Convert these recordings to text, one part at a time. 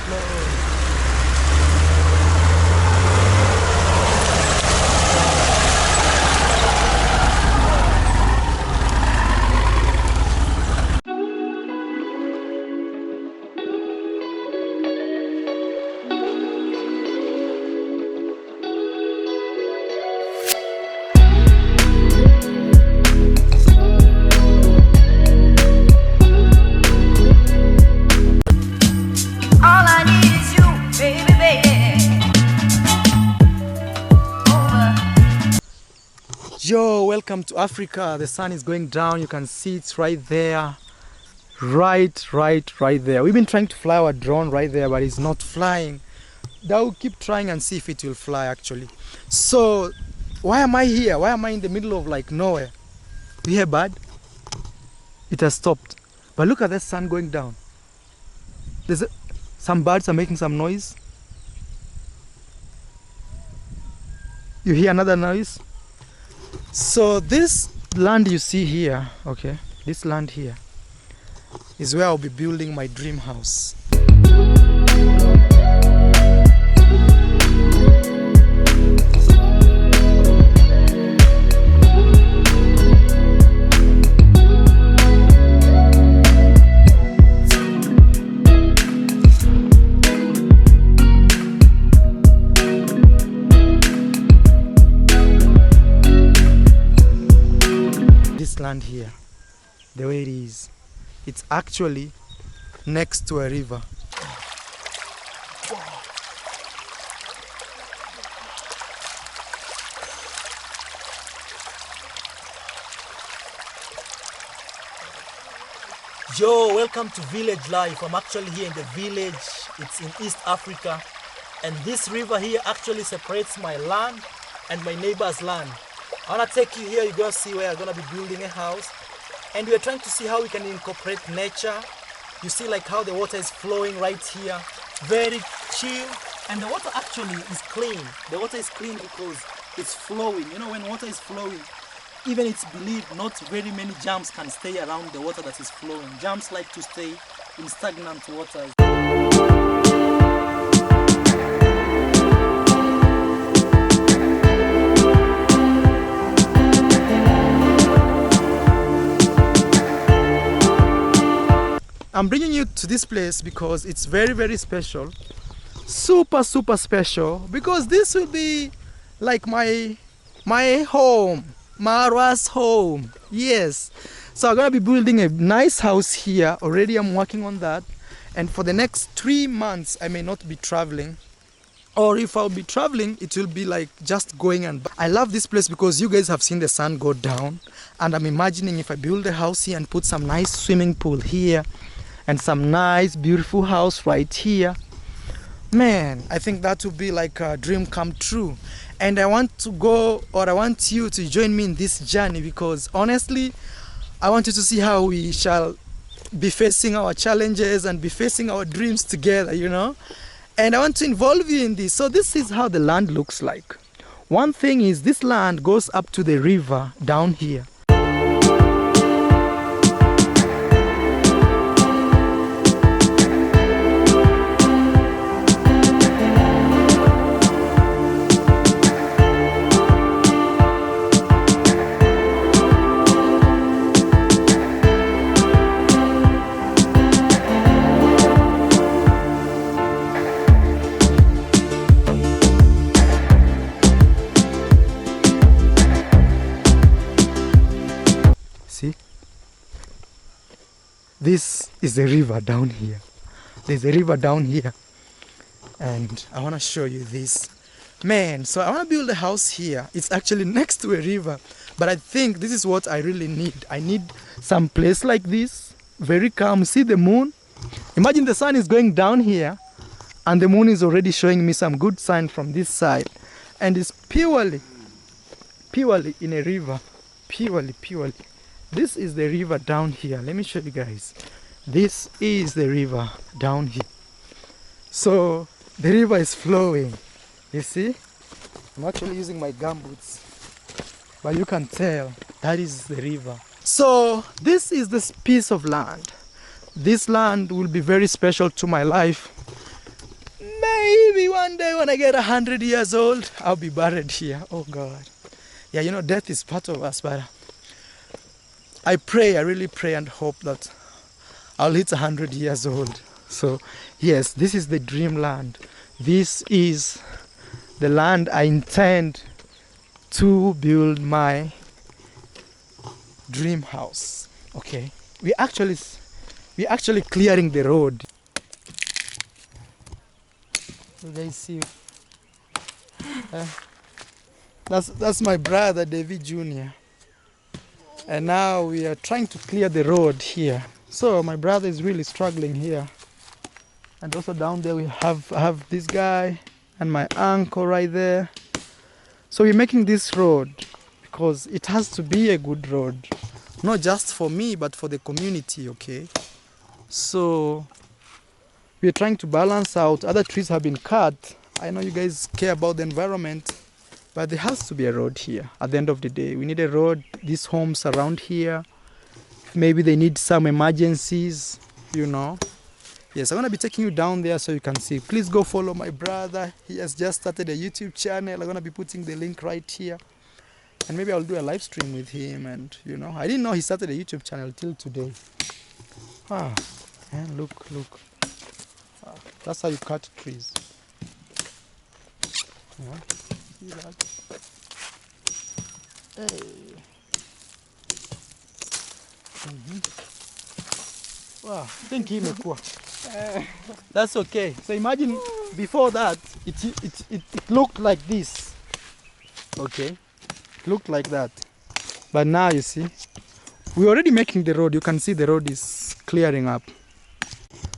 flow. Yo, welcome to Africa. The sun is going down. You can see it's right there. Right there. We've been trying to fly our drone right there, but it's not flying. I'll keep trying and see if it will fly actually. So, why am I here? Why am I in the middle of like nowhere? You hear bird? It has stopped. But look at the sun going down. Some birds are making some noise. You hear another noise? So this land you see here, okay, this land here is where I'll be building my dream house. Land here, the way it is, it's actually next to a river. Yo, welcome to village life. I'm actually here in the village. It's in East Africa, and this river here actually separates my land and my neighbor's land. I want to take you here. You're going to see where I'm going to be building a house, and we're trying to see how we can incorporate nature. You see like how the water is flowing right here, very chill, and the water actually is clean. The water is clean because it's flowing. You know, when water is flowing, even it's believed not very many germs can stay around the water that is flowing. Germs like to stay in stagnant waters. I'm bringing you to this place because it's very special, super special, because this will be like my home, Marwa's home. Yes, so I'm gonna be building a nice house here. Already I'm working on that, and for the next 3 months I may not be traveling, or if I'll be traveling it will be like just going and back. I love this place because you guys have seen the sun go down, and I'm imagining if I build a house here and put some nice swimming pool here and some nice beautiful house right here, man, I think that would be like a dream come true. And I want to go, or I want you to join me in this journey, because honestly I want you to see how we shall be facing our challenges and be facing our dreams together, you know. And I want to involve you in this. So this is how the land looks like. One thing is, this land goes up to the river down here. See, this is the river down here. There's a river down here, and I want to show you this, man. So I want to build a house here. It's actually next to a river, but I think this is what I really need. I need some place like this, very calm. See the moon? Imagine the sun is going down here and the moon is already showing me some good sign from this side, and it's purely in a river, purely. This is the river down here. Let me show you guys. This is the river down here. So the river is flowing. You see? I'm actually using my gumboots, but you can tell that is the river. So this is this piece of land. This land will be very special to my life maybe one day when I get 100 years old, I'll be buried here. Oh God. Yeah, you know, death is part of us, but I pray, I really pray and hope that I'll hit 100 years old. So yes, this is the dreamland. This is the land I intend to build my dream house. Okay, we actually clearing the road. You guys see, that's my brother David Jr. And now we are trying to clear the road here. So my brother is really struggling here. And also down there we have this guy and my uncle right there. So we're making this road because it has to be a good road, not just for me but for the community. Okay, so we're trying to balance out. Other trees have been cut. I know you guys care about the environment, but there has to be a road here. At the end of the day, we need a road. These homes around here, maybe they need some emergencies, you know. Yes, I'm gonna be taking you down there so you can see. Please go follow my brother. He has just started a YouTube channel. I'm gonna be putting the link right here. And maybe I'll do a live stream with him. And you know, I didn't know he started a YouTube channel till today. Ah, and look. Ah, that's how you cut trees. Yeah, see that? Hey. Wow, thank you, Mekua. That's okay. So imagine before that, it looked like this. Okay, it looked like that. But now you see, we're already making the road. You can see the road is clearing up.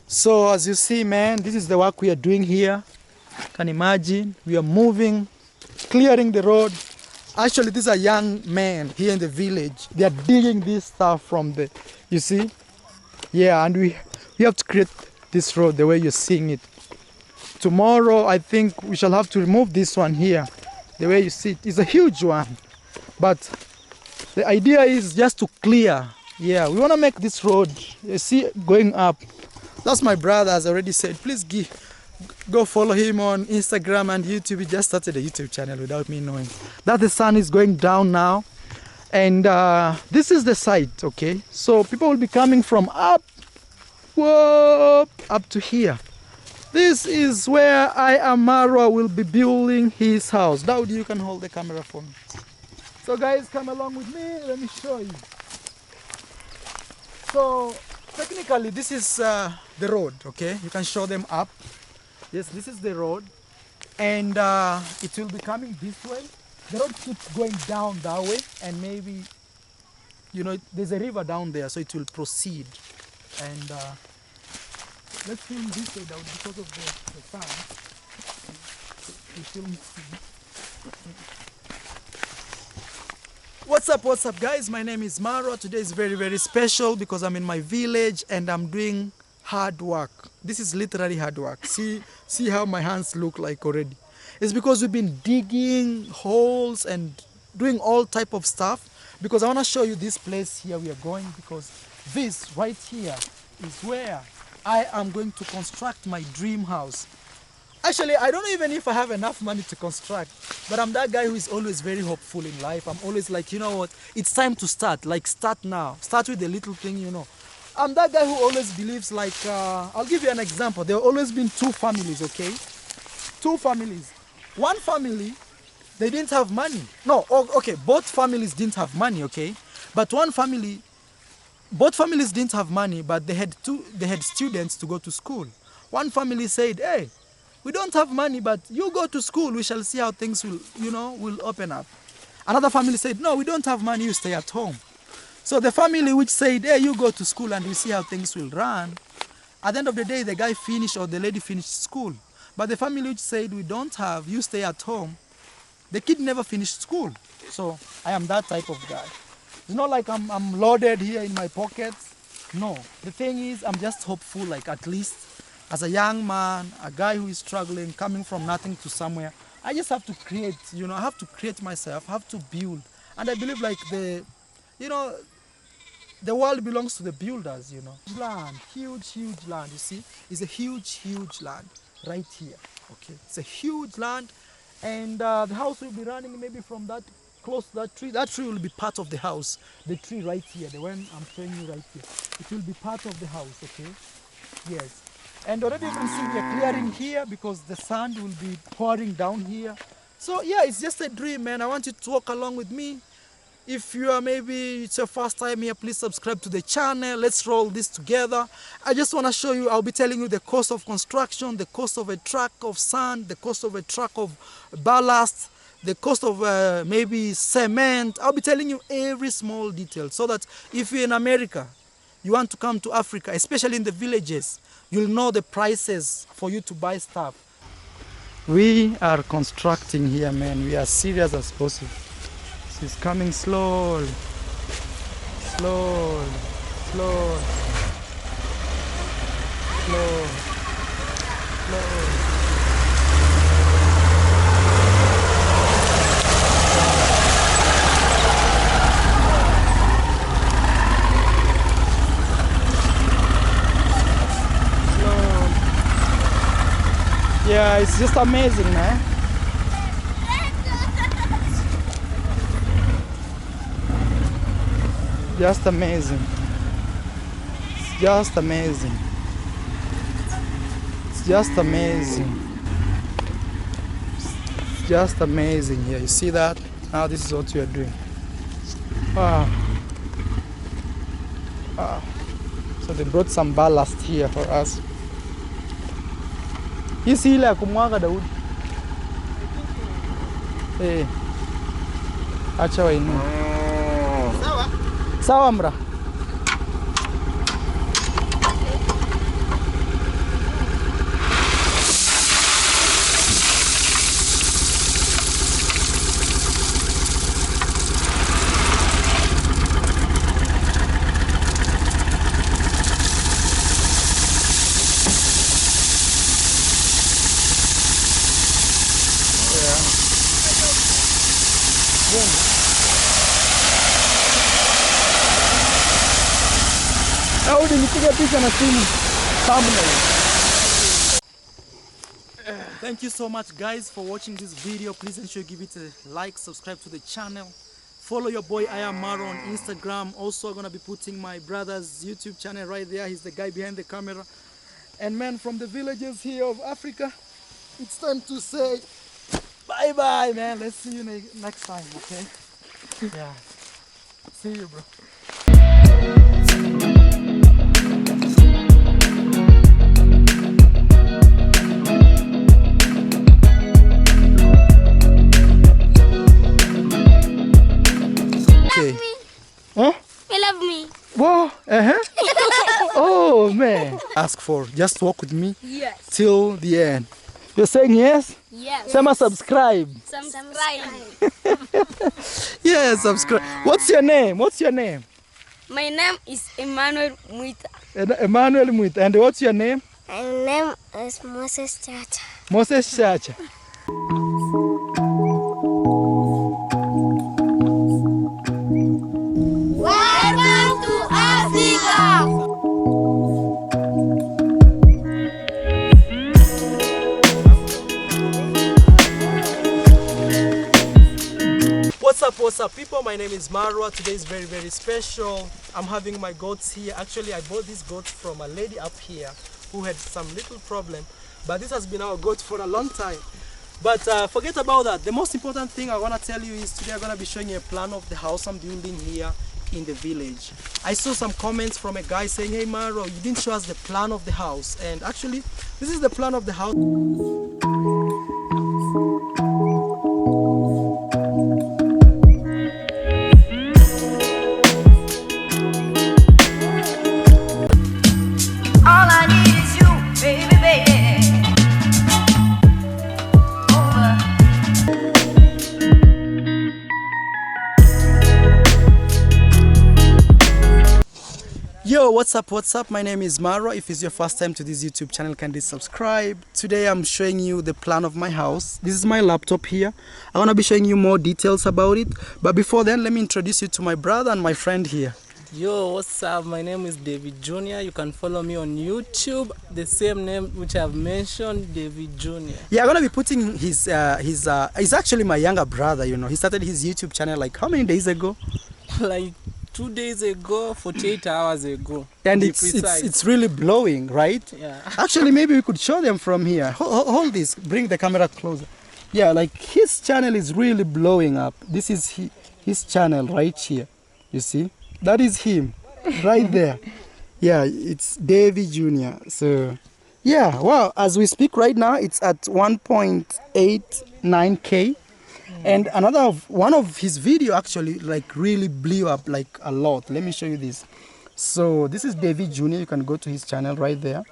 So as you see, man, this is the work we are doing here. Can imagine we are moving, clearing the road. Actually, these are young men here in the village. They are digging this stuff from the, you see? Yeah, and we have to create this road the way you're seeing it. Tomorrow, I think we shall have to remove this one here. The way you see it is a huge one. But the idea is just to clear. Yeah, we want to make this road, you see, going up. That's my brother has already said. Please go follow him on Instagram and YouTube. He just started a YouTube channel without me knowing. That the sun is going down now. And this is the site, okay? So people will be coming from up to here. This is where Amara will be building his house. Daudi, you can hold the camera for me. So guys, come along with me. Let me show you. So technically, this is the road, okay? You can show them up. Yes, this is the road. And it will be coming this way. The road keeps going down that way, and maybe, you know, there's a river down there, so it will proceed. And let's film this way down because of the sun. We film. What's up guys? My name is Maro. Today is very, very special because I'm in my village and I'm doing hard work. This is literally hard work. See how my hands look like already. It's because we've been digging holes and doing all type of stuff, because I want to show you this place here we are going, because this right here is where I am going to construct my dream house. Actually, I don't know even if I have enough money to construct, but I'm that guy who is always very hopeful in life. I'm always like, you know what, it's time to start. Like, start now. Start with the little thing, you know. I'm that guy who always believes, like, I'll give you an example. There have always been two families, okay? Two families. One family, they didn't have money. No, okay, both families didn't have money, okay? But one family, both families didn't have money, but they had students to go to school. One family said, hey, we don't have money, but you go to school, we shall see how things will, you know, will open up. Another family said, no, we don't have money, you stay at home. So the family which said, hey, you go to school and we see how things will run, at the end of the day, the guy finished or the lady finished school. But the family which said, we don't have, you stay at home, the kid never finished school. So I am that type of guy. It's not like I'm loaded here in my pockets. No, the thing is, I'm just hopeful, like, at least as a young man, a guy who is struggling, coming from nothing to somewhere, I just have to create, you know, I have to create myself, I have to build. And I believe, like, you know, the world belongs to the builders, you know. Land, huge land, you see? It's a huge land. right here. Okay, it's a huge land, and the house will be running maybe from that close to that tree. That tree will be part of the house. The tree right here, the one I'm showing you right here, it will be part of the house. Okay, yes. And already you can see we are clearing here because the sand will be pouring down here. So yeah, it's just a dream, man. I want you to walk along with me. If you are maybe it's your first time here, please subscribe to the channel. Let's roll this together. I just want to show you, I'll be telling you the cost of construction, the cost of a truck of sand, the cost of a truck of ballast, the cost of maybe cement. I'll be telling you every small detail so that if you're in America, you want to come to Africa, especially in the villages, you'll know the prices for you to buy stuff. We are constructing here, man. We are serious as possible. It's coming slowly, slowly, slowly, slowly, slowly. Slowly. Yeah, it's just amazing, man. Just amazing. It's just amazing. It's just amazing. It's just amazing here. You see that? Now this is what we are doing. Wow. Wow. So they brought some ballast here for us. Hii si ile ya kumwaga Daudi. Acha wainue. Sawa mra. Thank you so much guys for watching this video. Please ensure you give it a like, subscribe to the channel, follow your boy I am Maro on Instagram. Also I'm gonna be putting my brother's YouTube channel right there. He's the guy behind the camera. And man, from the villages here of Africa, it's time to say bye bye, man. Let's see you next time, okay? Yeah, see you, bro. Huh? You love me. Whoa, oh man. Ask for, just walk with me. Yes. Till the end. You're saying yes? Yes. Say subscribe. Subscribe. Yeah, subscribe. What's your name? What's your name? My name is Emmanuel Muita. Emmanuel Muita. And what's your name? My name is Moses Chacha. Moses Chacha. Welcome to Africa. What's up people, my name is Marwa. Today is very special. I'm having my goats here. Actually I bought these goats from a lady up here who had some little problem, but this has been our goat for a long time. But forget about that. The most important thing I want to tell you is today I'm going to be showing you a plan of the house I'm building here in the village. I saw some comments from a guy saying, hey Marwa, you didn't show us the plan of the house. And actually this is the plan of the house. Yo, what's up? My name is Maro. If it's your first time to this YouTube channel, kindly subscribe. Today I'm showing you the plan of my house. This is my laptop here. I want to be showing you more details about it. But before then, let me introduce you to my brother and my friend here. Yo, what's up? My name is David Jr. You can follow me on YouTube, the same name which I've mentioned, David Jr. Yeah, I'm gonna be putting he's actually my younger brother, you know. He started his YouTube channel like how many days ago? Like 2 days ago, 48 hours ago. And to be it's precise. really blowing, right? Yeah. Actually, maybe we could show them from here. Hold this, bring the camera closer. Yeah, like his channel is really blowing up. This is his channel right here. You see? That is him right there. Yeah, it's Davy Jr. So, yeah, well, as we speak right now, it's at 1.89K. And one of his video actually like really blew up like a lot. Let me show you this. So this is Davy Jr. You can go to his channel right there.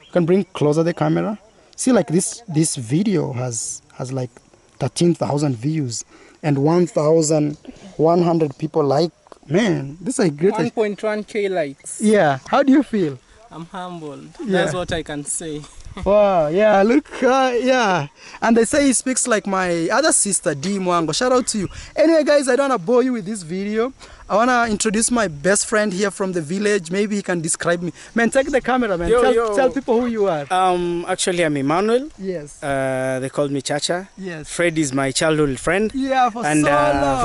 You can bring closer the camera. See, like this video has like 13,000 views and 1,100 people like. Man, this is a great. 1.1K likes. Yeah. How do you feel? I'm humbled. Yeah. That's what I can say. Wow, yeah, look, yeah. And they say he speaks like my other sister, Dee Mwango. Shout out to you. Anyway, guys, I don't want to bore you with this video. I want to introduce my best friend here from the village. Maybe he can describe me. Man, take the camera, man. Tell people who you are. Actually, I'm Emmanuel. Yes. They called me Chacha. Yes. Fred is my childhood friend. Yeah, for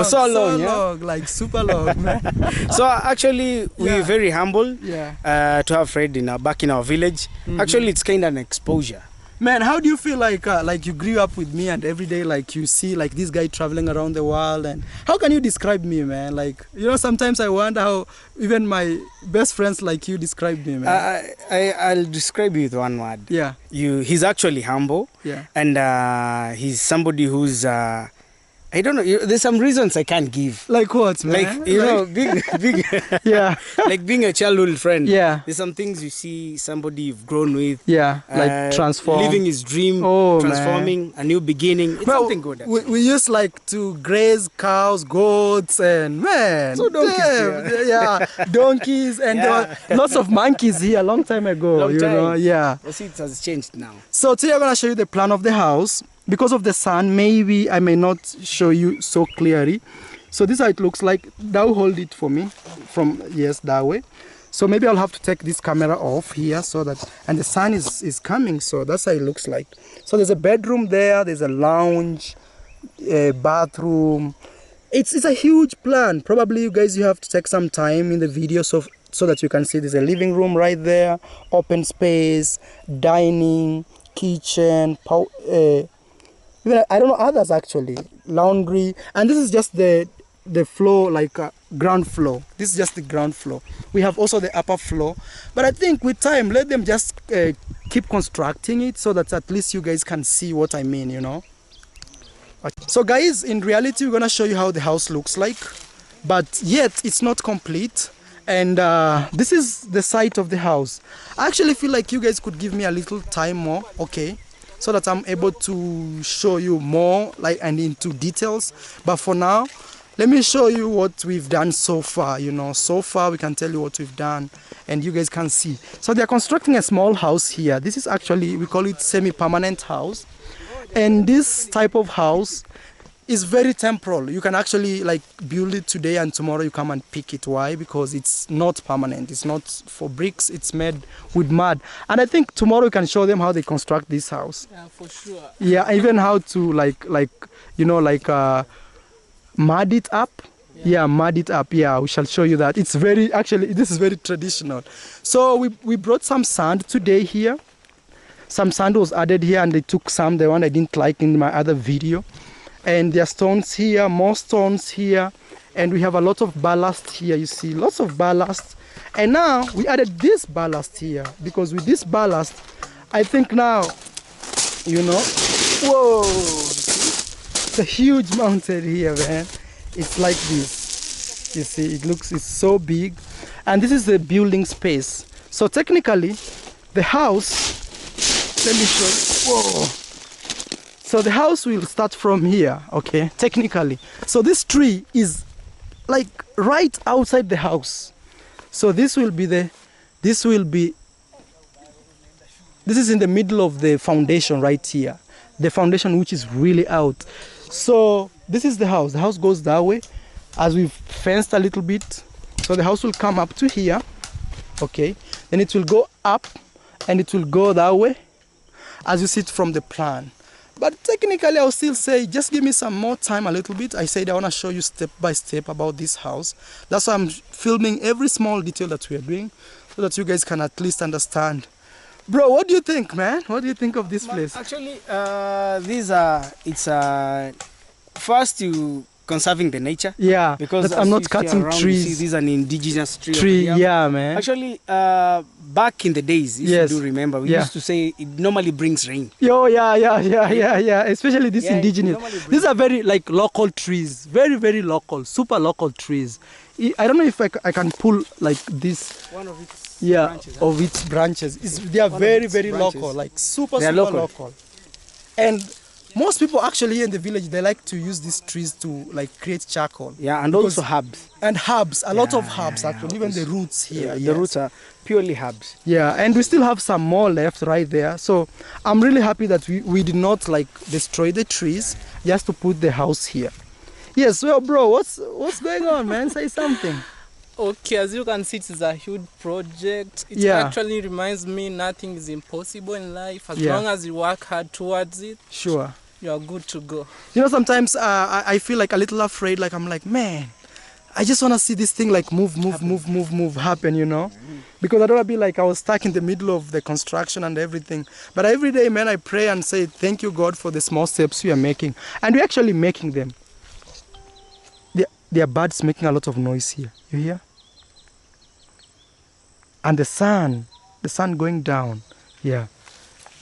so long, like super long, man. So actually, we're very humble Yeah. to have Fred back in our village. Actually, it's kind of an exposure. Man, how do you feel like you grew up with me and every day like you see like this guy traveling around the world, and how can you describe me, man? Like, you know, sometimes I wonder how even my best friends like you describe me, man. I'll describe you with one word. Yeah. He's actually humble. Yeah. And he's somebody who's I don't know. There's some reasons I can't give. Like what, man? Like, you know, big, yeah. like being a childhood friend. Yeah. There's some things you see somebody you've grown with. Yeah, like transform. Living his dream, transforming, a new beginning. It's something good. We used like to graze cows, goats, and man. So donkeys. Yeah, donkeys, and there were lots of monkeys here a long time ago. You know, yeah. You see, it has changed now. So today I'm gonna show you the plan of the house. Because of the sun, maybe I may not show you so clearly. So this is how it looks like. Now hold it for me from, yes, that way. So maybe I'll have to take this camera off here so that, and the sun is coming, so that's how it looks like. So there's a bedroom there, there's a lounge, a bathroom. It's a huge plan. Probably you guys, you have to take some time in the video so that you can see there's a living room right there, open space, dining, kitchen, even, I don't know others actually, laundry, and this is just the floor, like ground floor. This is just the ground floor. We have also the upper floor, but I think with time, let them just keep constructing it so that at least you guys can see what I mean, you know. So guys, in reality, we're gonna show you how the house looks like, but yet it's not complete. And this is the site of the house. I actually feel like you guys could give me a little time more, okay, so that I'm able to show you more, like, and into details. But for now, let me show you what we've done so far. You know, so far we can tell you what we've done, and you guys can see. So they're constructing a small house here. This is actually, we call it semi-permanent house, and this type of house is very temporal. You can actually like build it today and tomorrow you come and pick it. Why? Because it's not permanent. It's not for bricks. It's made with mud. And I think tomorrow you can show them how they construct this house. Yeah, for sure. Yeah, even how to mud it up. Yeah, mud it up. Yeah, we shall show you that. It's very, actually, this is very traditional. So we brought some sand today here. Some sand was added here, and they took some, the one I didn't like in my other video. And there are stones here, more stones here, and we have a lot of ballast here. You see, lots of ballast. And now we added this ballast here, because with this ballast, I think now, you know, whoa, it's a huge mountain here, man. It's like this. You see, it's so big. And this is the building space. So technically, the house, let me show you. Whoa. So the house will start from here, okay, technically. So this tree is like right outside the house. So this is in the middle of the foundation right here. The foundation which is really out. So this is the house. The house goes that way. As we've fenced a little bit, So the house will come up to here, okay? Then it will go up and it will go that way as you see it from the plan. But technically I'll still say just give me some more time, a little bit. I said I want to show you step by step about this house. That's why I'm filming every small detail that we are doing so that you guys can at least understand. Bro, what do you think, man? What do you think of this place? Actually, first you conserving the nature. Yeah, because that I'm not cutting around, trees. You see, this is an indigenous tree. Tree, yeah, man. Actually, back in the days, if you do remember, we used to say it normally brings rain. Yo, yeah. Especially these indigenous. These are very like local trees, very local, super local trees. I don't know if I can pull like this. One of its branches, of its branches. They are very local, like super local. And most people actually here in the village, they like to use these trees to like create charcoal. Yeah, and also herbs. And herbs, a lot of herbs actually, even the roots here. The roots are purely herbs. Yeah, and we still have some more left right there. So I'm really happy that we did not like destroy the trees just to put the house here. Yes, well, bro, what's going on, man? Say something. Okay, as you can see, it is a huge project. It actually reminds me nothing is impossible in life. As long as you work hard towards it, sure, you are good to go. You know, sometimes I feel like a little afraid. Like I'm like, man, I just want to see this thing like move, happen, you know? Because I don't want to be like I was stuck in the middle of the construction and everything. But every day, man, I pray and say, thank you, God, for the small steps we are making. And we're actually making them. There are birds making a lot of noise here. You hear? And the sun going down. Yeah.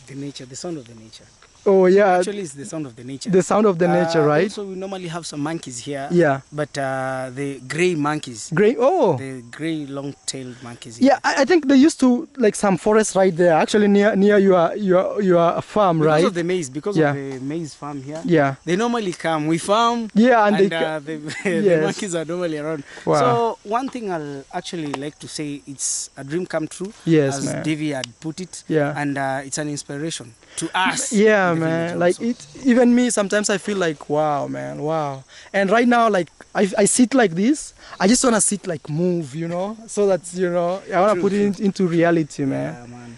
The nature, the sound of the nature. Oh yeah. Actually, it's the sound of the nature. The sound of the nature, right? Also, we normally have some monkeys here. Yeah. But the grey monkeys. Grey. Oh. The grey long-tailed monkeys. Here. Yeah, I think they used to like some forest right there. Actually, near your farm, because right? Because of the maize, because of the maize farm here. Yeah. They normally come. We farm. Yeah, and the monkeys are normally around. Wow. So one thing I'll actually like to say, it's a dream come true. Yes, as man. Davy had put it. Yeah. And it's an inspiration to us. Yeah, man. Like even me, sometimes I feel like, wow, man, wow. And right now, like I sit like this. I just wanna sit like move, you know, so that I wanna put it into reality, man. Yeah, man.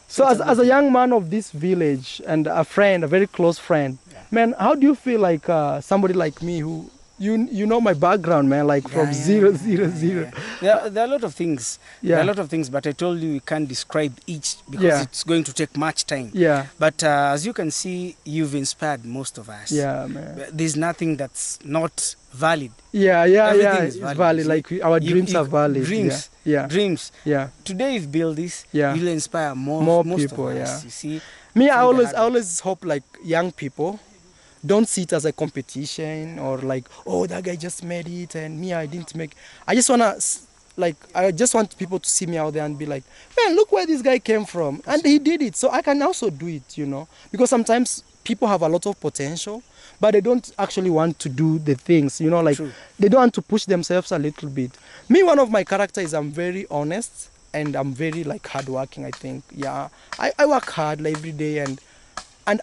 So as a young man of this village and a friend, a very close friend, man, how do you feel like somebody like me who, you know my background, man, like from zero. There are a lot of things. There are a lot of things, but I told you we can't describe each because it's going to take much time. Yeah. But as you can see, you've inspired most of us. Yeah, man. There's nothing that's not valid. Yeah. Everything is It's valid. valid. Like our dreams are valid. Dreams. Yeah. Dreams. Yeah. Today you've built this. Yeah. You'll inspire most people. of us, Yeah. you see. Me, I always hope like young people don't see it as a competition or like, oh, that guy just made it and me, I didn't make. I just want people to see me out there and be like, man, look where this guy came from, and he did it, so I can also do it, you know. Because sometimes people have a lot of potential, but they don't actually want to do the things, you know, like they don't want to push themselves a little bit. Me, one of my characters is I'm very honest and I'm very like hardworking. I think, I work hard like, every day and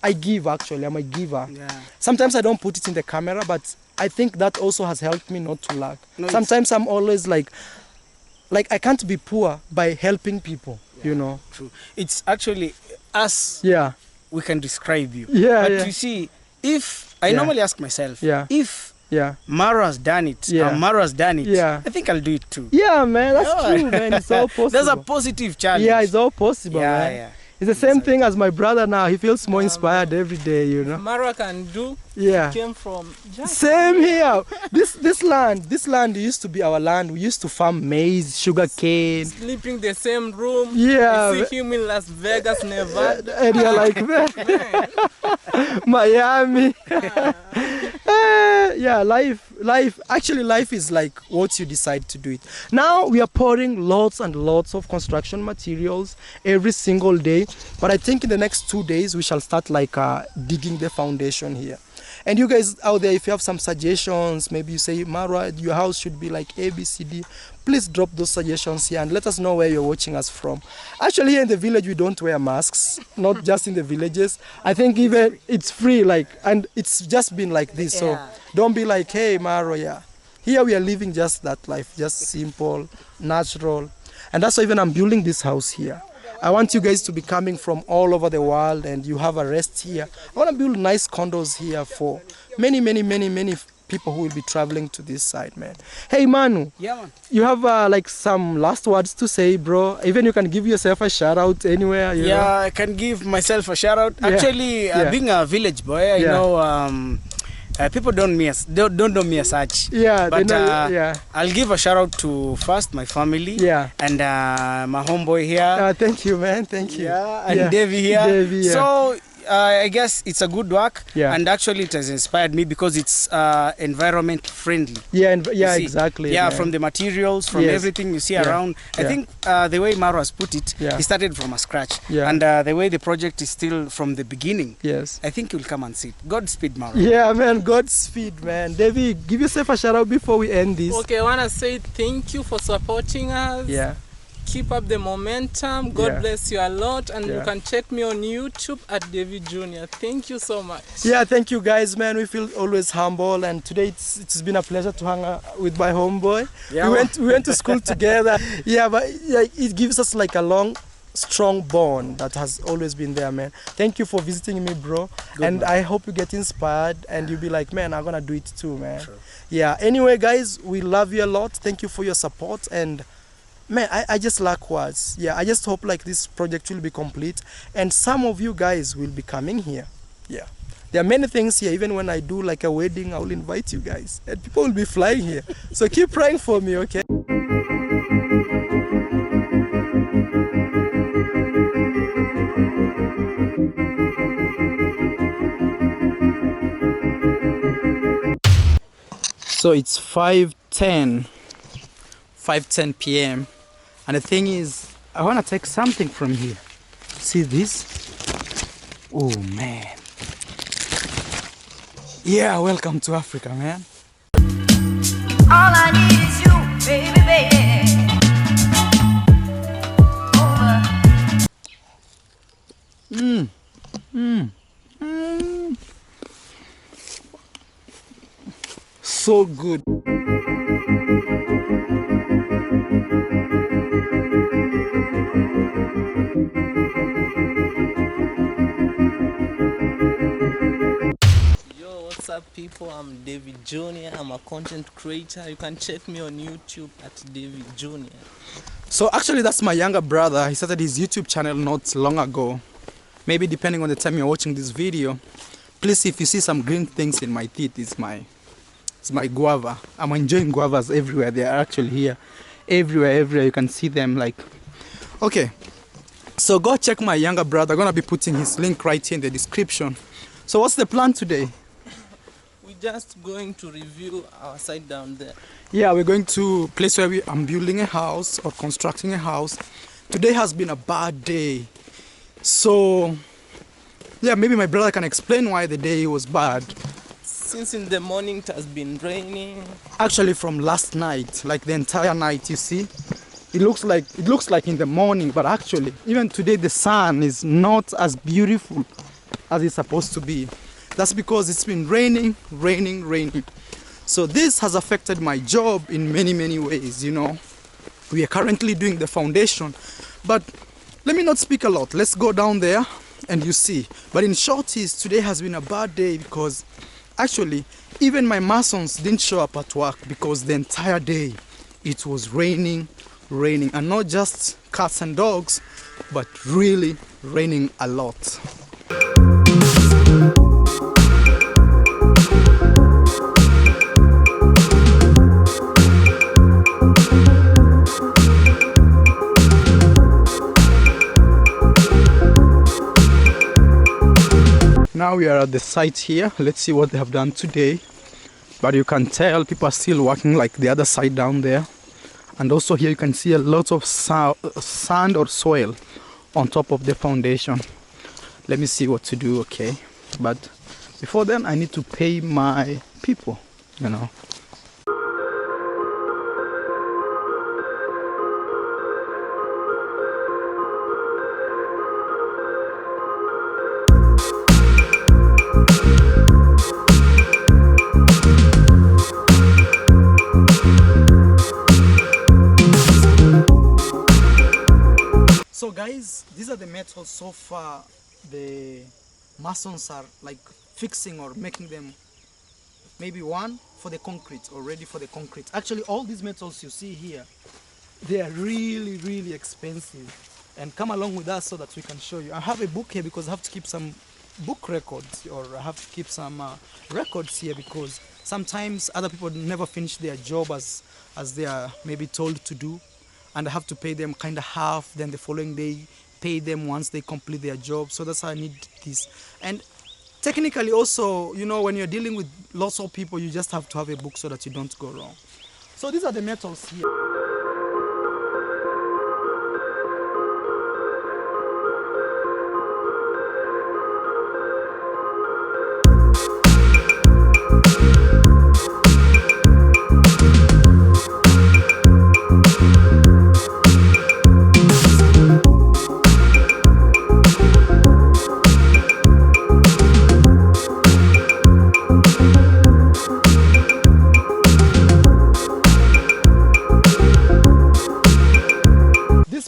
I give. Actually, I'm a giver. Yeah. Sometimes I don't put it in the camera, but I think that also has helped me not to lack. Sometimes I'm always like I can't be poor by helping people, you know. True. It's actually us. Yeah. We can describe you. Yeah. But you see, if I normally ask myself, if Mara has done it, Mara has done it, I think I'll do it too. Yeah, man, that's true, man. It's all possible. That's a positive challenge. Yeah, it's all possible, man. Yeah. It's the same thing as my brother now. He feels more inspired every day, you know. Mara can do. Yeah. Came from. Same here. This land used to be our land. We used to farm maize, sugar cane. Sleeping the same room. Yeah. I see him in Las Vegas, Nevada. And you're like, man. Miami. Yeah, life. Actually, life is like what you decide to do it. Now we are pouring lots and lots of construction materials every single day. But I think in the next 2 days we shall start like digging the foundation here. And you guys out there, if you have some suggestions, maybe you say, Mara, your house should be like A, B, C, D, please drop those suggestions here and let us know where you're watching us from. Actually, here in the village, we don't wear masks, not just in the villages. I think even it's free, like, and it's just been like this. So don't be like, hey, Mara, yeah. Here we are living just that life, just simple, natural. And that's why even I'm building this house here. I want you guys to be coming from all over the world and you have a rest here. I want to build nice condos here for many people who will be traveling to this side, man. Hey, Manu. Yeah, man. You have like some last words to say, bro. Even you can give yourself a shout out anywhere. You know? I can give myself a shout out. Actually, being a village boy, you know, people don't know me as such. Yeah, but I'll give a shout out to first my family. Yeah. And my homeboy here. Thank you, man. Thank you. Yeah. And Davey here. Davey, so I guess it's a good work. Yeah. And actually, it has inspired me because it's environment friendly. Yeah. Exactly. Yeah. Man. From the materials, from everything you see around. I think the way Maro has put it, he started from a scratch. Yeah. And the way the project is still from the beginning. Yes. I think you'll come and see it. Godspeed, Maro. Yeah, man. Godspeed, man. Davey, give yourself a shout out before we end this. Okay, I want to say thank you for supporting us. Yeah. Keep up the momentum. God bless you a lot. And you can check me on YouTube at David Jr. Thank you so much. Yeah, thank you guys, man. We feel always humble. And today it's been a pleasure to hang out with my homeboy. Yeah, we went to school together. Yeah, but it gives us like a long, strong bond that has always been there, man. Thank you for visiting me, bro. Good, and man. I hope you get inspired and you'll be like, man, I'm going to do it too, man. True. Yeah, anyway, guys, we love you a lot. Thank you for your support. And man, I just lack words. Yeah, I just hope like this project will be complete and some of you guys will be coming here. Yeah, there are many things here. Even when I do like a wedding, I will invite you guys and people will be flying here. So keep praying for me, okay? So it's 5:10 p.m. and the thing is, I want to take something from here. See this? Oh man. Yeah, welcome to Africa, man. All I need is you, baby, baby. So good. What's up, people? I'm David Jr. I'm a content creator. You can check me on YouTube at David Jr. So actually that's my younger brother. He started his YouTube channel not long ago. Maybe depending on the time you're watching this video. Please, if you see some green things in my teeth, it's my guava. I'm enjoying guavas everywhere. They are actually here. Everywhere you can see them like. Okay. So go check my younger brother. I'm gonna be putting his link right here in the description. So what's the plan today? Just going to review our site down there. Yeah, we're going to a place where I'm building a house or constructing a house. Today has been a bad day. So, yeah, maybe my brother can explain why the day was bad. Since in the morning it has been raining. Actually from last night, like the entire night, you see. It looks like in the morning, but actually, even today the sun is not as beautiful as it's supposed to be. That's because it's been raining. So this has affected my job in many ways, you know. We are currently doing the foundation. But let me not speak a lot. Let's go down there and you see. But in short, today has been a bad day because actually even my masons didn't show up at work because the entire day it was raining. And not just cats and dogs, but really raining a lot. Now we are at the site here. Let's see what they have done today. But you can tell people are still working like the other side down there. And also here you can see a lot of sand or soil on top of the foundation. Let me see what to do, okay? But before then I need to pay my people, you know. So guys, these are the methods so far the masons are like fixing or making them. Maybe one for the concrete or ready for the concrete. Actually, all these metals you see here, they are really expensive. And come along with us so that we can show you. I have a book here because I have to keep some book records, or I have to keep some records here because sometimes other people never finish their job as they are maybe told to do, and I have to pay them kind of half, then the following day pay them once they complete their job. So that's how I need this. And technically also, you know, when you're dealing with lots of people, you just have to have a book so that you don't go wrong. So these are the metals here.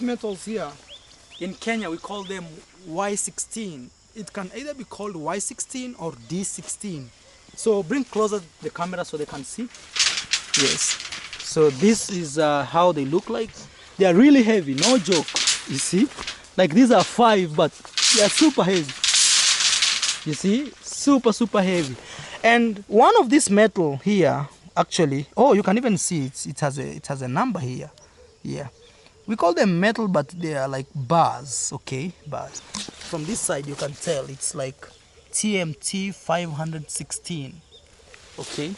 Metals here in Kenya, we call them Y16. It can either be called Y16 or D16. So bring closer the camera so they can see. Yes. So this is how they look like. They are really heavy, no joke. You see, like these are 5, but they are super heavy. You see, super heavy. And one of this metal here, actually, oh, you can even see it has a number here. Yeah. We call them metal, but they are like bars, okay? Bars. From this side, you can tell it's like TMT 516, okay?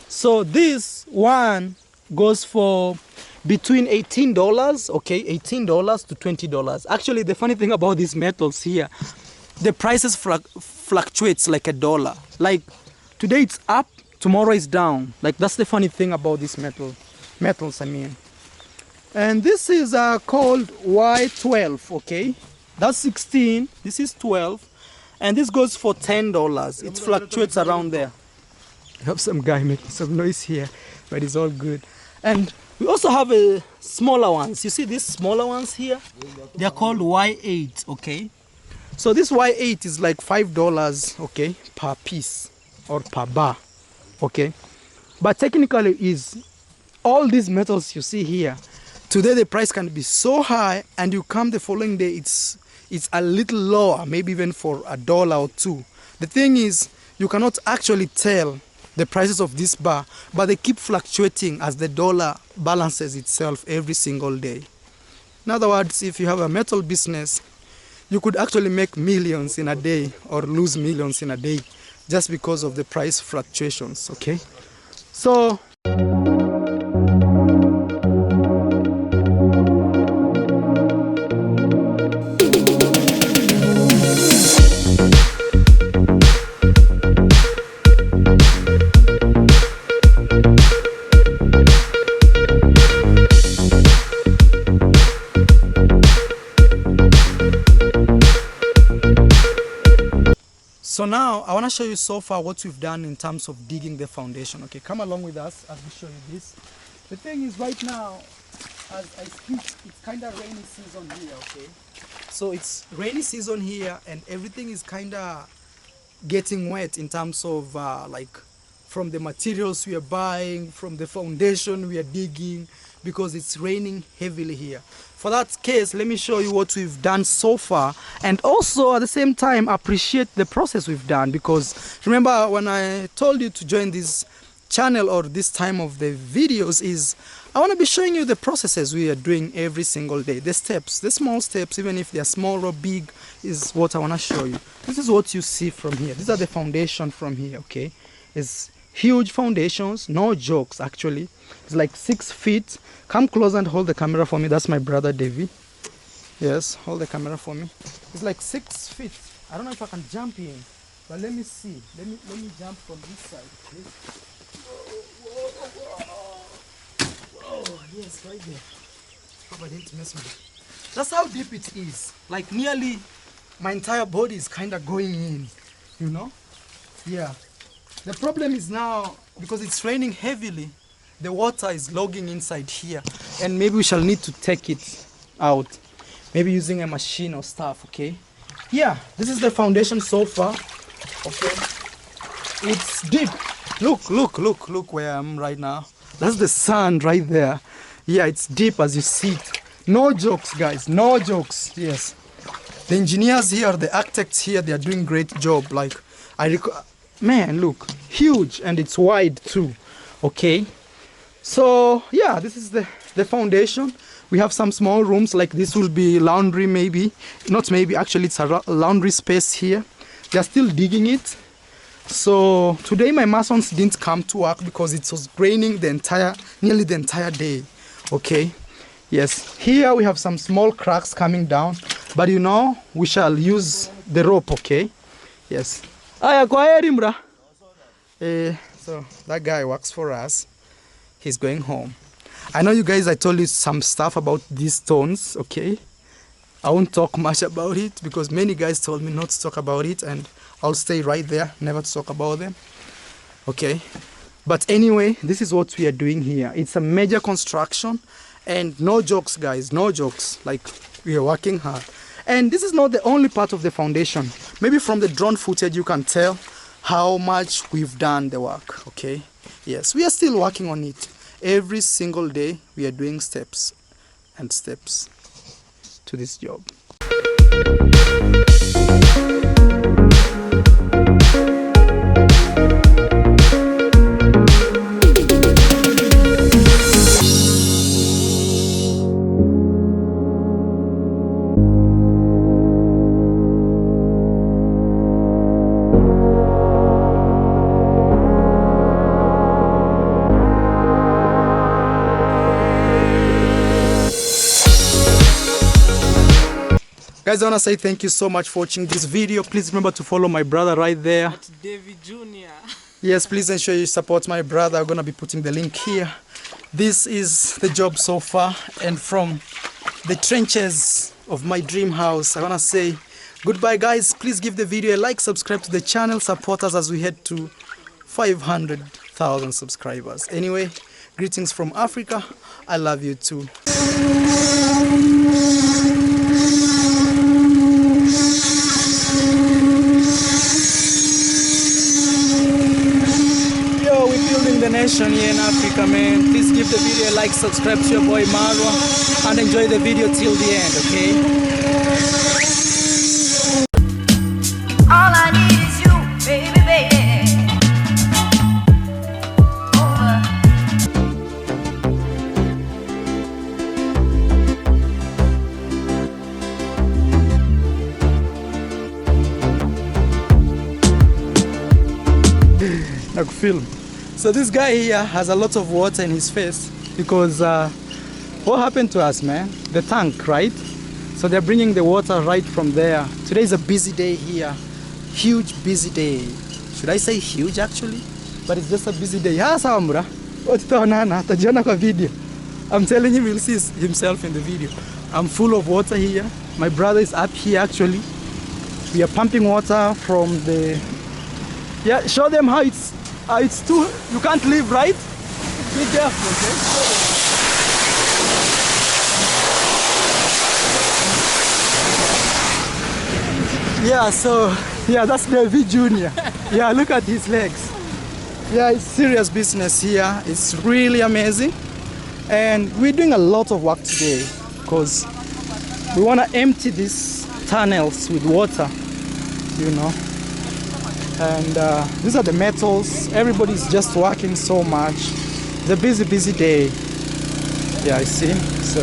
So this one goes for between $18, okay? $18 to $20. Actually, the funny thing about these metals here, the prices fluctuates like $1. Like today it's up, tomorrow it's down. Like that's the funny thing about these metals, I mean. And this is called Y12, okay? That's 16, this is 12, and this goes for $10. It fluctuates around there. I have some guy making some noise here, but it's all good. And we also have smaller ones. You see these smaller ones here? They are called Y8, okay? So this Y8 is like $5, okay, per piece or per bar, okay? But technically is all these metals you see here. Today the price can be so high, and you come the following day it's a little lower, maybe even for $1 or $2. The thing is, you cannot actually tell the prices of this bar, but they keep fluctuating as the dollar balances itself every single day. In other words, if you have a metal business, you could actually make millions in a day or lose millions in a day just because of the price fluctuations, okay? So So now I want to show you so far what we've done in terms of digging the foundation. Okay, come along with us as we show you this. The thing is, right now, as I speak, it's kind of rainy season here, okay? So it's rainy season here, and everything is kind of getting wet in terms of like from the materials we are buying, from the foundation we are digging, because it's raining heavily here. For that case, let me show you what we've done so far, and also at the same time appreciate the process we've done, because remember when I told you to join this channel or this time of the videos is I want to be showing you the processes we are doing every single day. The steps, the small steps, even if they're small or big, is what I want to show you. This is what you see from here. These are the foundation from here, okay? It's huge foundations, no jokes actually. It's like 6 feet. Come close and hold the camera for me. That's my brother Davy. Yes, hold the camera for me. It's like 6 feet. I don't know if I can jump in. But let me see. Let me jump from this side. Okay? Whoa, yes, right there. Hope I didn't mess with it. That's how deep it is. Like nearly my entire body is kind of going in, you know? Yeah. The problem is now, because it's raining heavily, the water is logging inside here. And maybe we shall need to take it out. Maybe using a machine or stuff, okay? Yeah, this is the foundation so far. Okay. It's deep. Look where I am right now. That's the sand right there. Yeah, it's deep as you see it. No jokes, guys. No jokes. Yes. The engineers here, the architects here, they are doing great job. Like, man, look, huge, and it's wide too. Okay. So yeah, this is the foundation. We have some small rooms, like this will be laundry, maybe. Not maybe, actually it's a laundry space here. They're still digging it. So today my masons didn't come to work because it was raining nearly the entire day. Okay. Yes. Here we have some small cracks coming down, but you know, we shall use the rope, okay? Yes. So that guy works for us. He's going home. I know you guys, I told you some stuff about these stones, okay? I won't talk much about it because many guys told me not to talk about it, and I'll stay right there, never to talk about them. Okay? But anyway, this is what we are doing here. It's a major construction, and no jokes, guys, no jokes. Like, we are working hard. And this is not the only part of the foundation. Maybe from the drone footage you can tell how much we've done the work, okay? Yes, we are still working on it. Every single day we are doing steps and steps to this job. Guys, I want to say thank you so much for watching this video. Please remember to follow my brother right there. At David Jr. Yes, please ensure you support my brother. I'm going to be putting the link here. This is the job so far. And from the trenches of my dream house, I want to say goodbye, guys. Please give the video a like, subscribe to the channel, support us as we head to 500,000 subscribers. Anyway, greetings from Africa. I love you too. The nation here in Africa, man. Please give the video a like, subscribe to your boy Marwa, and enjoy the video till the end, okay? All I need is you, baby, baby. Like film. So this guy here has a lot of water in his face because what happened to us, man? The tank, right? So they're bringing the water right from there. Today is a busy day here. Huge busy day. Should I say huge actually? But it's just a busy day. I'm telling him he'll see himself in the video. I'm full of water here. My brother is up here actually. We are pumping water from the... Yeah, show them how it's too, you can't leave, right? Be careful, okay? Yeah, so, yeah, that's David Jr. Yeah, look at his legs. Yeah, it's serious business here. It's really amazing. And we're doing a lot of work today because we want to empty these tunnels with water, you know. And these are the metals. Everybody's just working so much. It's a busy day. Yeah, I see. So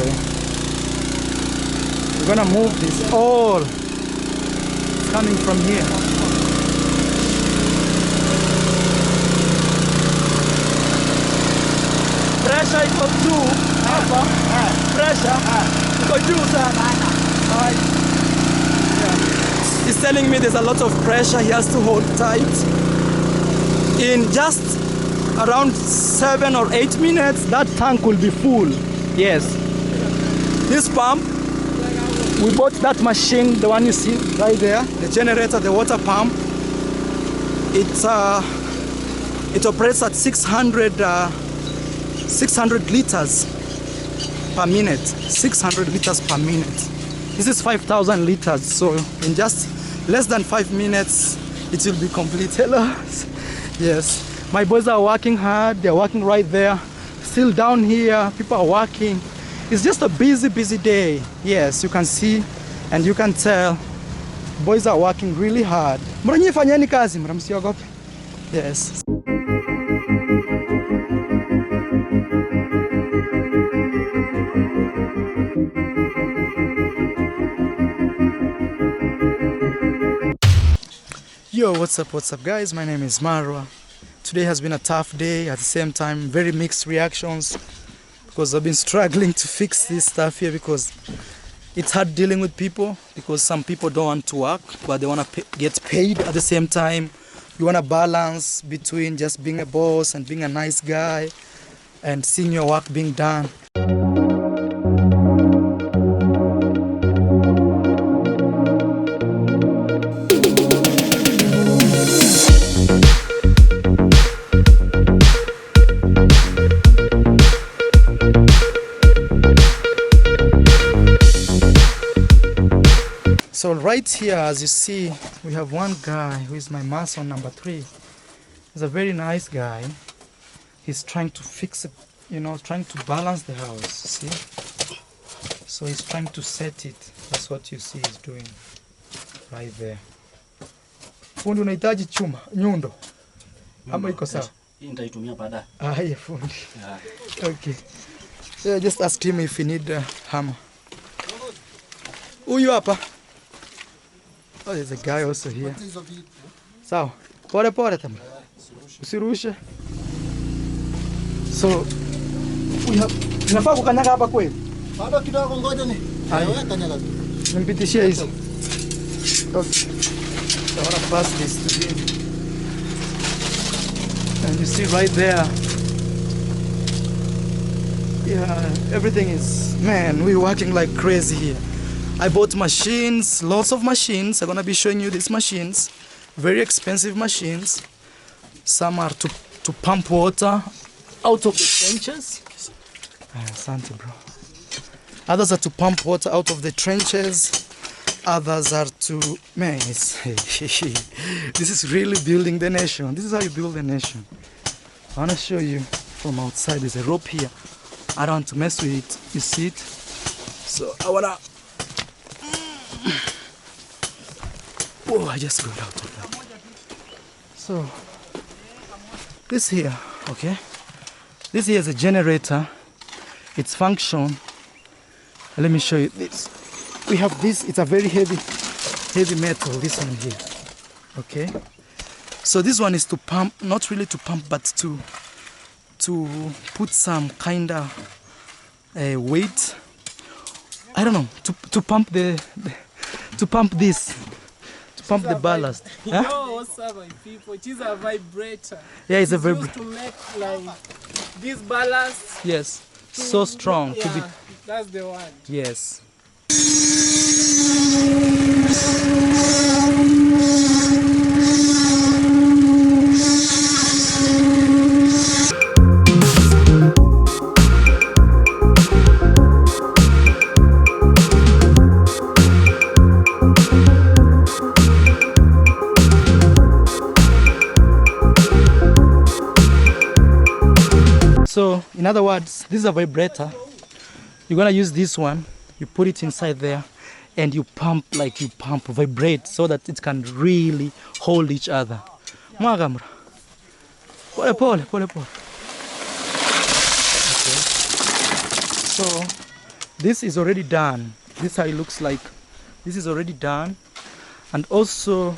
we're gonna move this all. It's coming from here. Pressure iko juu hapa. Pressure iko juu sana. It's telling me there's a lot of pressure he has to hold tight. In just around 7 or 8 minutes, that tank will be full. Yes. This pump, we bought that machine, the one you see right there, the generator, the water pump. It operates at 600 liters per minute. 600 liters per minute. This is 5,000 liters, so in just less than 5 minutes, it will be complete. Hello. Yes. My boys are working hard. They're working right there. Still down here, people are working. It's just a busy day. Yes, you can see and you can tell. Boys are working really hard. Mnanyifanyeni kazi, msiogope. Yes. Yo, what's up guys? My name is Marwa. Today has been a tough day, at the same time very mixed reactions, because I've been struggling to fix this stuff here, because it's hard dealing with people, because some people don't want to work but they want to get paid. At the same time you want to balance between just being a boss and being a nice guy and seeing your work being done. So right here, as you see, we have one guy who is my mason number 3. He's a very nice guy. He's trying to fix it, trying to balance the house, see? So he's trying to set it. That's what you see he's doing right there. Fundi unahitaji chuma, nyundo. Ama iko sawa? Nitaitumia baadaye. Yeah, fundi. Okay. So I just asked him if he need a hammer. Huyu hapa. Oh, there's a guy also here. Sawa. Pole tamu. Usirushe. So we have tunafaa kukanyaga hapa kweli? Bado kidogo, ngoja ni. Wewe kanyaga. Nimpitishie hizo. Okay. So I want to pass this to him. And you see right there. Yeah, everything is, man, we're working like crazy here. I bought machines, lots of machines. I'm gonna be showing you these machines. Very expensive machines. Some are to pump water out of the trenches. Asante, bro. Others are to pump water out of the trenches. Others are to, man, this is really building the nation. This is how you build a nation. I wanna show you from outside. There's a rope here. I don't want to mess with it. You see it? So I wanna. Oh, I just got out of that. So this here, okay? This here is a generator. Its function. Let me show you this. We have this. It's a very heavy metal. This one here, okay? So this one is to pump, not really to pump, but to put some kind of weight. I don't know, to pump to pump this, to pump the ballast. Huh? Yo, what's up, my people? It is a vibrator. Yeah, it's a vibrator. To make like this ballast. Yes, so strong. Yeah, to be. That's the one. Yes. So, in other words, this is a vibrator. You're gonna use this one. You put it inside there, and you pump, vibrate, so that it can really hold each other. Mwagamra. Pole. Okay. So, this is already done. This is how it looks like. This is already done, and also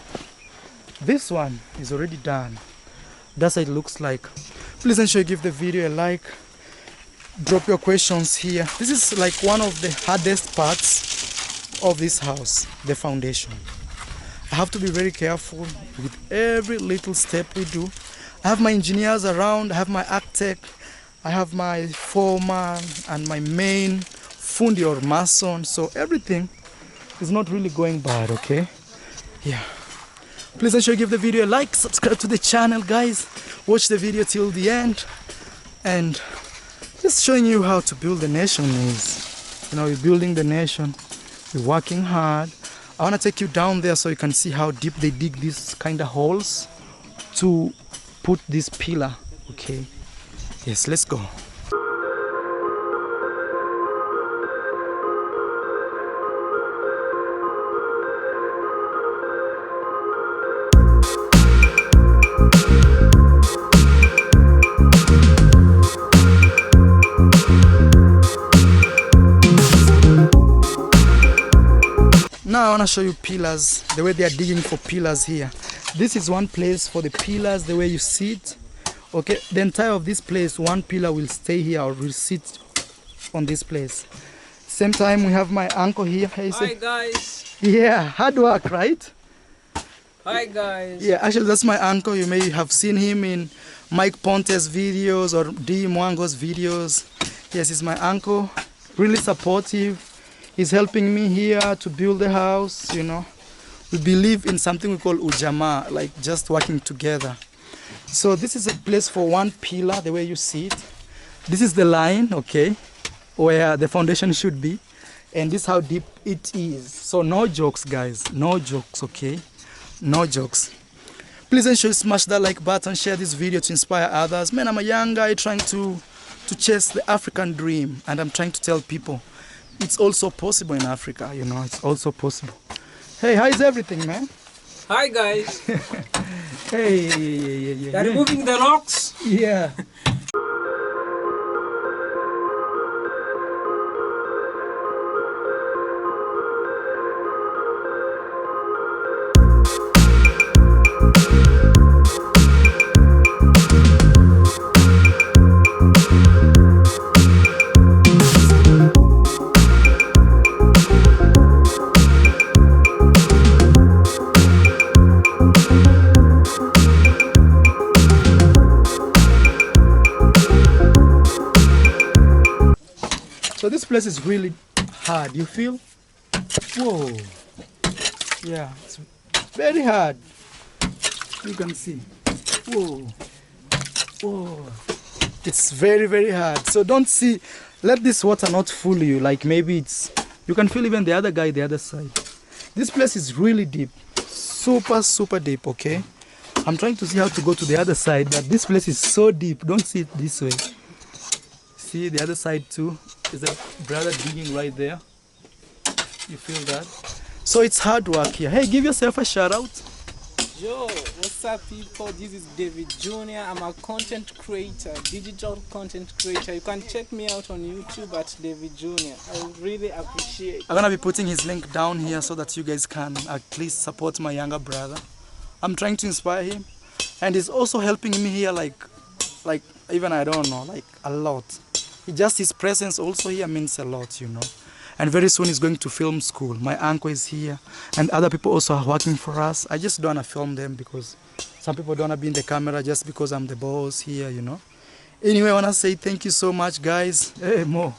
this one is already done. That's how it looks like. Please ensure you give the video a like. Drop your questions here. This is like one of the hardest parts of this house, the foundation. I have to be very careful with every little step we do. I have my engineers around, I have my architect, I have my foreman and my main fundi or mason, so everything is not really going bad, okay? Yeah. Please ensure you give the video a like, subscribe to the channel, guys. Watch the video till the end. And just showing you how to build a nation is. You know, you're building the nation, you're working hard. I want to take you down there so you can see how deep they dig these kind of holes to put this pillar, okay? Yes, let's go. Now I want to show you pillars, the way they are digging for pillars here. This is one place for the pillars, the way you sit. Okay, the entire of this place, one pillar will stay here or will sit on this place. Same time we have my uncle here. Hey, hi guys. Yeah, hard work, right? Hi guys. Yeah, actually that's my uncle. You may have seen him in Mike Ponte's videos or D Mwango's videos. Yes, he's my uncle, really supportive. He's helping me here to build the house, you know. We believe in something we call ujamaa, like just working together. So this is a place for one pillar, the way you see it. This is the line, okay, where the foundation should be. And this is how deep it is. So no jokes, guys, no jokes, okay? No jokes. Please ensure you smash that like button, share this video to inspire others. Man, I'm a young guy trying to chase the African dream. And I'm trying to tell people, it's also possible in Africa, you know, it's also possible. Hey, how is everything, man? Hi, guys. Hey, yeah. They're removing the rocks? Yeah. So this place is really hard, you feel? Whoa. Yeah, it's very hard. You can see. Whoa. Whoa. It's very, very hard. So don't see, let this water not fool you. Like maybe it's, you can feel even the other guy the other side. This place is really deep. Super, super deep, okay? I'm trying to see how to go to the other side, but this place is so deep. Don't see it this way. See the other side too. There's a brother digging right there. You feel that? So it's hard work here. Hey, give yourself a shout out. Yo, what's up people? This is David Jr. I'm a content creator, digital content creator. You can check me out on YouTube at David Jr. I really appreciate it. I'm gonna be putting his link down here so that you guys can at least support my younger brother. I'm trying to inspire him. And he's also helping me here like even I don't know, like a lot. Just his presence also here means a lot, you know. And very soon he's going to film school. My uncle is here and other people also are working for us. I just don't want to film them because some people don't want to be in the camera just because I'm the boss here, you know. Anyway, I want to say thank you so much, guys. Hey, Mo.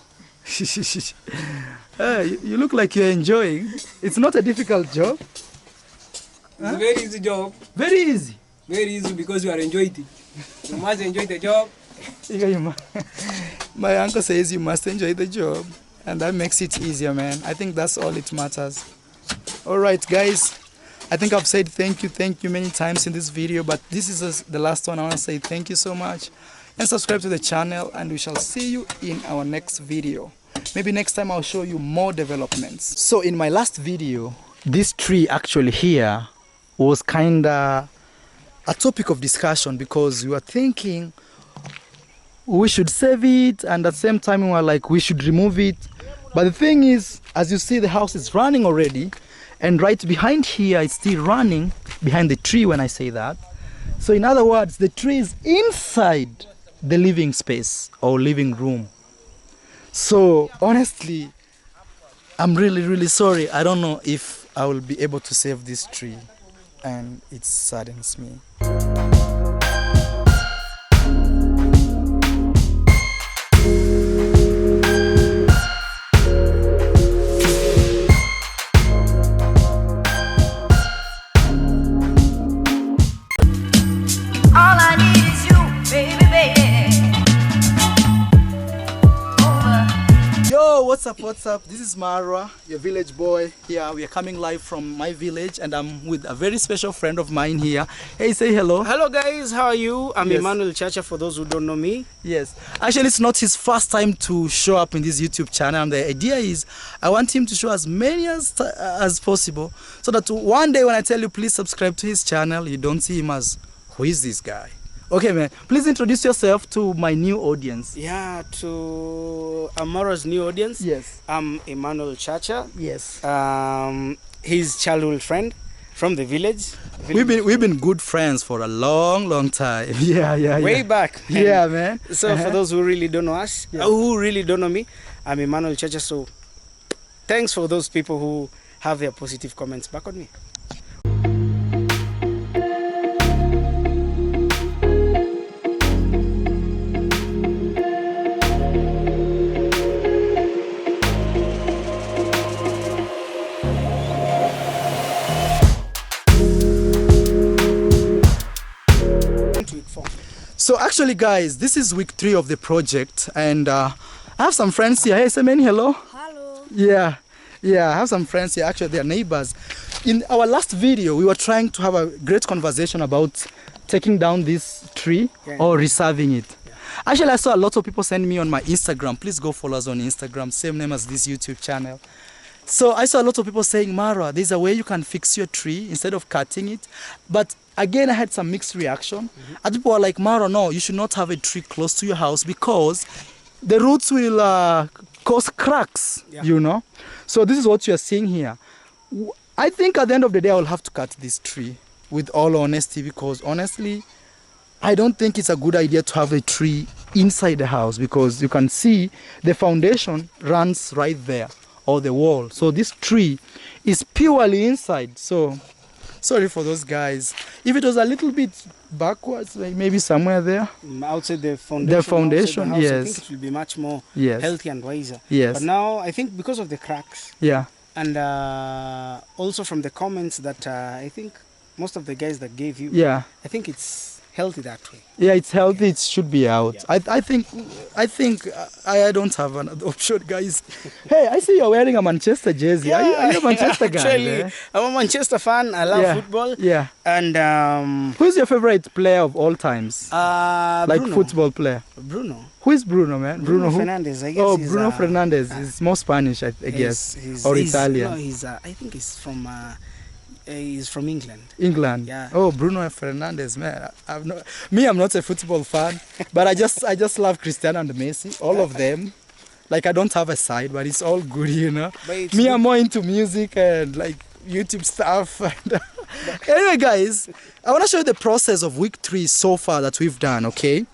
Hey, you look like you're enjoying. It's not a difficult job. It's a very easy job. Very easy. Very easy because you are enjoying it. You must enjoy the job. My uncle says you must enjoy the job, and that makes it easier, man. I think that's all it matters. All right, guys, I think I've said thank you many times in this video, but this is the last one. I want to say thank you so much and subscribe to the channel, and we shall see you in our next video. Maybe next time I'll show you more developments. So in my last video, this tree actually here was kind of a topic of discussion because we were thinking we should save it, and at the same time we were like we should remove it. But the thing is, as you see, the house is running already, and right behind here it's still running behind the tree when I say that. So in other words, the tree is inside the living space or living room. So honestly, I'm really sorry. I don't know if I will be able to save this tree. and it saddens me. All I need is you, baby, baby. Yo, what's up? This is Mara, your village boy. Here we are coming live from my village, and I'm with a very special friend of mine here. Hey, say hello. Hello guys, how are you? I'm Emmanuel Chacha, for those who don't know me. Yes, actually it's not his first time to show up in this YouTube channel, and the idea is I want him to show as many as possible, so that one day when I tell you please subscribe to his channel, you don't see him as, who is this guy? Okay, man, please introduce yourself to my new audience. Yeah, to Amara's new audience. Yes. I'm Emmanuel Chacha. Yes. His childhood friend from the village. We've been good friends for a long time. Yeah. Way back. Yeah, man. So for those who really don't know us, who really don't know me, I'm Emmanuel Chacha. So thanks for those people who have their positive comments back on me. So actually, guys, this is week 3 of the project, and I have some friends here. Hey, say man, hello. Hello. Yeah, I have some friends here. Actually, they're neighbors. In our last video, we were trying to have a great conversation about taking down this tree or reserving it. Actually, I saw a lot of people send me on my Instagram. Please go follow us on Instagram, same name as this YouTube channel. So I saw a lot of people saying, Mara, there's a way you can fix your tree instead of cutting it. But again, I had some mixed reaction. Other people were like, Mara, no, you should not have a tree close to your house because the roots will cause cracks, you know. So this is what you're seeing here. I think at the end of the day, I will have to cut this tree with all honesty, because honestly, I don't think it's a good idea to have a tree inside the house, because you can see the foundation runs right there, or the wall. So this tree is purely inside. So sorry for those guys. If it was a little bit backwards, like maybe somewhere there outside the foundation, the house, yes, I think it will be much more yes, healthy and wiser. Yes. But now I think because of the cracks, yeah, and also from the comments that I think most of the guys that gave you, yeah, I think it's healthy that way. Yeah, it's healthy. It should be out. Yeah. I think I don't have another option, guys. Hey, I see you're wearing a Manchester jersey. Are you a Manchester guy? Actually, I'm a Manchester fan. I love football. Yeah. And who's your favorite player of all times? Like Bruno. Football player. Bruno. Who is Bruno, man? Bruno Fernandes. I guess. Oh, Bruno Fernandes. He's more Spanish, I guess, or Italian. No, I think he's from. He's from England. England. Yeah. Oh, Bruno Fernandes, man. I'm not a football fan, but I just love Cristiano and Messi, all of them. Like I don't have a side, but it's all good, you know. Me, I'm more into music and like YouTube stuff. Anyway, guys, I want to show you the process of week 3 so far that we've done. Okay.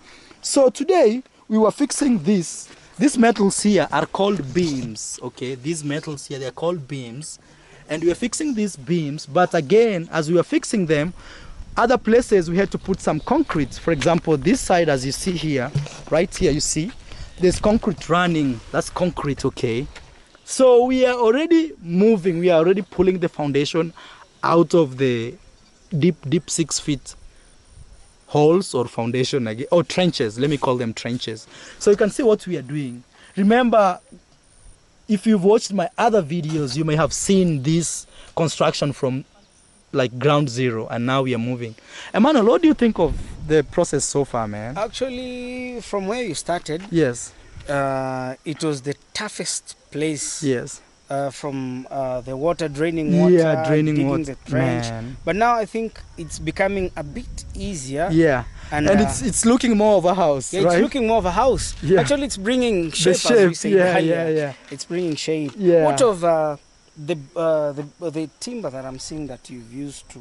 So today we were fixing this. These metals here are called beams. Okay. These metals here, they're called beams. And we are fixing these beams, but again, as we are fixing them, other places we had to put some concrete. For example, this side, as you see here, right here, you see, there's concrete running. That's concrete, okay? So we are already moving. We are already pulling the foundation out of the deep 6 feet holes or foundation, or trenches. Let me call them trenches. So you can see what we are doing. Remember, if you've watched my other videos, you may have seen this construction from like ground zero, and now we are moving. Emmanuel, what do you think of the process so far, man? Actually, from where you started, yes, it was the toughest place. Yes. From the water, draining water, draining water, the trench. Man. But now I think it's becoming a bit easier. Yeah. And it's looking more of a house, yeah, right? It's looking more of a house. Yeah. Actually, it's bringing shape, as we say. Yeah. It's bringing shape. Yeah. What of the timber that I'm seeing that you've used to...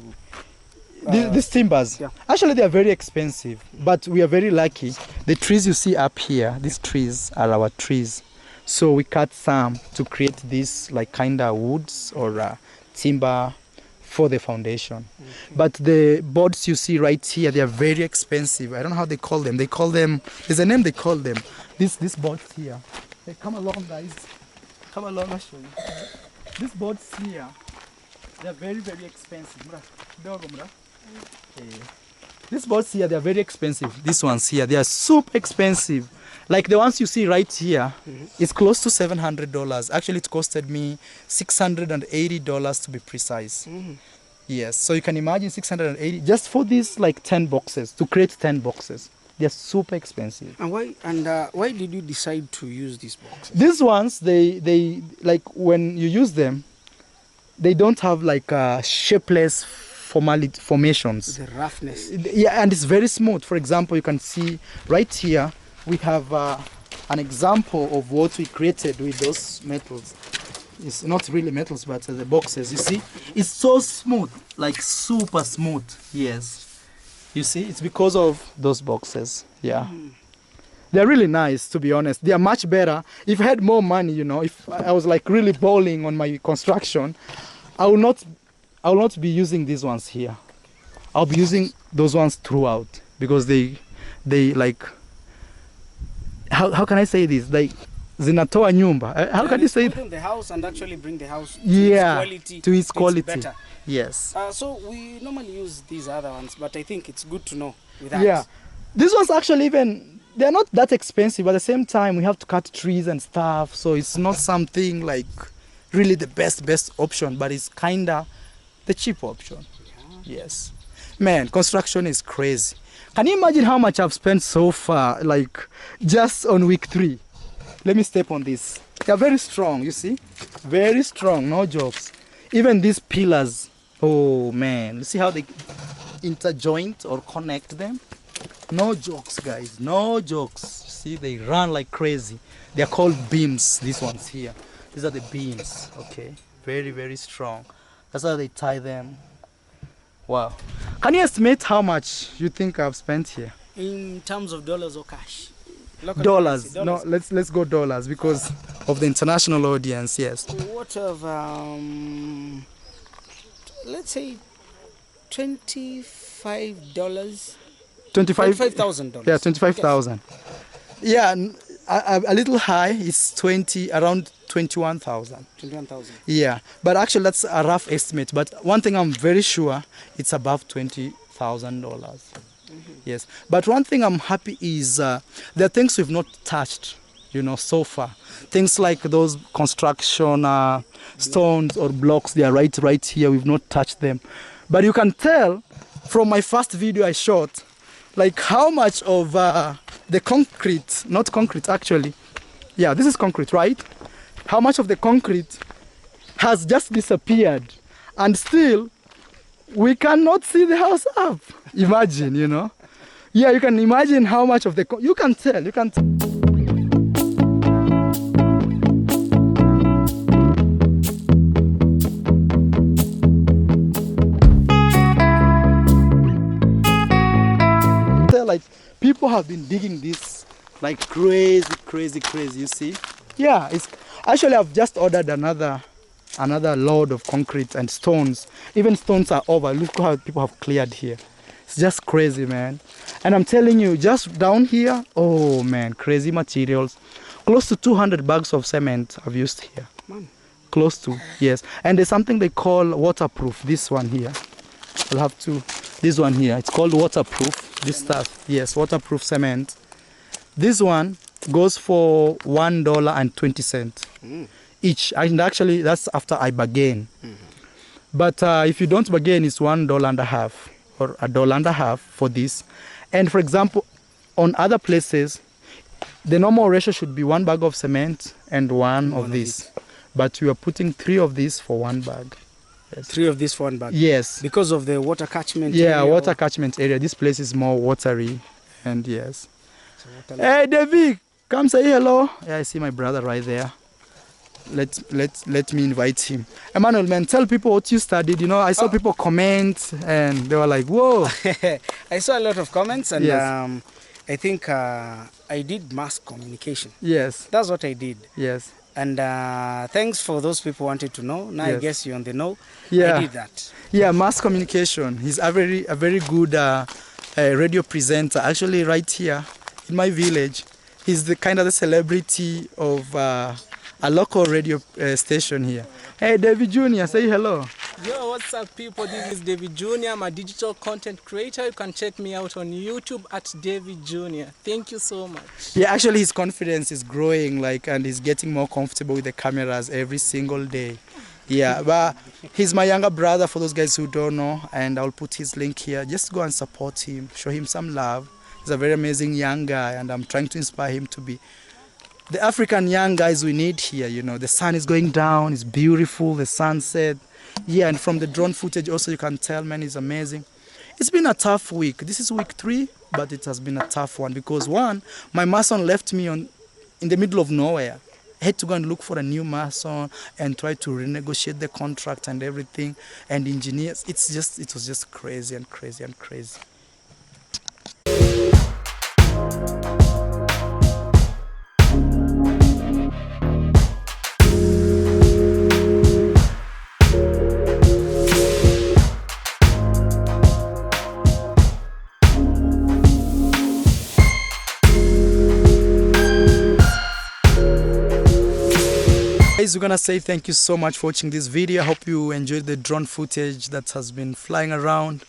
these timbers, actually they are very expensive, but we are very lucky. The trees you see up here, these trees are our trees. So we cut some to create this like kind of woods or timber for the foundation. But the boards you see right here, they are very expensive. I don't know how they call them. They call them, there's a name they call them. These boards here. Hey, come along, guys. Come along, I'll show you. These boards here, they're very, very expensive. These boards here, they're very expensive. These ones here, they are super expensive. Like the ones you see right here, it's close to $700. Actually, it costed me $680 to be precise. Yes, so you can imagine 680 just for these like 10 boxes, to create 10 boxes. They're super expensive. And why did you decide to use these boxes? These ones, they like when you use them, they don't have like shapeless formations. The roughness. Yeah, and it's very smooth. For example, you can see right here, we have an example of what we created with those metals. It's not really metals, but the boxes. You see, it's so smooth, like super smooth. Yes, you see, it's because of those boxes. Yeah, they're really nice, to be honest. They are much better. If I had more money, you know, if I was like really balling on my construction, I will not be using these ones here. I'll be using those ones throughout because they like. How can I say this? Like, zinatoa nyumba. How can you say that? The house and actually bring the house to its quality. Better. Yes. So we normally use these other ones, but I think it's good to know with that. Yeah. These ones actually they're not that expensive, but at the same time we have to cut trees and stuff, so it's not something like really the best option, but it's kinda the cheap option. Yes. Man, construction is crazy. Can you imagine how much I've spent so far, like just on week 3? Let me step on this. They're very strong, you see? Very strong, no jokes. Even these pillars, oh man, you see how they interjoint or connect them? No jokes, guys, no jokes. See, they run like crazy. They're called beams, these ones here. These are the beams, okay? Very, very strong. That's how they tie them. Wow. Can you estimate how much you think I've spent here? In terms of dollars or cash? Dollars. No, let's go dollars because of the international audience, yes. What of, let's say $25? $25,000. Yeah, 25,000. Yeah, a little high. It's around 21,000. 21,000. Yeah, but actually that's a rough estimate. But one thing I'm very sure, it's above $20,000. Yes, but one thing I'm happy is there are things we've not touched, you know, so far. Things like those construction stones or blocks, they are right here. We've not touched them, but you can tell from my first video I shot, like how much of the concrete, not concrete actually, yeah, this is concrete, right? How much of the concrete has just disappeared, and still we cannot see the house up. Imagine, you know. Yeah, you can imagine how much of you can tell. Like people have been digging this like crazy, you see. Yeah, it's actually I've just ordered another load of concrete and stones. Even stones are over. Look how people have cleared here. It's just crazy, man. And I'm telling you, just down here, oh man, crazy materials. Close to 200 bags of cement I've used here. Man. Close to, yes. And there's something they call waterproof. This one here. I'll have to, this one here. It's called waterproof. This stuff, yes, waterproof cement. This one goes for $1.20 each. And actually, that's after I bargain. But if you don't bargain, it's $1.50 or $1.50 for this. And for example, on other places, the normal ratio should be 1 bag of cement and one of this. But we are putting 3 of these for 1 bag. Yes. 3 of this for 1 bag? Yes. Because of the water catchment area? Yeah, water catchment area. This place is more watery. And yes. Hey, David, come say hello. Yeah, I see my brother right there. Let me invite him. Emmanuel, man, tell people what you studied. You know, I saw people comment and they were like, whoa. I saw a lot of comments and yes. I think I did mass communication. Yes. That's what I did. Yes. And thanks for those people who wanted to know. Now I guess you're on the know. Yeah. I did that. Yeah, mass communication. He's a very good radio presenter. Actually, right here in my village, he's the kind of the celebrity of a local radio station here. Hey, David Jr., say hello. Yo, what's up, people? This is David Jr. I'm a digital content creator. You can check me out on YouTube at David Jr. Thank you so much. Yeah, actually, his confidence is growing, and he's getting more comfortable with the cameras every single day. Yeah, but he's my younger brother, for those guys who don't know, and I'll put his link here. Just go and support him, show him some love. He's a very amazing young guy, and I'm trying to inspire him to be the African young guys we need here. You know, the sun is going down, it's beautiful, the sunset. Yeah, and from the drone footage also you can tell, man, it's amazing. It's been a tough week. This is week 3, but it has been a tough one because one, my mason left me in the middle of nowhere. I had to go and look for a new mason and try to renegotiate the contract and everything. And engineers, it was just crazy and crazy and crazy. Guys, we're gonna say thank you so much for watching this video. I hope you enjoyed the drone footage that has been flying around.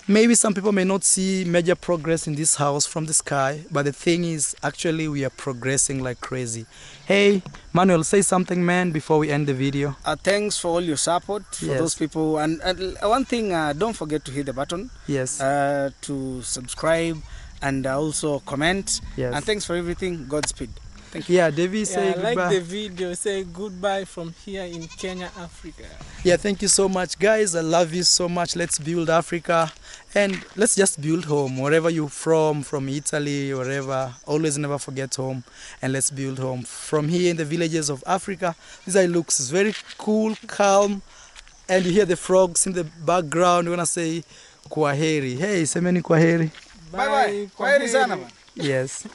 Maybe some people may not see major progress in this house from the sky, but the thing is, actually we are progressing like crazy. Hey Manuel, say something, man, before we end the video. Thanks for all your support for those people, and one thing, don't forget to hit the button to subscribe and also comment. And thanks for everything. Godspeed. Thank you. Yeah, Devi, say goodbye. I like the video. Say goodbye from here in Kenya, Africa. Yeah, thank you so much, guys. I love you so much. Let's build Africa, and let's just build home. Wherever you're from Italy, wherever, always never forget home, and let's build home. From here in the villages of Africa, this eye looks very cool, calm, and you hear the frogs in the background. We're gonna say kwaheri. Hey, semeni kwaheri. Bye bye. Kwaheri sana. Yes.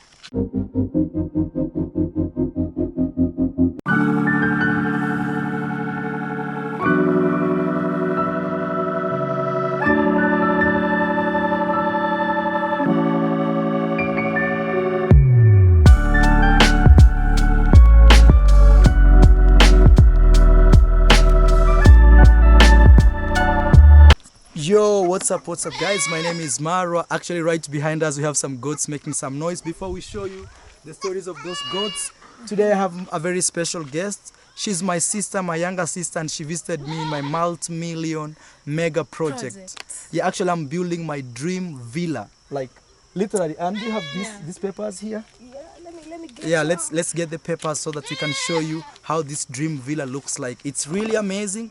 Yo, what's up guys? My name is Mara. Actually, right behind us we have some goats making some noise. Before we show you the stories of those goats, today I have a very special guest. She's my sister, my younger sister, and she visited me in my multi-million mega project. Yeah, actually I'm building my dream villa, like literally. And do you have these papers here? Yeah, let me get let's get the papers so that we can show you how this dream villa looks like. It's really amazing.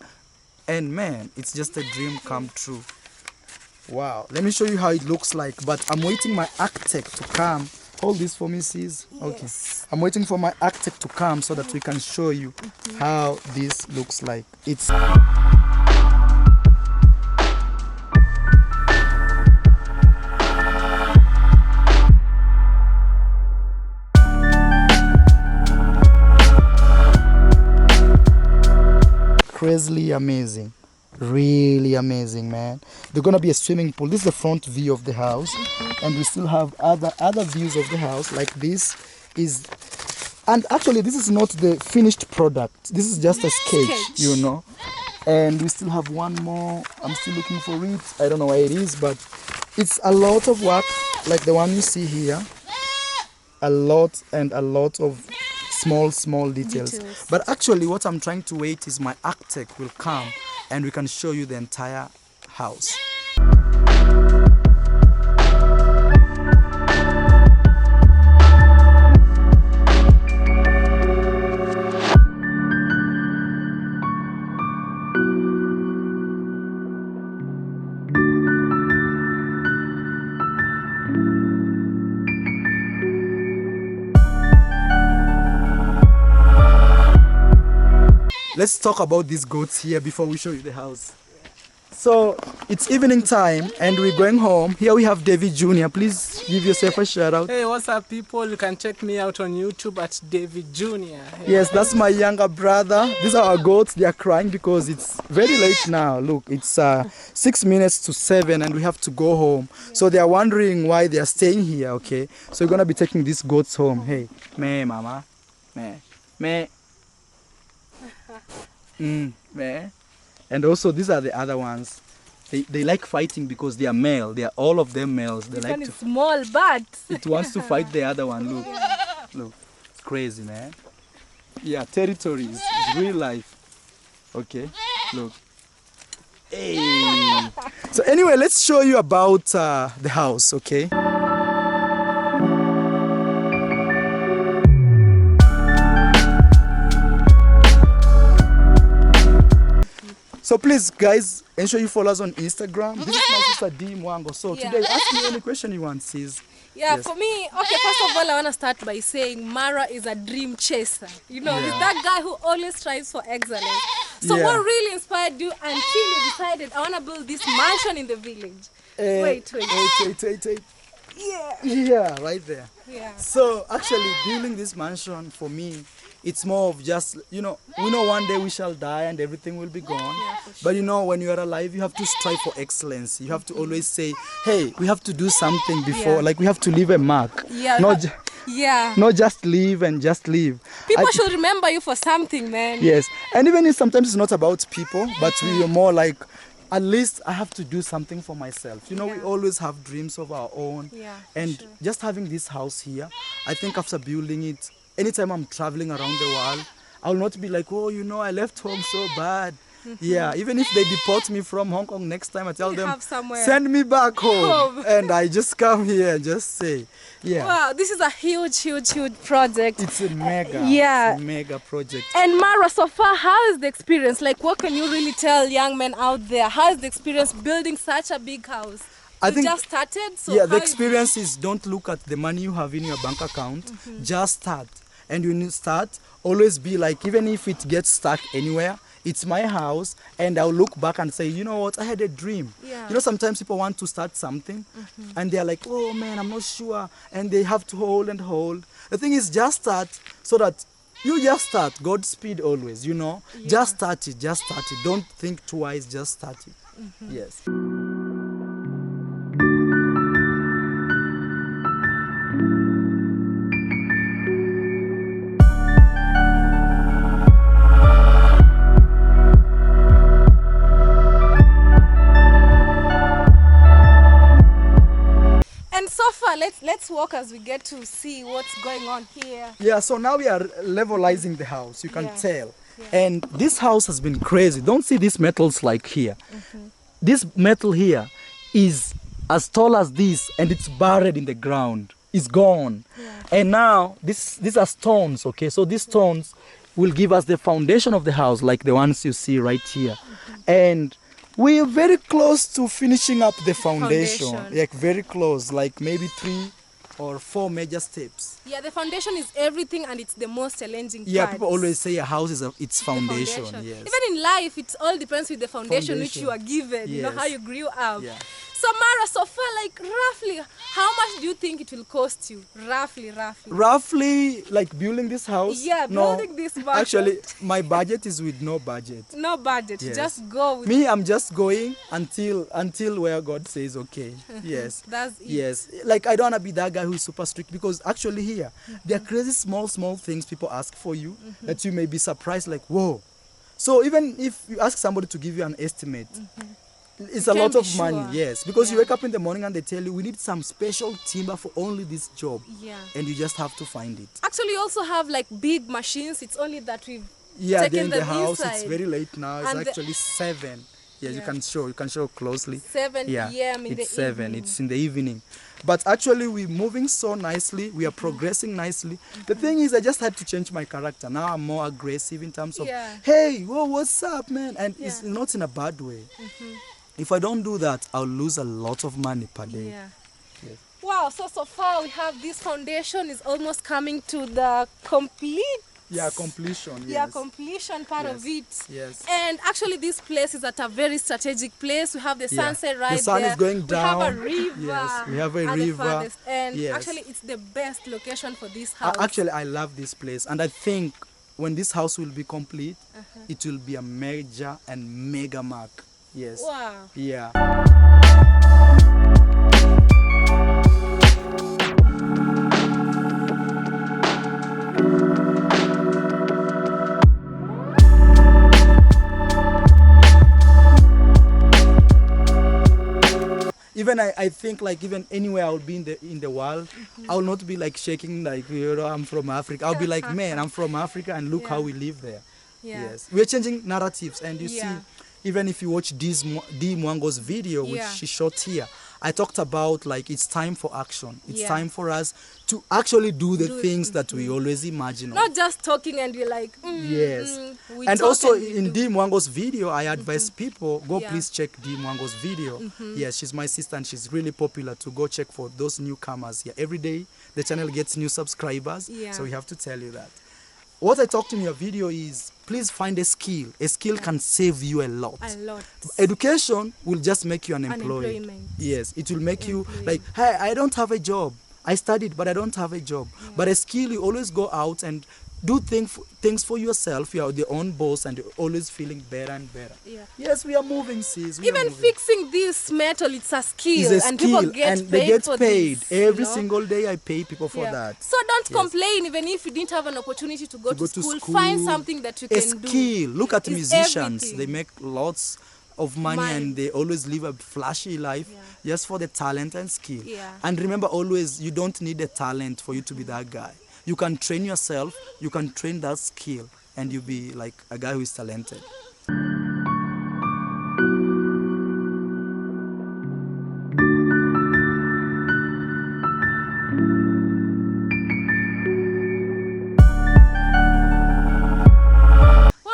And man, it's just a dream come true. Wow, let me show you how it looks like, but I'm waiting my architect to come. Hold this for me, sis. Okay, I'm waiting for my architect to come so that we can show you how this looks like. It's crazily amazing, really amazing, man. There's gonna be a swimming pool. This is the front view of the house, and we still have other views of the house. Like this is, and actually this is not the finished product. This is just a sketch, you know. And we still have one more. I'm still looking for it. I don't know where it is, but it's a lot of work, like the one you see here. A lot of small details. But actually what I'm trying to wait is my architect will come and we can show you the entire house. Let's talk about these goats here before we show you the house. So It's evening time and we're going home. Here we have David Jr. Please give yourself a shout out. Hey, what's up, people? You can check me out on YouTube at David Jr. Hey. Yes, that's my younger brother. These are our goats. They are crying because it's very late now. Look, it's 6 minutes to 7 and we have to go home. So they are wondering why they are staying here, okay? So we're going to be taking these goats home. Hey, meh, mama. Meh, meh. Meh. And also these are the other ones. They like fighting because they are male. They are all of them males. They like to. Small, but It wants to fight the other one. Look, look, it's crazy, man. Yeah, territories, real life. Okay, look. Hey. So anyway, let's show you about the house. Okay. So please, guys, ensure you follow us on Instagram. This is my sister D Mwango. So today, ask me any question you want, sis. Yeah, yes. For me, okay, first of all, I want to start by saying Mara is a dream chaser. You know, he's that guy who always strives for excellence. So what really inspired you until you decided, I want to build this mansion in the village? Wait. Yeah, right there. Yeah. So actually, building this mansion for me, it's more of just, you know, we know one day we shall die and everything will be gone. Yeah, for sure. But you know, when you are alive, you have to strive for excellence. You have to always say, hey, we have to do something before, like we have to leave a mark. Yeah. Not just live and just live. People should remember you for something, man. Yes. And even if sometimes it's not about people, but we are more like, at least I have to do something for myself. You know, we always have dreams of our own. Yeah, and just having this house here, I think after building it, anytime I'm traveling around the world, I'll not be like, oh, you know, I left home so bad. Yeah, even if they deport me from Hong Kong next time, I tell them, send me back home. And I just come here and just say, wow, this is a huge project. It's a mega, it's a mega project. And Mara, so far, how is the experience? Like, what can you really tell young men out there? How is the experience building such a big house? I think just started? So the experience is don't look at the money you have in your bank account. Just start. And when you start, always be like, even if it gets stuck anywhere, it's my house, and I'll look back and say, you know what, I had a dream. You know, sometimes people want to start something, and they're like, oh man, I'm not sure, and they have to hold and hold. The thing is, just start, so that you just start. Godspeed always, you know. Just start it, Don't think twice, just start it. Yes. Let's walk as we get to see what's going on here. Yeah, so now we are levelizing the house, you can tell. And this house has been crazy. Don't see these metals like here. This metal here is as tall as this and it's buried in the ground. It's gone. And now these are stones, okay? So these stones will give us the foundation of the house, like the ones you see right here. And we are very close to finishing up the foundation. Like very close, like maybe 3 or 4 major steps. Yeah, the foundation is everything and it's the most challenging part. Yeah, people always say a house is its foundation. Yes. Even in life, it all depends with the foundation which you are given, you know, how you grew up. So Mara, so far, like roughly, how much do you think it will cost you? Roughly. Roughly, like building this house? Yeah, building this budget. Actually, my budget is with no budget. No budget, just go with me. I'm just going until where God says okay. Yes. That's it. Yes. Like I don't want to be that guy who is super strict, because actually here, there are crazy small things people ask for you that you may be surprised, like, whoa. So even if you ask somebody to give you an estimate, it's a lot of money, yes, because you wake up in the morning and they tell you we need some special timber for only this job, and you just have to find it. Actually, you also have like big machines. It's only that we've taken then the house. inside. It's very late now. It's and actually 7. Yeah, you can show closely. 7 p.m. in the 7. evening. It's in the evening. But actually, we're moving so nicely. We are progressing nicely. The thing is, I just had to change my character. Now I'm more aggressive in terms of, hey, whoa, what's up, man? And it's not in a bad way. If I don't do that, I'll lose a lot of money per day. Wow, so far we have this foundation is almost coming to the complete Yeah, completion. Yes. Yeah, completion part of it. Yes. And actually, this place is at a very strategic place. We have the sunset right there. The sun is going down. We have a river. Yes, we have a river. And actually, it's the best location for this house. Actually, I love this place, and I think when this house will be complete, it will be a major and mega mark. Yes. Wow. Yeah. Even I think like even anywhere I will be in the world, I will not be like shaking like, you know, I'm from Africa. I'll be like, man, I'm from Africa and look how we live there. Yes. We're changing narratives, and you see, even if you watch D Mwango's video, which she shot here, I talked about like it's time for action. It's time for us to actually do the things that we always imagine. Not just talking and you're like, yes. And also in D Mwango's video, I advise people, go please check D Mwango's video. Yes, she's my sister and she's really popular, to go check for those newcomers here. Every day the channel gets new subscribers, so we have to tell you that. What I talked in your video is, please find a skill. A skill can save you a lot. A lot. Education will just make you unemployed. Yes, it will make you like, hey, I don't have a job. I studied, but I don't have a job. But a skill, you always go out and do things for yourself. You are the own boss and you're always feeling better and better. Yes, we are moving, sis. Even fixing this metal, it's a skill. It's a and skill, people get and paid they get for paid. this, Every single day I pay people for that. So don't complain even if you didn't have an opportunity to go to school. Find something that you can do. A skill. Look at musicians. Everything. They make lots of money and they always live a flashy life just for the talent and skill. And remember always, you don't need a talent for you to be that guy. You can train yourself, you can train that skill, and you'll be like a guy who is talented.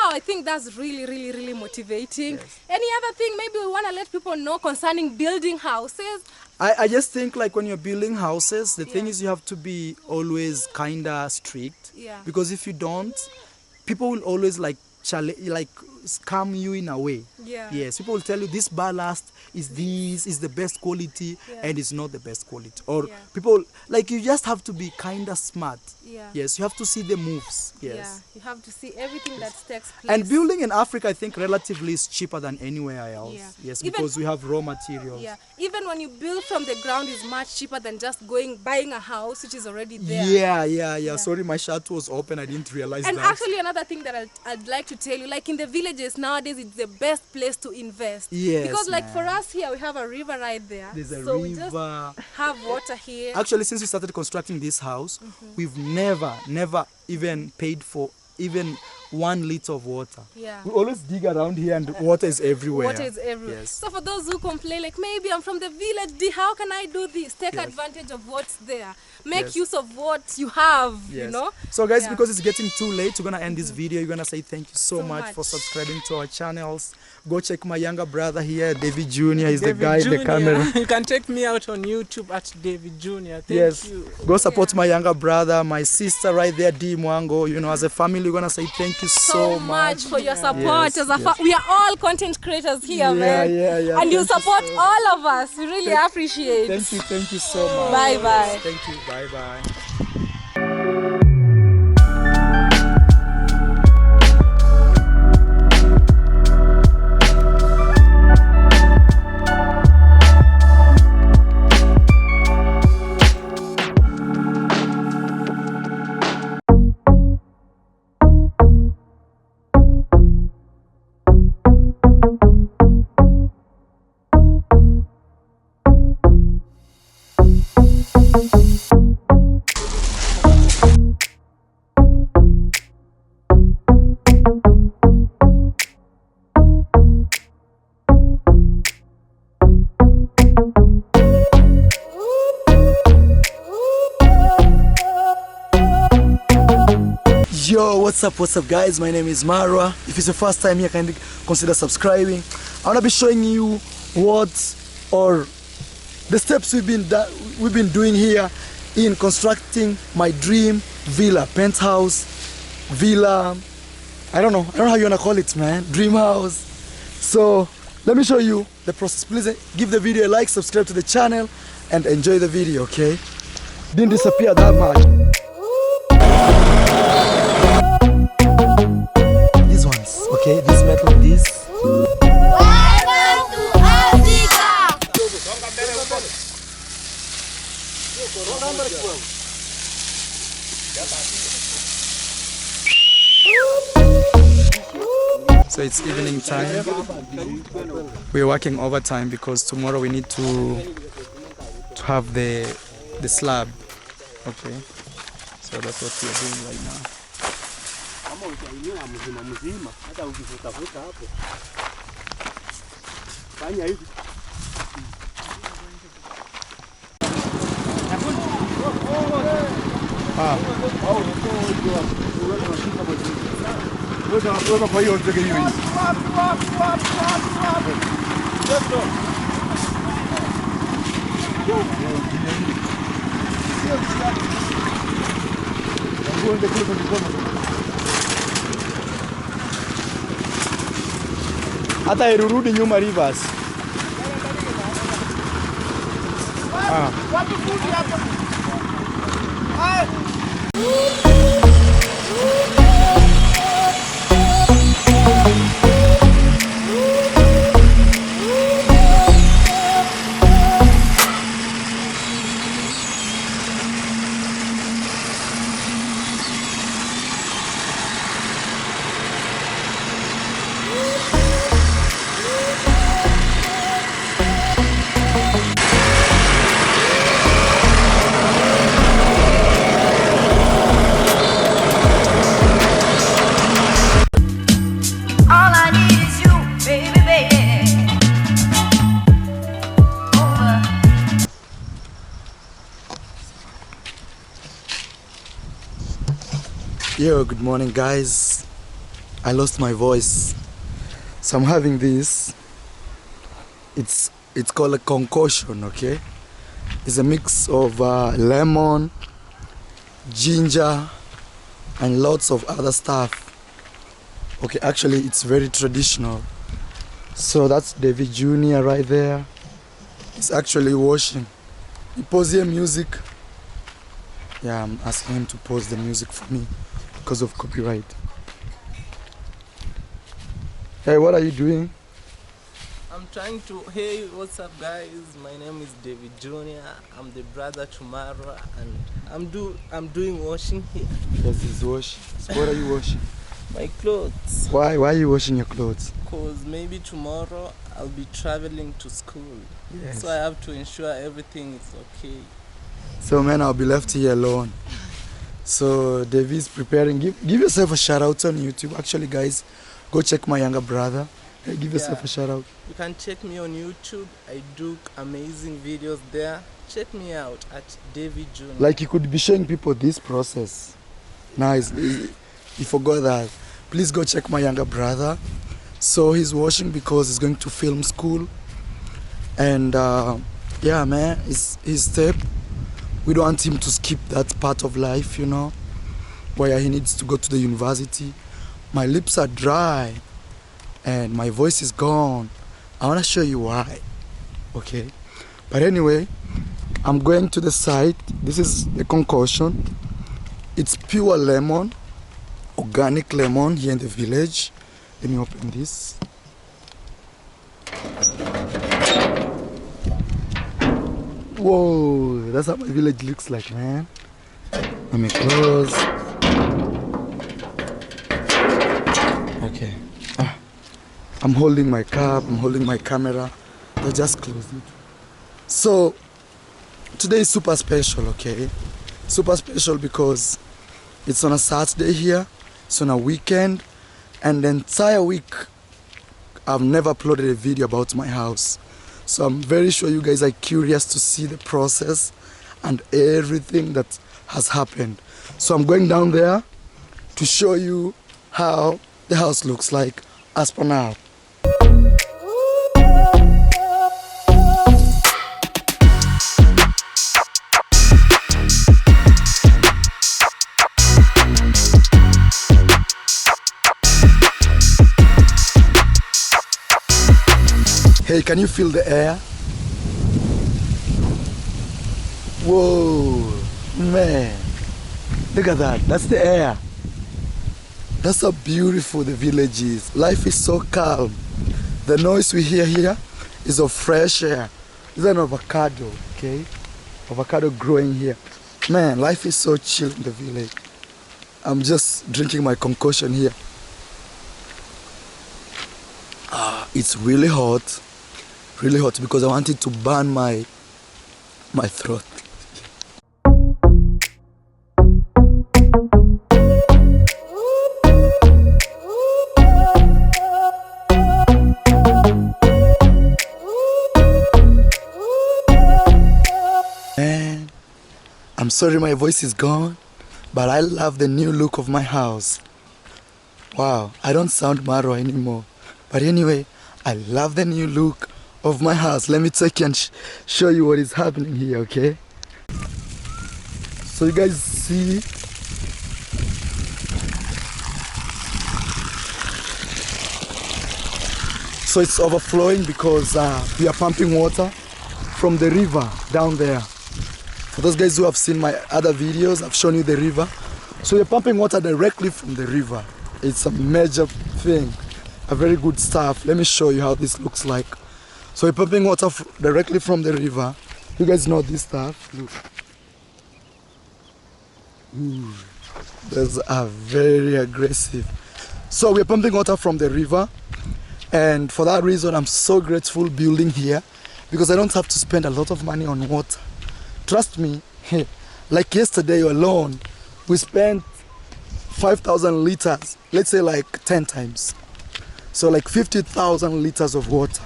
I think that's really motivating. Any other thing maybe we want to let people know concerning building houses? I just think like when you're building houses, the thing is you have to be always kind of strict. Because if you don't, people will always like scam you in a way. Yes, people will tell you this ballast is the best quality and it's not the best quality. Or people, like, you just have to be kind of smart. Yes, you have to see the moves. Yes. You have to see everything that takes place. And building in Africa, I think relatively is cheaper than anywhere else. Yes, because we have raw materials. Even when you build from the ground, is much cheaper than just buying a house which is already there. Sorry, my shirt was open. I didn't realize and that. And actually another thing that I'd like to tell you, like in the villages nowadays, it's the best place to invest. Yes, because like for us here, we have a river right there. There's a river. We just have water here. Actually, since we started constructing this house, we've never even paid for even 1 liter of water. We always dig around here and water is everywhere. Water is everywhere. So for those who complain, like maybe I'm from the village, how can I do this? Take advantage of what's there. Make use of what you have, you know? So guys, because it's getting too late, we're going to end this video. You're going to say thank you so much for subscribing to our channels. Go check my younger brother here, David Jr. He's the guy in the camera. You can check me out on YouTube at David Jr. Thank you. Go support my younger brother, my sister right there, D Mwango. You know, as a family, we're going to say thank you so much for your support. We are all content creators here, man. And you support all of us. We really appreciate it. Thank you so much. Bye-bye. Thank you. Bye-bye. Yo, what's up guys, my name is Marwa. If it's your first time here, kindly consider subscribing. I want to be showing you the steps we've been doing here in constructing my dream villa penthouse villa. I don't know how you wanna call it, man. Dream house. So let me show you the process. Please give the video a like, subscribe to the channel, and enjoy the video, okay? Didn't disappear that much. These ones, okay? This metal, this. So it's evening time. We're working overtime because tomorrow we need to have the slab. Okay. So that's what we're doing right now. Hata irurudi nyuma rivers. Yo, good morning guys. I lost my voice, so I'm having this. It's called a concoction, okay? It's a mix of lemon, ginger, and lots of other stuff. Okay, actually it's very traditional. So that's David Jr. right there. He's actually washing. He pause here music. Yeah, I'm asking him to pause the music for me because of copyright. Hey, what are you doing? I'm trying to, hey, what's up guys? My name is David Jr. I'm the brother to Mara, and I'm doing washing here. Yes, he's washing. So what are you washing? My clothes. Why are you washing your clothes? Because maybe tomorrow I'll be traveling to school. Yes. So I have to ensure everything is okay. So man, I'll be left here alone. So David's preparing. Give yourself a shout out on YouTube. Actually guys, go check my younger brother. Hey, give yourself a shout out. You can check me on YouTube. I do amazing videos there. Check me out at David Jr. Like you could be showing people this process. Nice. You forgot that. Please go check my younger brother. So he's washing because he's going to film school. And yeah man, it's his step. We don't want him to skip that part of life, you know, where he needs to go to the university. My lips are dry and my voice is gone. I want to show you why, okay? But anyway, I'm going to the site. This is the concoction. It's pure lemon, organic lemon here in the village. Let me open this. Whoa, that's how my village looks like, man. Let me close. Okay. I'm holding my cup, I'm holding my camera. I just closed it. So, today is super special, okay? Super special because it's on a Saturday here, it's on a weekend, and the entire week I've never uploaded a video about my house. So I'm very sure you guys are curious to see the process and everything that has happened. So I'm going down there to show you how the house looks like as per now. can you feel the air? Whoa, man. Look at that. That's the air. That's how beautiful the village is. Life is so calm. The noise we hear here is of fresh air. This is an avocado, okay? Avocado growing here. Man, life is so chill in the village. I'm just drinking my concoction here. It's really hot because I wanted to burn my throat. Man, I'm sorry my voice is gone, but I love the new look of my house. Wow, I don't sound Maro anymore. But anyway, I love the new look of my house. Let me take you and show you what is happening here, okay? So you guys see, so it's overflowing because we are pumping water from the river down there. For those guys who have seen my other videos, I've shown you the river. So we're pumping water directly from the river. It's a major thing, a very good stuff. Let me show you how this looks like. So we're pumping water directly from the river. You guys know this stuff. Look. Ooh, those are very aggressive. So we're pumping water from the river, and for that reason I'm so grateful building here because I don't have to spend a lot of money on water. Trust me, like yesterday alone we spent 5,000 liters, let's say like 10 times. So like 50,000 liters of water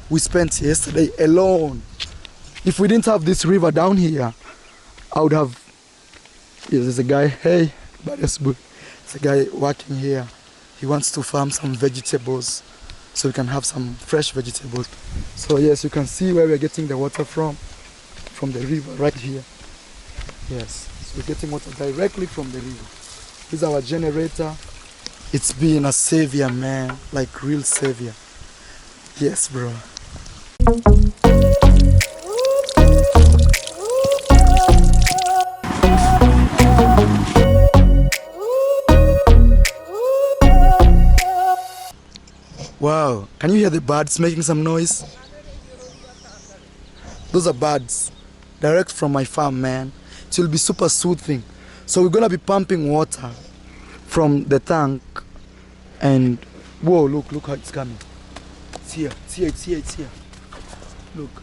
we spent yesterday alone. If we didn't have this river down here, I would have, there's a guy, hey, there's a guy working here. He wants to farm some vegetables so we can have some fresh vegetables. So yes, you can see where we're getting the water from the river right here. Yes, so we're getting water directly from the river. This is our generator. It's been a savior, man, like real savior. Yes, bro. Wow, can you hear the birds making some noise? Those are birds, direct from my farm, man. It will be super soothing. So we're gonna be pumping water from the tank, and whoa, look how it's coming. It's here, it's here. Look.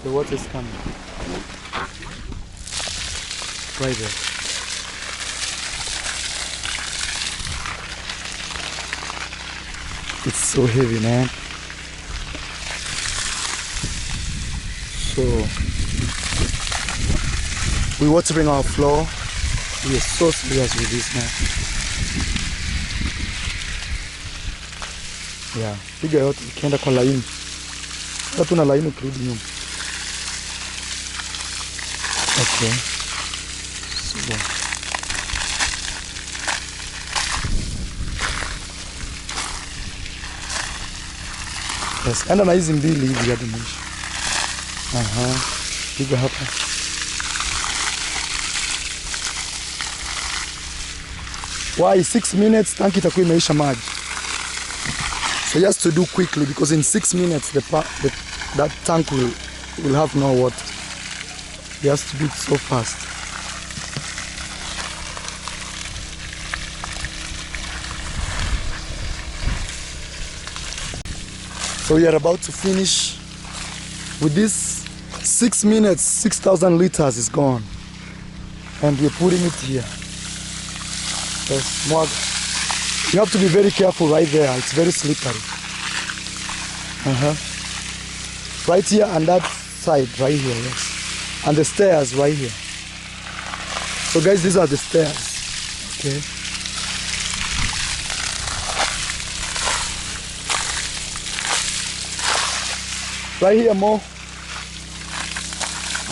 The water is coming. Right there. It's so heavy, man. So we're watering our floor. We are so serious with this, man. Yeah, piga yote ikienda kwa laini. Sasa tuna laini ukirudi nyuma. Okay. So yes, enda na hizi mbili hivi hadi mwisho. Piga hapa. Why 6 minutes tanki itakuwa imeisha maji. So he has to do quickly because in 6 minutes that tank will have no water. He has to do it so fast. So we are about to finish with this. 6 minutes, 6,000 liters is gone. And we're putting it here. Yes, you have to be very careful right there. It's very slippery. Right here and that side, right here, yes. And the stairs right here. So guys, these are the stairs. Okay. Right here, more.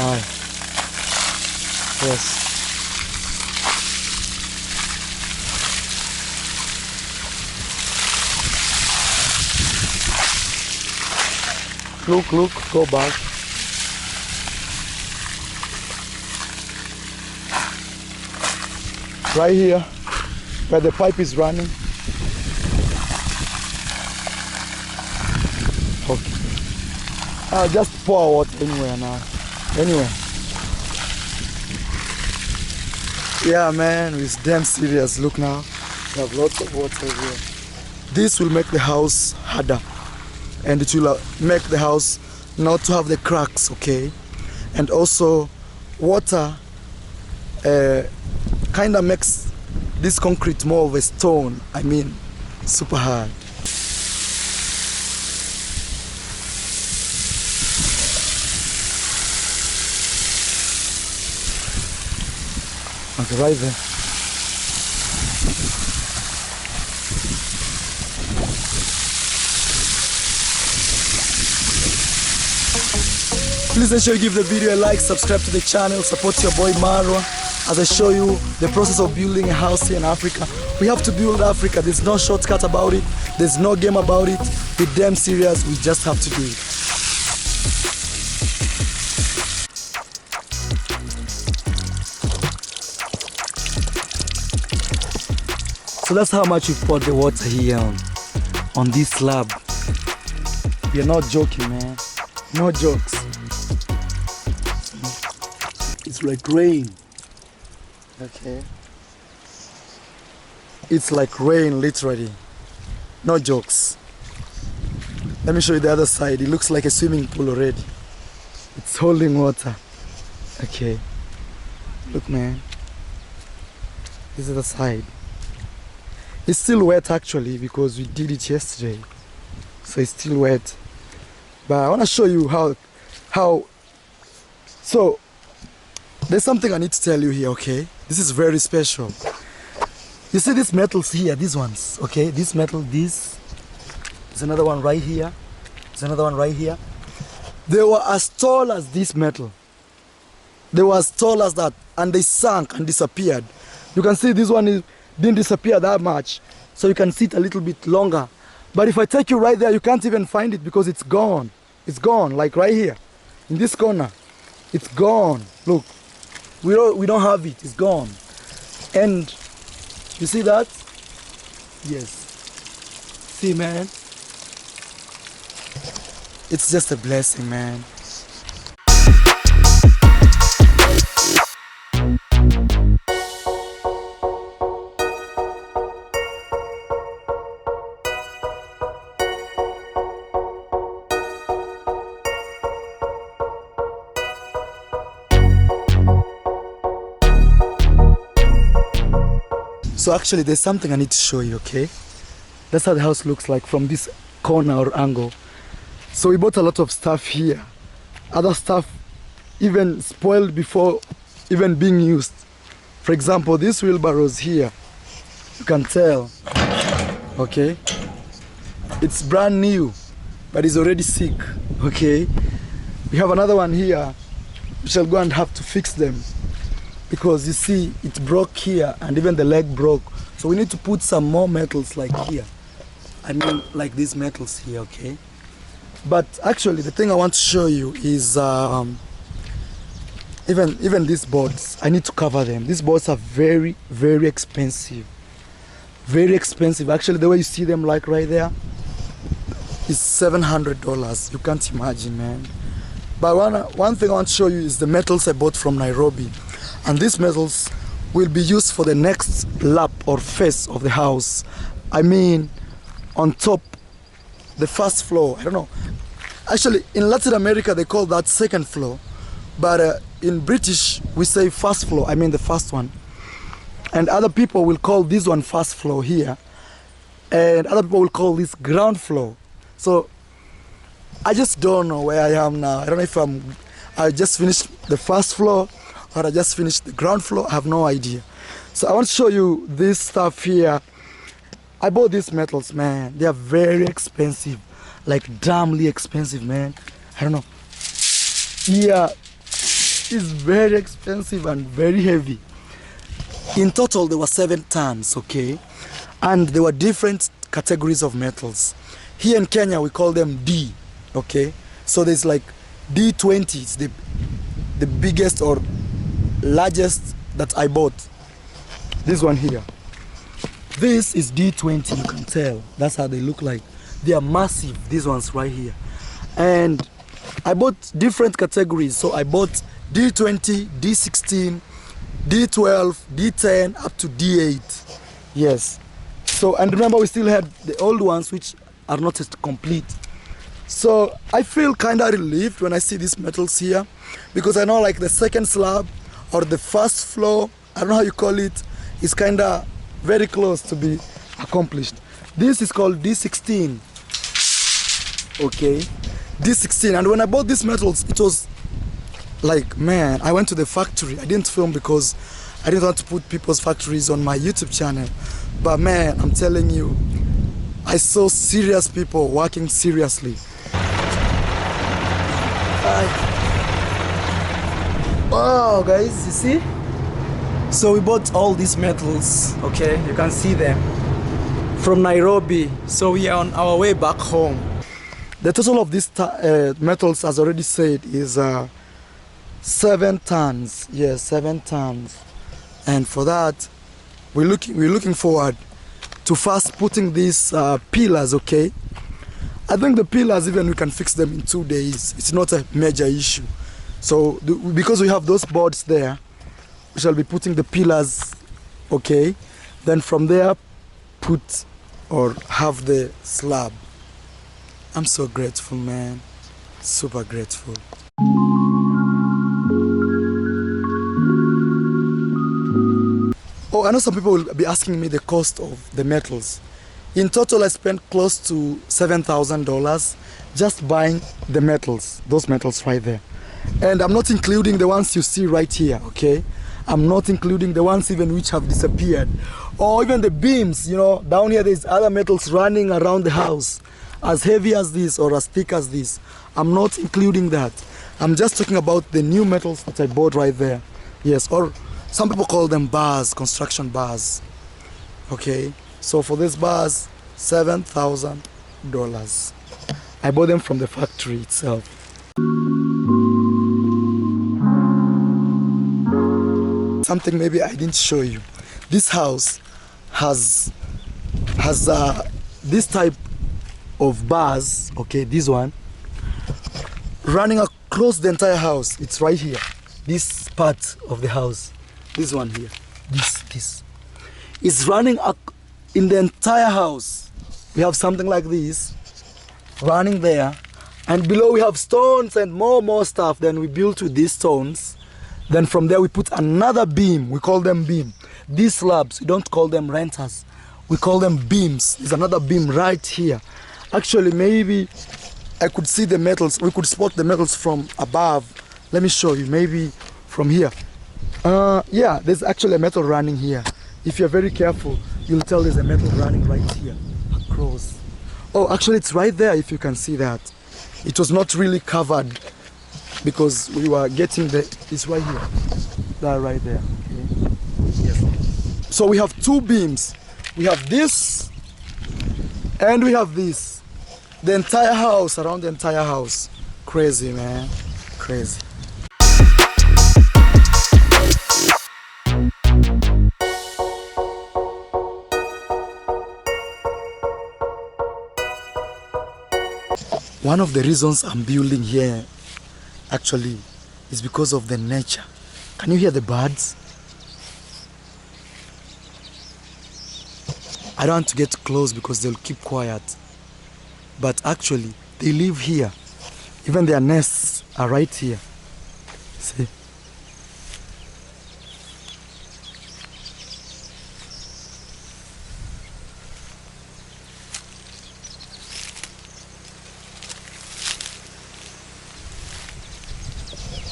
Alright. Yes. look, go back. Right here, where the pipe is running. Okay. I'll just pour water anywhere now. Anyway. Yeah, man, it's damn serious. Look now. We have lots of water here. This will make the house harder. And it will make the house not to have the cracks, okay? And also, water kind of makes this concrete more of a stone. I mean, super hard. Okay, right there. Please ensure you give the video a like, subscribe to the channel, support your boy Marwa as I show you the process of building a house here in Africa. We have to build Africa. There's no shortcut about it. There's no game about it. We're damn serious. We just have to do it. So that's how much we poured the water here on this slab. We're not joking, man. No jokes. It's like rain. Okay. It's like rain, literally. No jokes. Let me show you the other side. It looks like a swimming pool already. It's holding water. Okay. Look, man. This is the side. It's still wet actually because we did it yesterday. So it's still wet. But I want to show you how. So there's something I need to tell you here, okay? This is very special. You see these metals here, these ones, okay? This metal, this. There's another one right here. There's another one right here. They were as tall as this metal. They were as tall as that, and they sank and disappeared. You can see this one didn't disappear that much, so you can see it a little bit longer. But if I take you right there, you can't even find it because it's gone. It's gone, like right here, in this corner. It's gone. Look, we don't have it. It's gone. And you see that? Yes. See, man. It's just a blessing, man. So actually there's something I need to show you, okay? That's how the house looks like from this corner or angle. So we bought a lot of stuff here. Other stuff even spoiled before even being used. For example, this wheelbarrow's here. You can tell, okay? It's brand new, but it's already sick, okay? We have another one here. We shall go and have to fix them, because you see it broke here and even the leg broke. So we need to put some more metals like here. I mean like these metals here, okay? But actually the thing I want to show you is even these boards. I need to cover them. These boards are very, very expensive. Very expensive. Actually the way you see them like right there is $700. You can't imagine, man. But one thing I want to show you is the metals I bought from Nairobi. And these metals will be used for the next lap or face of the house. I mean, on top, the first floor. I don't know. Actually, in Latin America, they call that second floor. But in British, we say first floor. I mean the first one. And other people will call this one first floor here. And other people will call this ground floor. So I just don't know where I am now. I don't know if I just finished the first floor or I just finished the ground floor. I have no idea. So I want to show you this stuff here. I bought these metals, man. They are very expensive, like damnly expensive, man. I don't know. Yeah, it's very expensive and very heavy. In total, there were 7 tons, okay? And there were different categories of metals. Here in Kenya, we call them D, okay? So there's like D20, it's the biggest or largest that I bought. This one here. This is D20, you can tell. That's how they look like. They are massive, these ones right here. And I bought different categories. So I bought D20, D16, D12, D10, up to D8. Yes. So, and remember we still had the old ones which are not as complete. So I feel kind of relieved when I see these metals here, because I know like the second slab or the first floor, I don't know how you call it, is kind of very close to be accomplished. This is called D16. Okay, D16. And when I bought these metals, it was like, man, I went to the factory. I didn't film because I didn't want to put people's factories on my YouTube channel. But man, I'm telling you, I saw serious people working seriously. Wow, guys, you see? So we bought all these metals, okay? You can see them from Nairobi. So we are on our way back home. The total of these metals, as already said, is 7 tons. Yes, 7 tons. And for that, we're looking forward to first putting these pillars, okay? I think the pillars, even we can fix them in 2 days. It's not a major issue. So because we have those boards there, we shall be putting the pillars, okay? Then from there, put or have the slab. I'm so grateful, man. Super grateful. Oh, I know some people will be asking me the cost of the metals. In total, I spent close to $7,000 just buying the metals, those metals right there. And I'm not including the ones you see right here, okay? I'm not including the ones even which have disappeared. Or even the beams, you know, down here there's other metals running around the house, as heavy as this or as thick as this. I'm not including that. I'm just talking about the new metals that I bought right there. Yes, or some people call them bars, construction bars. Okay, so for this bars, $7,000. I bought them from the factory itself. Something maybe I didn't show you. This house has this type of bars, okay, this one, running across the entire house. It's right here. This part of the house, this one here, this is running in the entire house. We have something like this running there, and below we have stones and more stuff. Then we built with these stones. Then from there we put another beam. We call them beam. These slabs, we don't call them renters. We call them beams. There's another beam right here. Actually, maybe I could see the metals. We could spot the metals from above. Let me show you. Maybe from here. Yeah, there's actually a metal running here. If you're very careful, you'll tell there's a metal running right here across. Oh, actually, it's right there. If you can see that, it was not really covered, because we were getting it's right here, that right there. Okay. Yes. So we have two beams. We have this and we have this. The entire house, around the entire house. Crazy, man. Crazy. One of the reasons I'm building here actually is because of the nature. Can you hear the birds? I don't want to get close because they'll keep quiet. But actually, they live here. Even their nests are right here. See?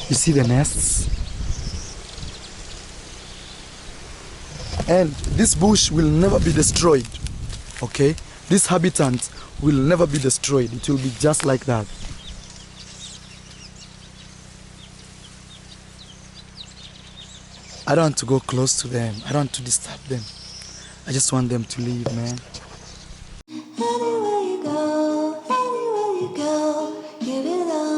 You see the nests? And this bush will never be destroyed, okay? This habitat will never be destroyed. It will be just like that. I don't want to go close to them. I don't want to disturb them. I just want them to live, man. Anywhere you go, give it all.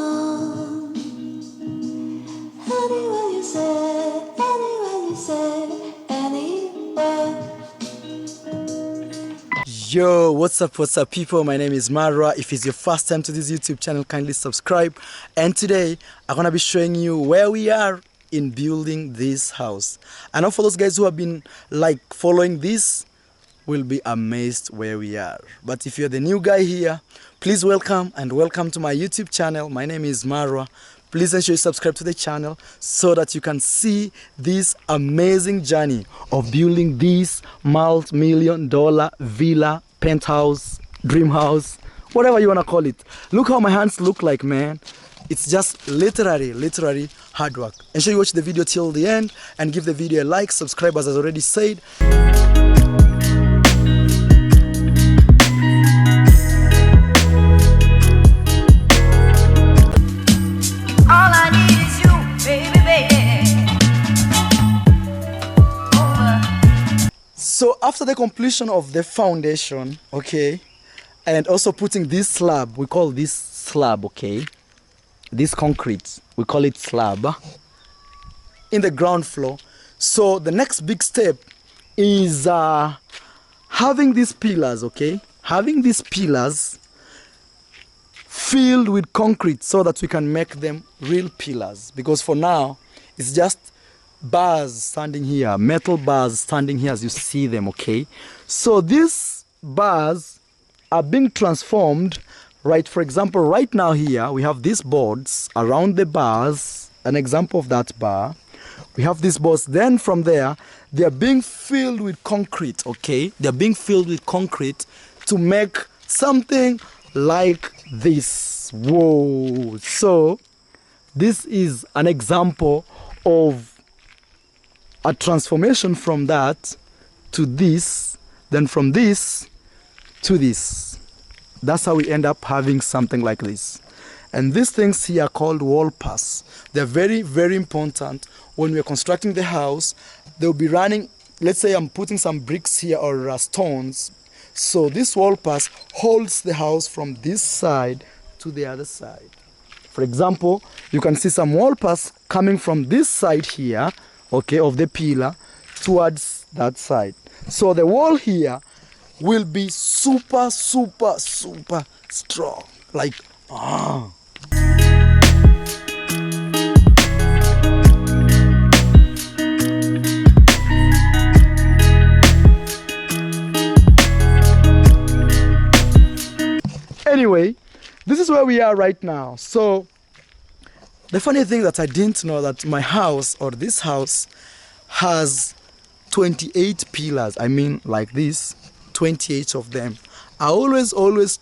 Yo, what's up people? My name is Mara. If it's your first time to this YouTube channel, kindly subscribe. And today I'm gonna be showing you where we are in building this house. I know for those guys who have been like following this will be amazed where we are. But if you're the new guy here, please welcome to my YouTube channel. My name is Mara. Please ensure you subscribe to the channel so that you can see this amazing journey of building this multi-million-dollar villa, penthouse, dream house, whatever you want to call it. Look how my hands look like, man. It's just literally hard work. Ensure you watch the video till the end and give the video a like, subscribe as I already said. So after the completion of the foundation, okay, and also putting this slab, we call this slab, okay, this concrete, we call it slab, in the ground floor. So the next big step is having these pillars, okay, having these pillars filled with concrete so that we can make them real pillars, because for now it's just bars standing here, metal bars standing here as you see them, okay? So these bars are being transformed, right? For example, right now here we have these boards around the bars, an example of that bar. We have these boards, then from there they are being filled with concrete, okay? They are being filled with concrete to make something like this. Whoa! So this is an example of a transformation from that to this, then from this to this. That's how we end up having something like this. And these things here are called wall pass. They're very important. When we're constructing the house, they'll be running, let's say I'm putting some bricks here or stones. So this wall pass holds the house from this side to the other side. For example, you can see some wall pass coming from this side here, okay, of the pillar towards that side. So the wall here will be super strong, like Anyway, this is where we are right now. So the funny thing that I didn't know that my house, or this house, has 28 pillars. I mean, like this, 28 of them. I always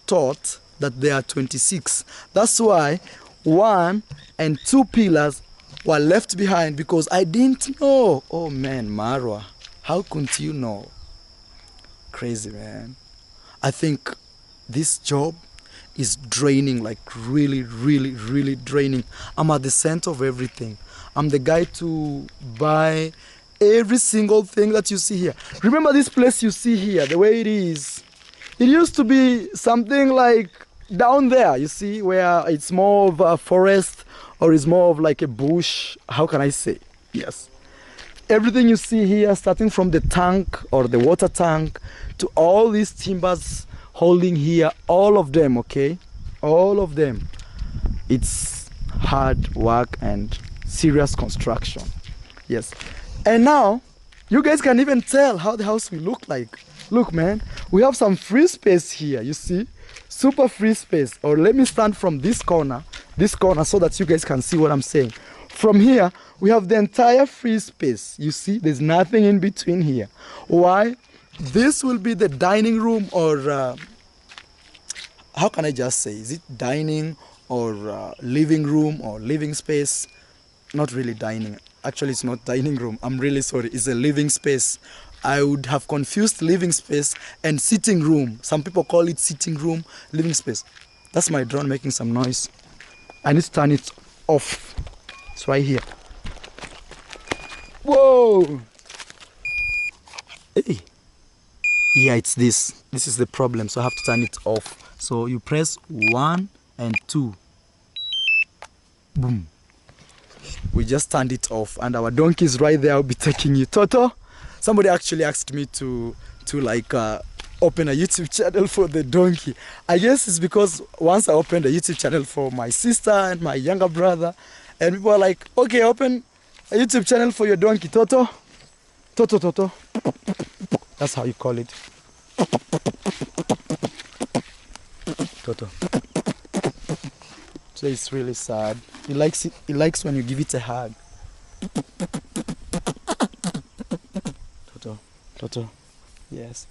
thought that there are 26. That's why 1 and 2 pillars were left behind, because I didn't know. Oh man, Marwa, how couldn't you know? Crazy, man. I think this job is draining, like really draining. I'm at the center of everything. I'm the guy to buy every single thing that you see here. Remember this place you see here, the way it is. It used to be something like down there, you see, where it's more of a forest, or it's more of like a bush. How can I say? Yes. Everything you see here, starting from the tank or the water tank to all these timbers holding here, all of them, okay, all of them, it's hard work and serious construction. Yes. And now you guys can even tell how the house will look like. Look, man, we have some free space here, you see, super free space. Or let me stand from this corner so that you guys can see what I'm saying. From here we have the entire free space, you see, there's nothing in between here. Why? This will be the dining room, or how can I just say, is it dining or living room or living space? Not really dining. Actually, it's not dining room. I'm really sorry. It's a living space. I would have confused living space and sitting room. Some people call it sitting room, living space. That's my drone making some noise. I need to turn it off. It's right here. Whoa! Hey. Yeah, it's this. This is the problem, so I have to turn it off. So you press 1 and 2. Boom. We just turned it off, and our donkey is right there. I'll be taking you. Toto, somebody actually asked me to like open a YouTube channel for the donkey. I guess it's because once I opened a YouTube channel for my sister and my younger brother, and people are like, okay, open a YouTube channel for your donkey, Toto. Toto, Toto. That's how you call it. Toto. So it's really sad. He likes it. He likes when you give it a hug. Toto, Toto. Yes.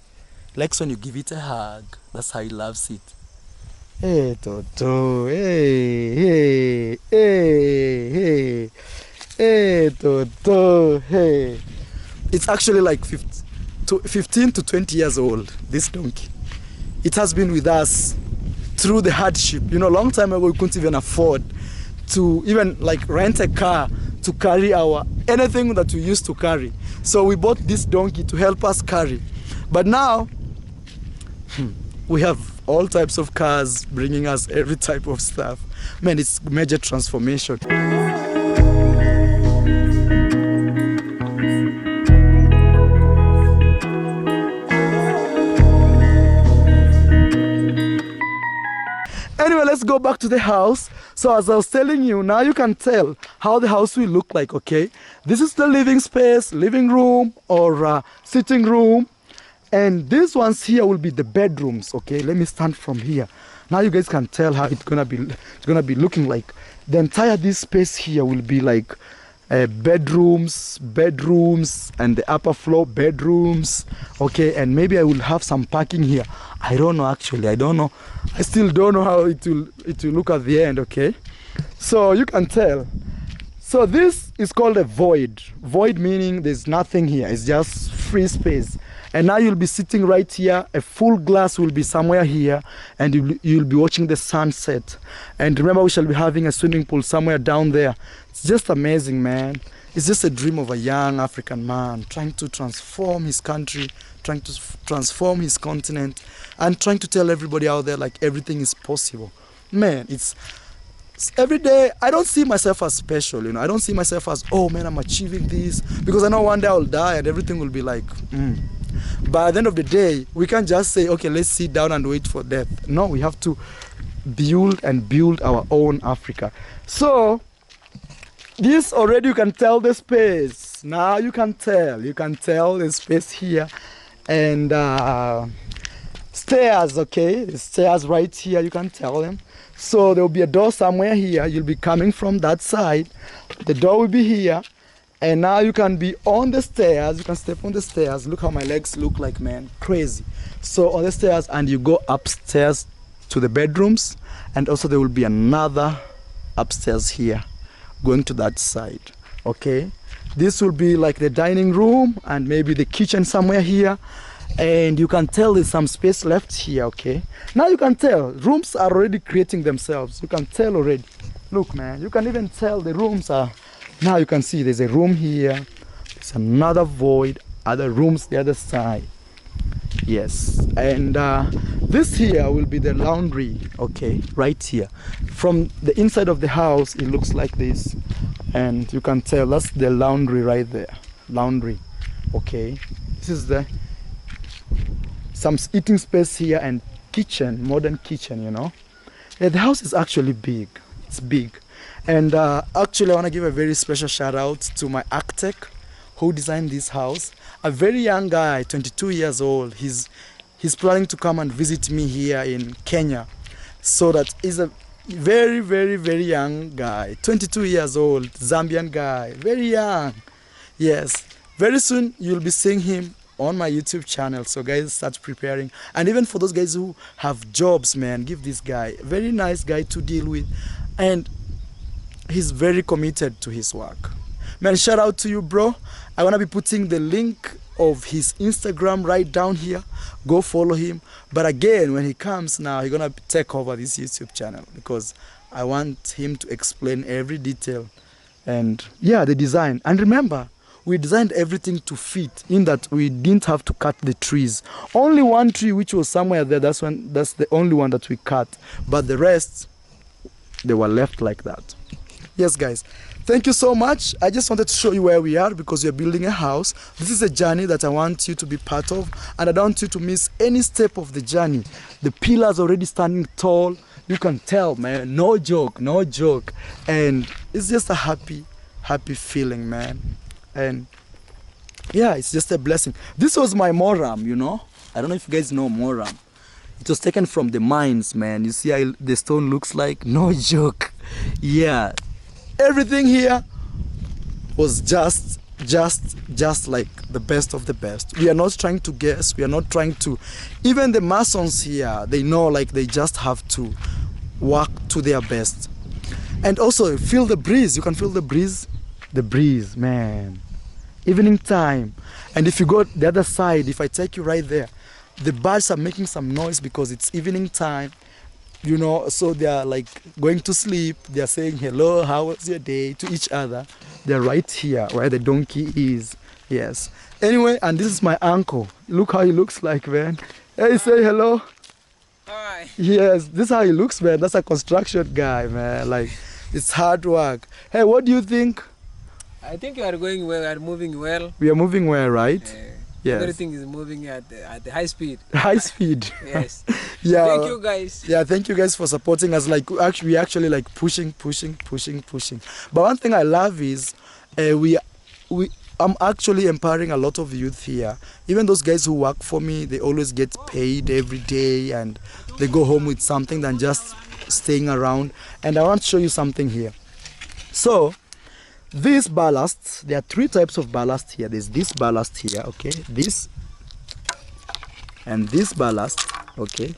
He likes when you give it a hug. That's how he loves it. Hey, Toto. Hey, hey, hey, hey. Hey, Toto. Hey. It's actually like 15 to 20 years old, this donkey. It has been with us through the hardship. You know, a long time ago, we couldn't even afford to even like rent a car to carry anything that we used to carry. So we bought this donkey to help us carry. But now, we have all types of cars bringing us every type of stuff. Man, it's major transformation. Anyway, let's go back to the house. So as I was telling you, now you can tell how the house will look like, okay? This is the living space, living room or sitting room. And these ones here will be the bedrooms, okay? Let me stand from here. Now you guys can tell how it's gonna be looking like. The entire this space here will be like bedrooms, and the upper floor bedrooms, okay? And maybe I will have some parking here. I don't know, actually. I don't know. I still don't know how it will look at the end, okay? So you can tell. So this is called a void. Void meaning there's nothing here. It's just free space. And now you'll be sitting right here. A full glass will be somewhere here, and you'll be watching the sunset. And remember, we shall be having a swimming pool somewhere down there. It's just amazing, man. It's just a dream of a young African man trying to transform his country, trying to transform his continent, and trying to tell everybody out there like everything is possible. Man, it's every day. I don't see myself as special, you know. I don't see myself as, oh man, I'm achieving this, because I know one day I'll die and everything will be like, But at the end of the day, we can't just say, okay, let's sit down and wait for death. No, we have to build our own Africa. So this already, you can tell the space. Now you can tell the space here. And stairs, okay? The stairs right here, you can tell them. So there will be a door somewhere here. You'll be coming from that side. The door will be here. And now you can be on the stairs. You can step on the stairs. Look how my legs look like, man. Crazy. So on the stairs, and you go upstairs to the bedrooms. And also there will be another upstairs here, going to that side, okay? This will be like the dining room and maybe the kitchen somewhere here. And you can tell there's some space left here, okay? Now you can tell, rooms are already creating themselves. You can tell already. Look, man, you can even tell the rooms are, now you can see there's a room here. There's another void, other rooms the other side. Yes, and this here will be the laundry, okay, right here. From the inside of the house, it looks like this. And you can tell that's the laundry right there. Laundry, okay. This is some eating space here and kitchen, modern kitchen, you know. Yeah, the house is actually big. It's big. And actually, I want to give a very special shout out to my architect who designed this house. A very young guy, 22 years old. He's planning to come and visit me here in Kenya. So that is a very, very, very young guy. 22 years old, Zambian guy, very young. Yes, very soon you'll be seeing him on my YouTube channel. So guys, start preparing. And even for those guys who have jobs, man, give this guy, very nice guy to deal with. And he's very committed to his work. Man, shout out to you, bro. I want to be putting the link of his Instagram right down here. Go follow him. But again, when he comes now, he's going to take over this YouTube channel because I want him to explain every detail. And yeah, the design. And remember, we designed everything to fit in that we didn't have to cut the trees. Only one tree which was somewhere there, that's the only one that we cut. But the rest, they were left like that. Yes, guys. Thank you so much. I just wanted to show you where we are because we're building a house. This is a journey that I want you to be part of, and I don't want you to miss any step of the journey. The pillars already standing tall. You can tell, man. No joke, no joke. And it's just a happy feeling, man. And yeah, it's just a blessing. This was my moram, you know. I don't know if you guys know moram. It was taken from the mines, man. You see how the stone looks like? No joke. Yeah. Everything here was just like the best of the best. We are not trying to guess. We are not trying to. Even the masons here, they know like they just have to work to their best. And also feel the breeze. You can feel the breeze. The breeze, man. Evening time. And if you go the other side, if I take you right there, the birds are making some noise because it's evening time. You know, so they are like going to sleep. They are saying hello, how was your day to each other. They're right here where the donkey is. Yes. Anyway, and this is my uncle. Look how he looks like, man. Hey, say hello. Hi. Yes, this is how he looks, man. That's a construction guy, man. Like, it's hard work. Hey, what do you think? I think you are going well, you are moving well. We are moving well, right? Yes. Everything is moving at the high speed. High speed. Yes. Yeah. Thank you guys. Yeah, thank you guys for supporting us. Like we actually like pushing. But one thing I love is I'm actually empowering a lot of youth here. Even those guys who work for me, they always get paid every day and they go home with something than just staying around. And I want to show you something here. So these ballasts, there are 3 types of ballast here. There's this ballast here, okay, this, and this ballast, okay,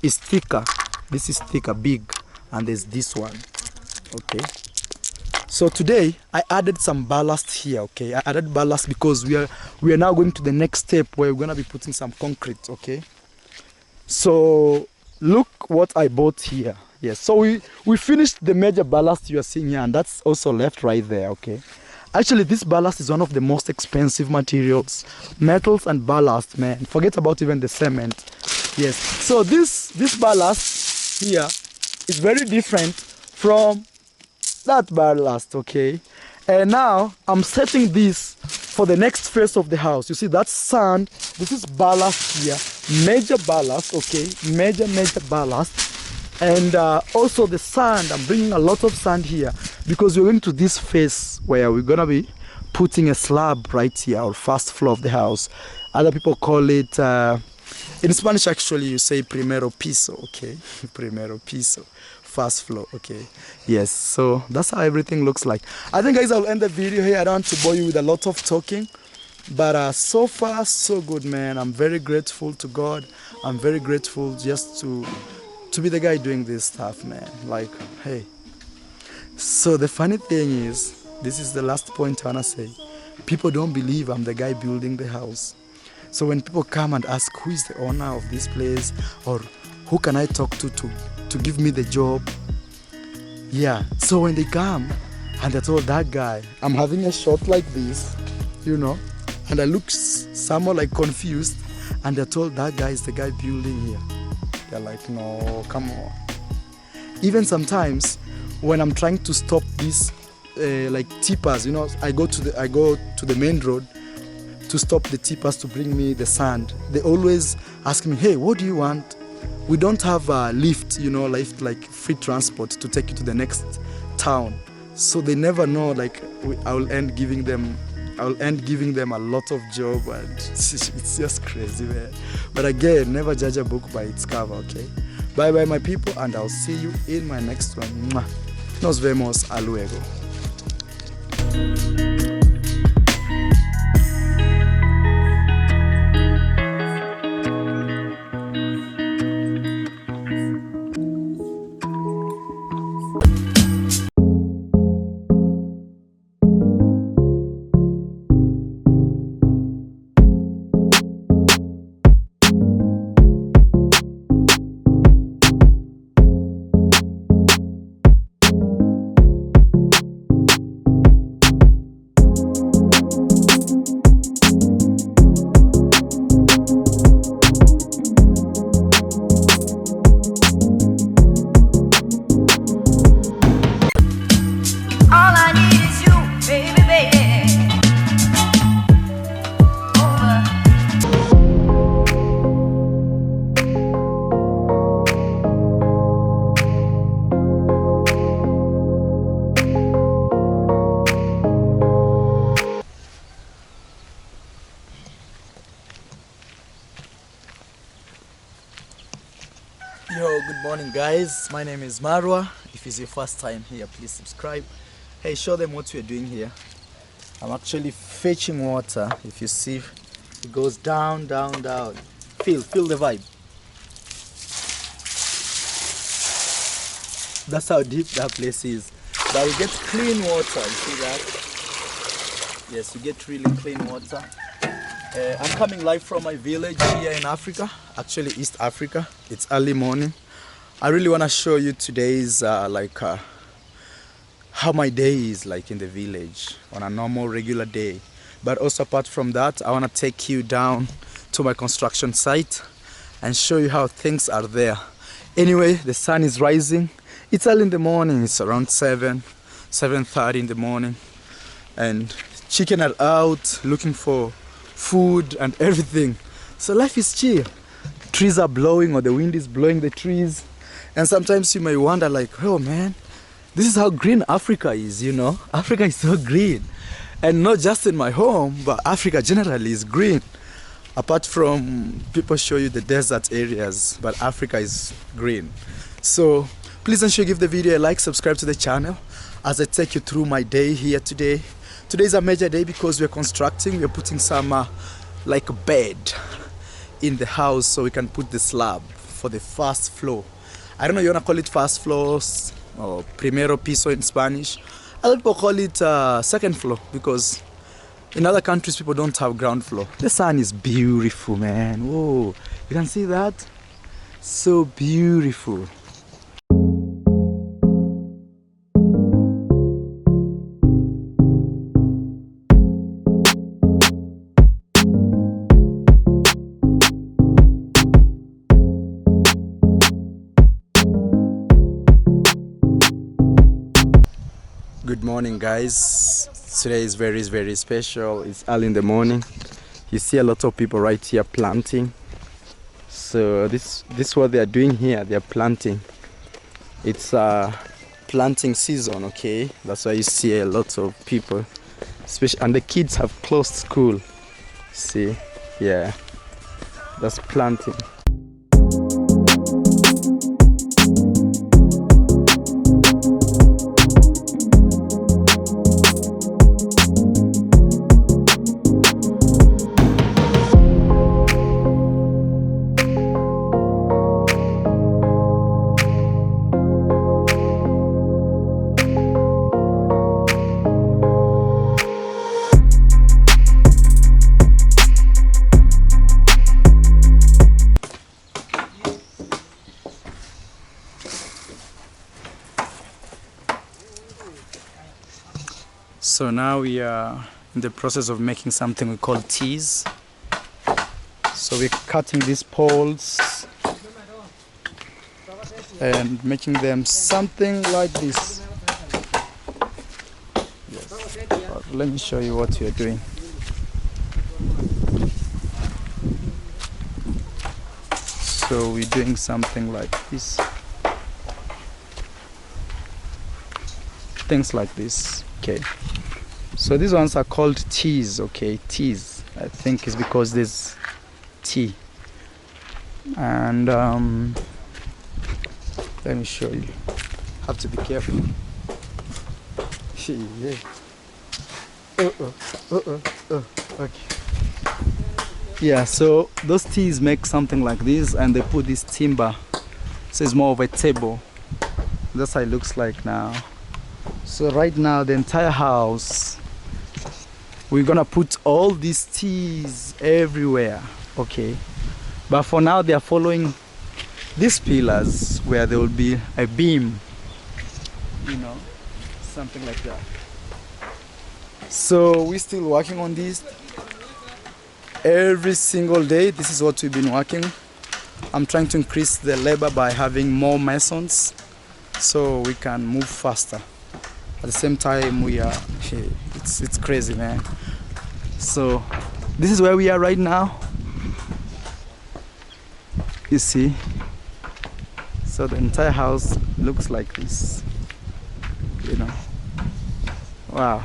is thicker. This is thicker, big, and there's this one, okay. So today I added some ballast here, okay. I added ballast because we are now going to the next step where we're gonna be putting some concrete, okay. So look what I bought here. Yes, so we finished the major ballast you are seeing here, and that's also left right there, okay. Actually, this ballast is one of the most expensive materials. Metals and ballast, man. Forget about even the cement. Yes, so this ballast here is very different from that ballast, okay. And now I'm setting this for the next phase of the house. You see, that's sand. This is ballast here. Major ballast, okay. Major ballast. And also the sand, I'm bringing a lot of sand here because we're going to this phase where we're gonna be putting a slab right here, or first floor of the house. Other people call it, in Spanish actually you say primero piso, okay? Primero piso, first floor, okay? Yes, so that's how everything looks like. I think guys, I'll end the video here. I don't want to bore you with a lot of talking, but so far so good, man. I'm very grateful to God. I'm very grateful just to be the guy doing this stuff, man. Like, hey. So the funny thing is, this is the last point I wanna say. People don't believe I'm the guy building the house. So when people come and ask who is the owner of this place, or who can I talk to give me the job? Yeah, so when they come and they told that guy, I'm having a shot like this, you know, and I look somewhat like confused, and they told that guy is the guy building here. They're like, no, come on. Even sometimes when I'm trying to stop these like tippers, you know, I go to the main road to stop the tippers to bring me the sand. They always ask me, hey, what do you want? We don't have a lift, you know, like free transport to take you to the next town. So they never know, like I'll end giving them a lot of job, and it's just crazy, man. But again, never judge a book by its cover, okay? Bye bye my people, and I'll see you in my next one. Mwah. Nos vemos a luego. morning, guys. My name is Marwa. If it's your first time here, please subscribe. Hey, show them what we're doing here. I'm actually fetching water. If you see, it goes down, down, down. Feel the vibe. That's how deep that place is. But we get clean water. You see that? Yes, you get really clean water. I'm coming live from my village here in Africa, actually East Africa. It's early morning. I really want to show you today's how my day is like in the village on a normal regular day. But also apart from that, I want to take you down to my construction site and show you how things are there. Anyway, the sun is rising. It's early in the morning. It's around 7:30 in the morning, and chicken are out looking for food and everything. So life is chill. Trees are blowing, or the wind is blowing the trees, and sometimes you may wonder like, oh man, this is how green Africa is, you know. Africa is so green, and not just in my home, but Africa generally is green. Apart from people show you the desert areas, but Africa is green. So please ensure you give the video a like, subscribe to the channel as I take you through my day here today. Today is a major day because we're constructing. We're putting some like a bed in the house so we can put the slab for the first floor. I don't know, you wanna call it first floors or primero piso in Spanish. Other people call it second floor because in other countries people don't have ground floor. The sun is beautiful, man. Whoa, you can see that? So beautiful. Good morning, guys. Today is very special. It's early in the morning. You see a lot of people right here planting. So this is what they are doing here. They are planting. It's planting season, okay? That's why you see a lot of people, especially, and the kids have closed school. See, yeah, that's planting. So now we are in the process of making something we call teas. So we're cutting these poles and making them something like this. Yes. Let me show you what we are doing. So we're doing something like this. Things like this. Okay. So these ones are called teas, okay, teas. I think it's because there's tea. And let me show you. Have to be careful. Yeah. Okay. Yeah, so those teas make something like this, and they put this timber. So it's more of a table. That's how it looks like now. So right now the entire house, we're gonna put all these teas everywhere, okay? But for now they are following these pillars where there will be a beam, you know, something like that. So we're still working on this every single day. This is what we've been working. I'm trying to increase the labor by having more masons so we can move faster. At the same time, we are, it's crazy, man. So this is where we are right now. You see? So the entire house looks like this, you know. Wow.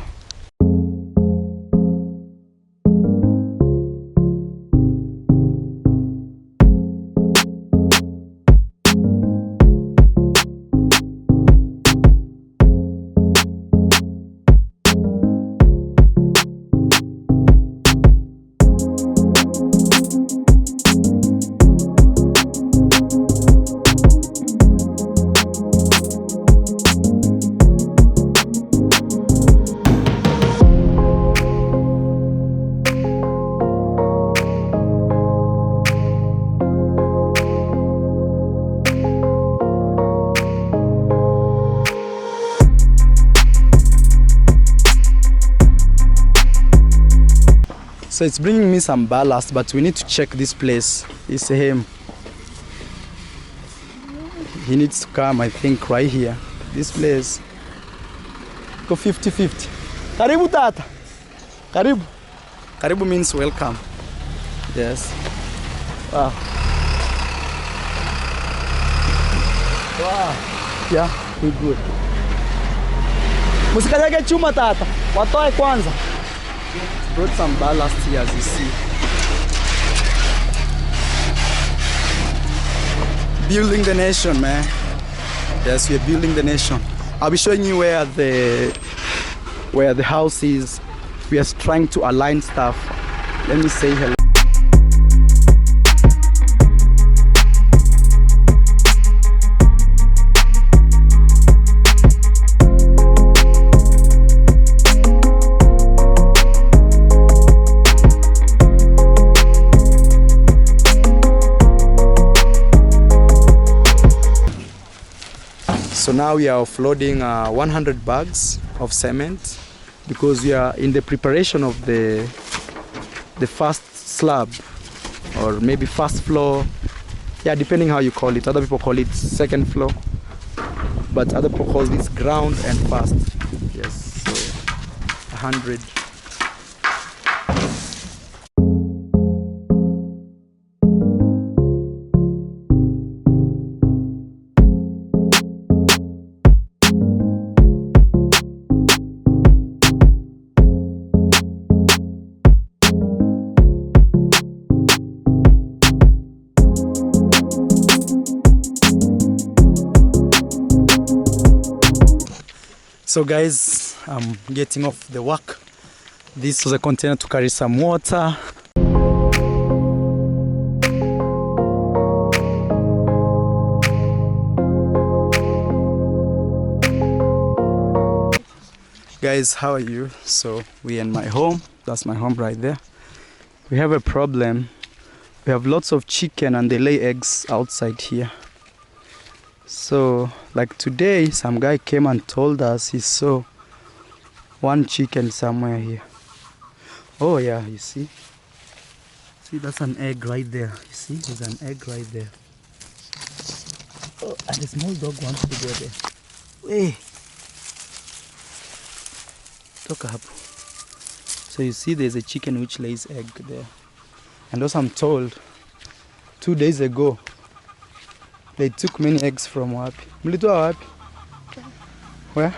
So it's bringing me some ballast, but we need to check this place. It's him. He needs to come, I think, right here. This place. Go 50-50. Karibu tata. Karibu. Karibu means welcome. Yes. Wow. Wow. Yeah, we're good. Musikanyage chuma tata. Watoe kwanza. Brought some ballast here, as you see. Building the nation, man. Yes, we're building the nation. I'll be showing you where the house is. We are trying to align stuff. Let me say hello. So now we are offloading 100 bags of cement because we are in the preparation of the first slab, or maybe first floor. Yeah, depending how you call it. Other people call it second floor, but other people call this ground and first. Yes, so 100. So guys, I'm getting off the work. This was a container to carry some water. Guys, how are you? So we're in my home. That's my home right there. We have a problem. We have lots of chicken and they lay eggs outside here. So like today, some guy came and told us he saw one chicken somewhere here. Oh yeah, you see? See, that's an egg right there. You see, there's an egg right there. Oh, and the small dog wants to go there. Hey! Toka hapo. So you see there's a chicken which lays egg there. And also I'm told 2 days ago, they took many eggs from wapi. Mlitoa wapi? Where?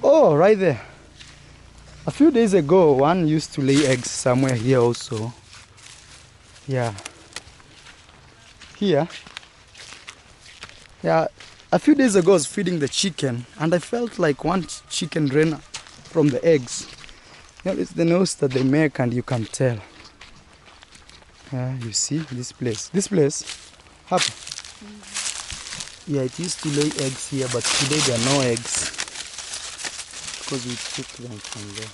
Oh, right there. A few days ago, one used to lay eggs somewhere here also. Yeah. Here. Yeah. A few days ago, I was feeding the chicken, and I felt like one chicken ran from the eggs. You know, it's the nose that they make, and you can tell. You see this place. This place, happy. Yeah, it used to lay eggs here, but today there are no eggs because we took them from there.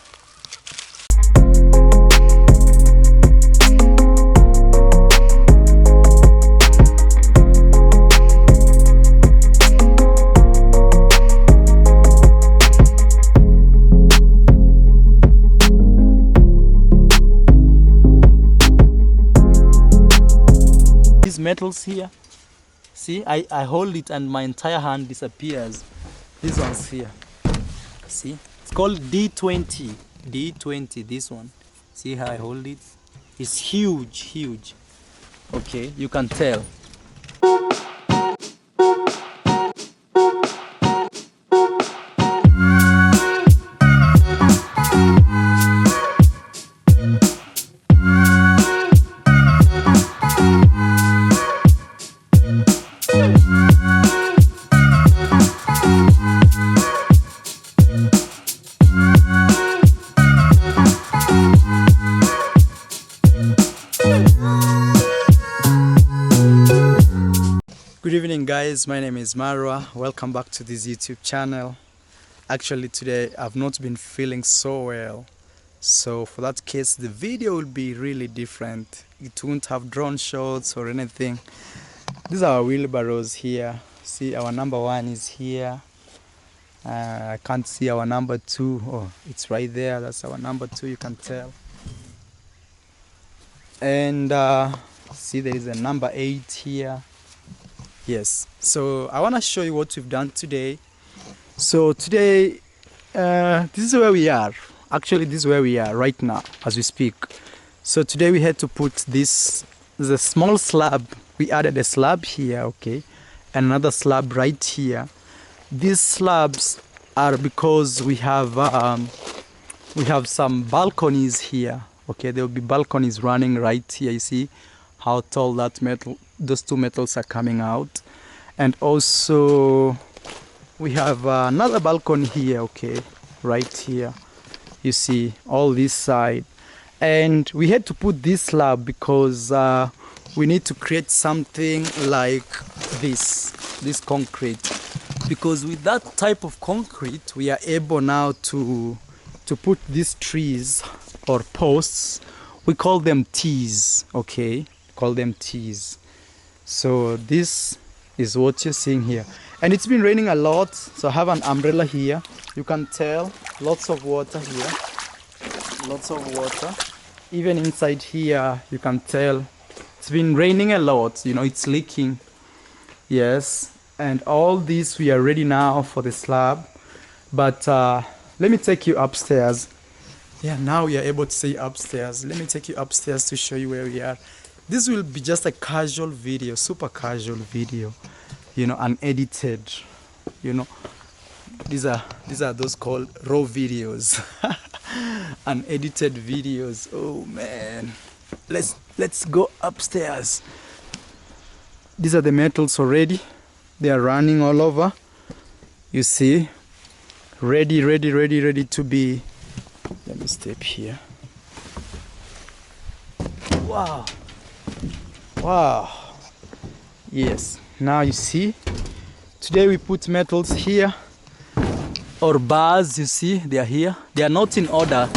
These metals here. See, I hold it and my entire hand disappears. This one's here. See, it's called D20. D20, this one. See how I hold it? It's huge, huge. Okay, you can tell. Good evening guys, my name is Marwa. Welcome back to this YouTube channel. Actually today I've not been feeling so well, so for that case the video will be really different. It won't have drone shots or anything. These are our wheelbarrows here. See, our number 1 is here. I can't see our number 2. Oh, it's right there. That's our number 2, you can tell. And see, there is a number 8 here. Yes, so I want to show you what we've done today. So today, this is where we are. Actually, this is where we are right now as we speak. So today we had to put this, the small slab. We added a slab here, okay, and another slab right here. These slabs are because we have some balconies here. Okay, there will be balconies running right here. You see how tall that metal, those two metals are coming out. And also we have another balcony here, okay, right here. You see all this side. And we had to put this slab because we need to create something like this concrete. Because with that type of concrete, we are able now to put these trees or posts. We call them T's, okay? Call them T's. So this is what you're seeing here. And it's been raining a lot, so I have an umbrella here. You can tell, lots of water here. Lots of water. Even inside here, you can tell it's been raining a lot. You know, it's leaking. Yes. And all this, we are ready now for the slab. But let me take you upstairs. Yeah, now we are able to see upstairs. Let me take you upstairs to show you where we are. This will be just a casual video, super casual video, you know, unedited. You know, these are those called raw videos, unedited videos. Oh man, let's go upstairs. These are the metals already. They are running all over. You see, ready to be. Let me step here. Wow. Yes, now you see, today we put metals here, or bars. You see, they are here. They are not in order,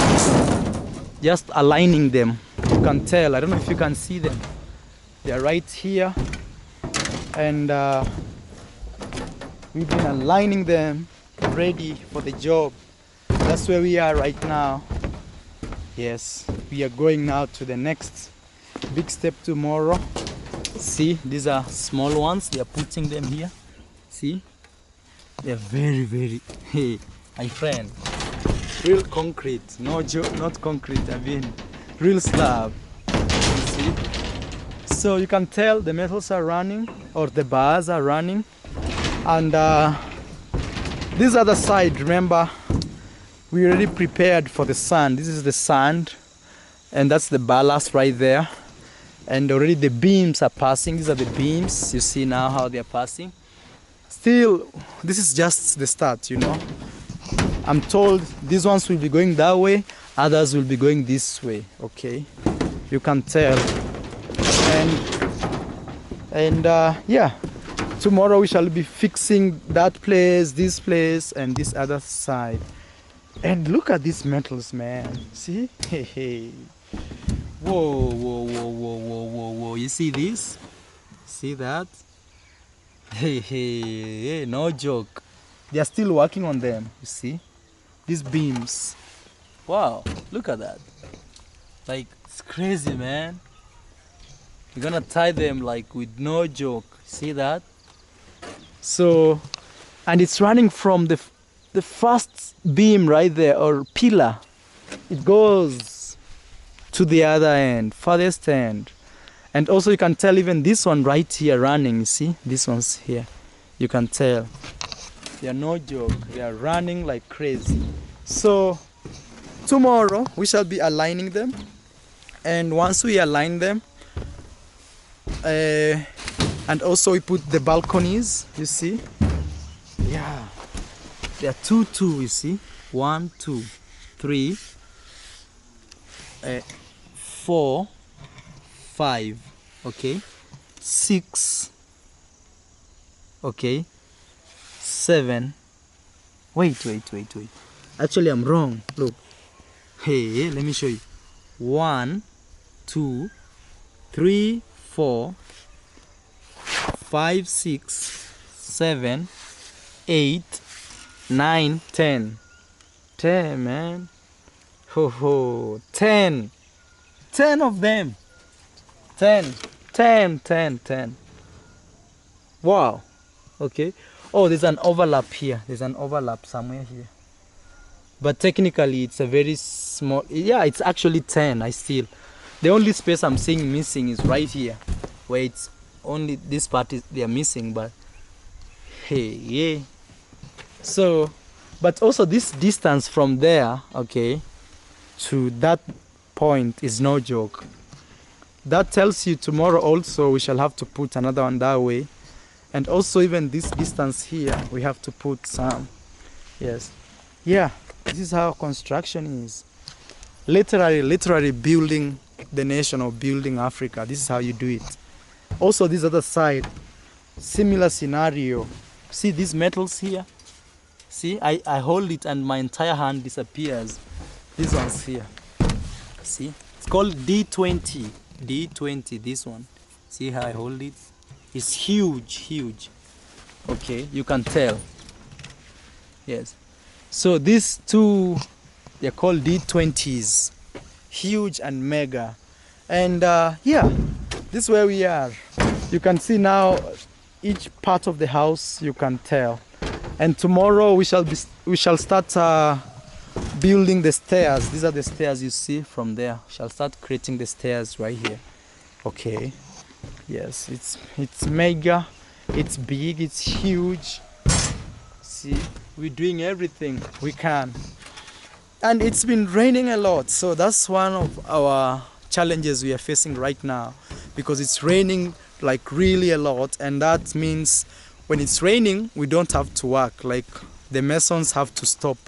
just aligning them. You can tell, I don't know if you can see them. They are right here, and we've been aligning them, ready for the job. That's where we are right now. Yes, we are going now to the next big step tomorrow. See, these are small ones. They are putting them here. See, they are very, hey, my friend, real concrete. No joke, not concrete. I mean, real slab. You see, so you can tell the metals are running, or the bars are running, and this other side. Remember, we already prepared for the sand. This is the sand, and that's the ballast right there. And already the beams are passing. These are the beams. You see now how they are passing. Still, this is just the start, you know. I'm told these ones will be going that way, others will be going this way, okay? You can tell. And yeah, tomorrow we shall be fixing that place, this place, and this other side. And look at these metals, man. See? Hey. Whoa. You see this? See that? Hey, no joke. They are still working on them, you see? These beams. Wow, look at that. Like, it's crazy, man. We're gonna tie them like with no joke. See that? So, and it's running from the first beam right there, or pillar. It goes to the other end, farthest end. And also you can tell even this one right here running, you see? This one's here. You can tell. They are no joke. They are running like crazy. So tomorrow we shall be aligning them. And once we align them, and also we put the balconies, you see? Yeah. There are two, you see? 1, 2, 3, 4, 5, okay, 6, okay, 7. Wait. Actually, I'm wrong. Look. Hey, let me show you. 1, 2, 3, 4, 5, 6, 7, 8, 9, 10. 10, man. 10. 10 of them. 10. 10, 10, 10. Wow. Okay. Oh, there's an overlap here. There's an overlap somewhere here. But technically, it's a very small... Yeah, it's actually 10. The only space I'm seeing missing is right here, where it's only this part they are missing. But hey, yeah. So, but also this distance from there, okay, to that point is no joke. That tells you tomorrow also we shall have to put another one that way. And also even this distance here, we have to put some. Yes. Yeah, this is how construction is. Literally building the nation or building Africa. This is how you do it. Also this other side, similar scenario. See these metals here? See, I hold it and my entire hand disappears. These ones here. See? It's called D20. D20, this one. See how I hold it? It's huge. Okay, you can tell. Yes. So these two, they're called D20s. Huge and mega. And yeah, this is where we are. You can see now each part of the house, you can tell. And tomorrow we shall start building the stairs. These are the stairs you see from there. We shall start creating the stairs right here. Okay. Yes, it's mega, it's big, it's huge. See, we're doing everything we can. And it's been raining a lot, so that's one of our challenges we are facing right now, because it's raining like really a lot, and that means when it's raining we don't have to work, like the masons have to stop.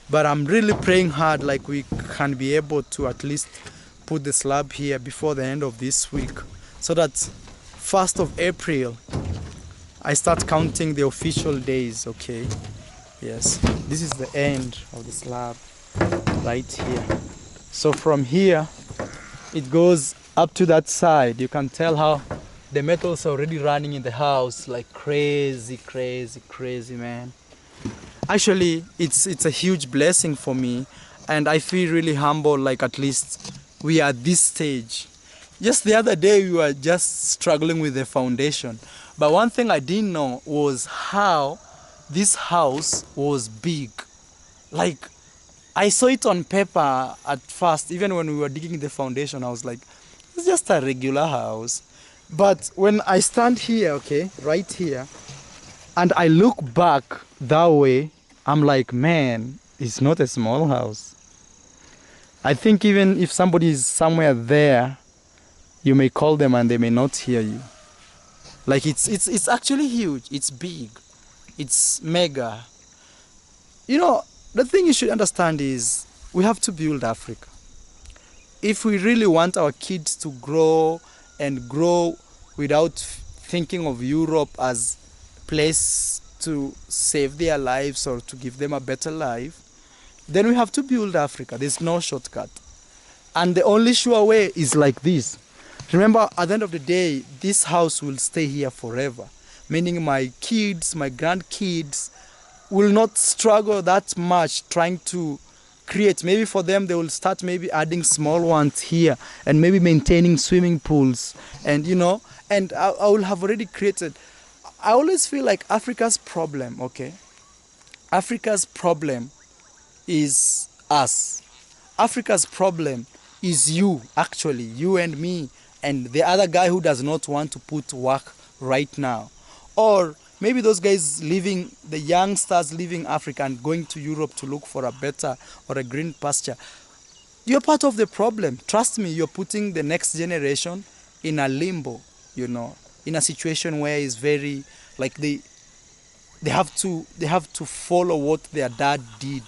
But I'm really praying hard like we can be able to at least put the slab here before the end of this week, so that 1st of April I start counting the official days. Okay, yes, this is the end of the slab right here. So from here it goes up to that side. You can tell how the metals are already running in the house like crazy, man. Actually, it's a huge blessing for me, and I feel really humble, like at least we are at this stage. Just the other day we were just struggling with the foundation, but one thing I didn't know was how this house was big. Like, I saw it on paper at first. Even when we were digging the foundation, I was like, it's just a regular house. But when I stand here, okay, right here, and I look back that way, I'm like, man, it's not a small house. I think even if somebody is somewhere there, you may call them and they may not hear you. Like, it's actually huge. It's big. It's mega. You know, the thing you should understand is we have to build Africa. If we really want our kids to grow and grow without thinking of Europe as a place to save their lives or to give them a better life, then we have to build Africa. There's no shortcut. And the only sure way is like this. Remember, at the end of the day, this house will stay here forever. Meaning my kids, my grandkids will not struggle that much trying to create. Maybe for them, they will start maybe adding small ones here and maybe maintaining swimming pools. And, you know, and I will have already created. I always feel like Africa's problem, okay? Africa's problem is us. Africa's problem is you, actually, you and me, and the other guy who does not want to put work right now. Or maybe those guys leaving, the youngsters leaving Africa and going to Europe to look for a better or a green pasture. You're part of the problem. Trust me, you're putting the next generation in a limbo, you know, in a situation where it's very, like they have to follow what their dad did,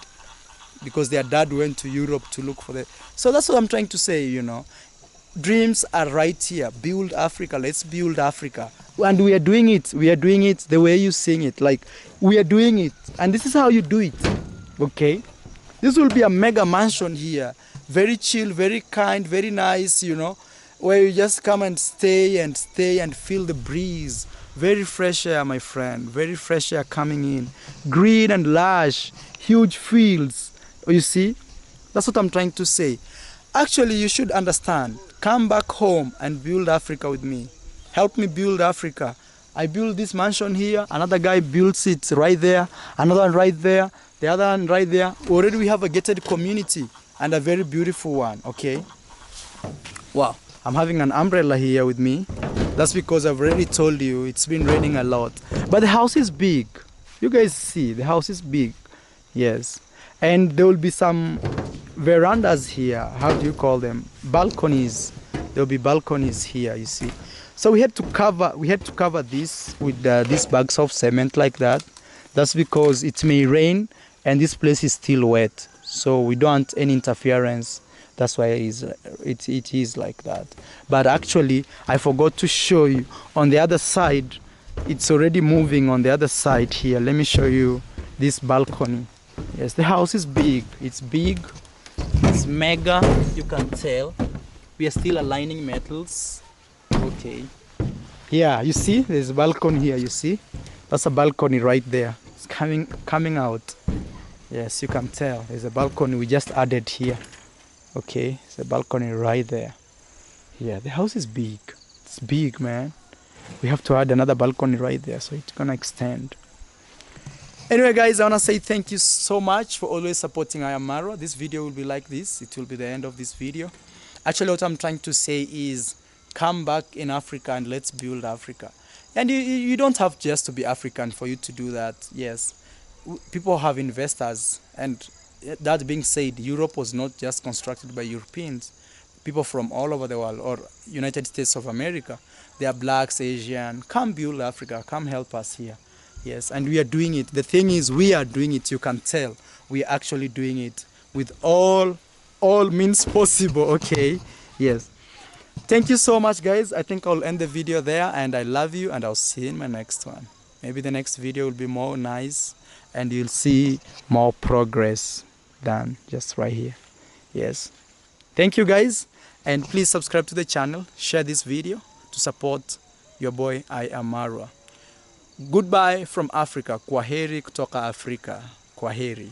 because their dad went to Europe to look for it. So that's what I'm trying to say, you know. Dreams are right here. Build Africa. Let's build Africa. And we are doing it. We are doing it the way you sing it. Like, we are doing it. And this is how you do it. Okay? This will be a mega mansion here. Very chill, very kind, very nice, you know, where you just come and stay and feel the breeze. Very fresh air, my friend. Very fresh air coming in. Green and lush. Huge fields. You see? That's what I'm trying to say. Actually, you should understand. come back home and build Africa with me. Help me build Africa. I build this mansion here, another guy builds it right there, another one right there, the other one right there. Already we have a gated community and a very beautiful one, okay? Wow, I'm having an umbrella here with me. That's because I've already told you it's been raining a lot. But the house is big. You guys see, the house is big. Yes. And there will be some verandas here. How do you call them? Balconies. There will be balconies here, you see. So we had to cover this with these bags of cement like that. That's because it may rain and this place is still wet. So we don't want any interference. That's why it is like that. But actually, I forgot to show you on the other side. It's already moving on the other side here. Let me show you this balcony. Yes, the house is big. It's big. It's mega. You can tell. We are still aligning metals. Okay. Yeah, you see, there's a balcony here. You see, that's a balcony right there. It's coming out. Yes, you can tell. There's a balcony we just added here. Okay, it's a balcony right there. Yeah, the house is big. It's big, man. We have to add another balcony right there, so it's gonna extend. Anyway, guys, I wanna say thank you so much for always supporting I Am Marwa. This video will be like this. It will be the end of this video. Actually, what I'm trying to say is come back in Africa and let's build Africa. And you don't have just to be African for you to do that. Yes, people have investors, and that being said, Europe was not just constructed by Europeans. People from all over the world, or United States of America, they are blacks, Asian. Come build Africa, come help us here. Yes, and we are doing it. The thing is, we are doing it. You can tell we are actually doing it with all means possible. Okay, yes. Thank you so much, guys. I think I'll end the video there, and I love you, and I'll see you in my next one. Maybe the next video will be more nice, and you'll see more progress than just right here. Yes. Thank you, guys, and please subscribe to the channel. Share this video to support your boy I Am Marwa. Goodbye from Africa. Kwaheri kutoka Afrika. Kwaheri.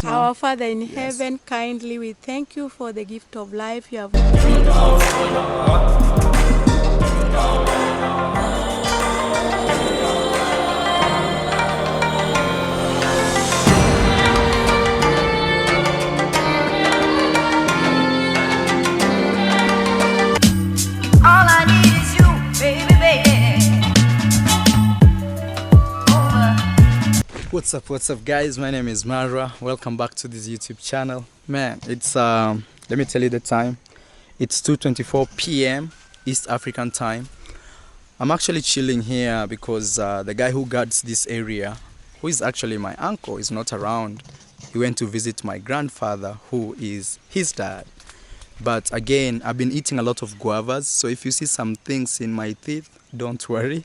Our Father in heaven, kindly we thank you for the gift of life you have. All I need is you, baby, baby. What's up guys, my name is Marwa. Welcome back to this YouTube channel. Man, it's let me tell you the time. It's 2:24 p.m. East African time. I'm actually chilling here because the guy who guards this area, who is actually my uncle, is not around. He went to visit my grandfather, who is his dad. But again, I've been eating a lot of guavas, so if you see some things in my teeth, don't worry.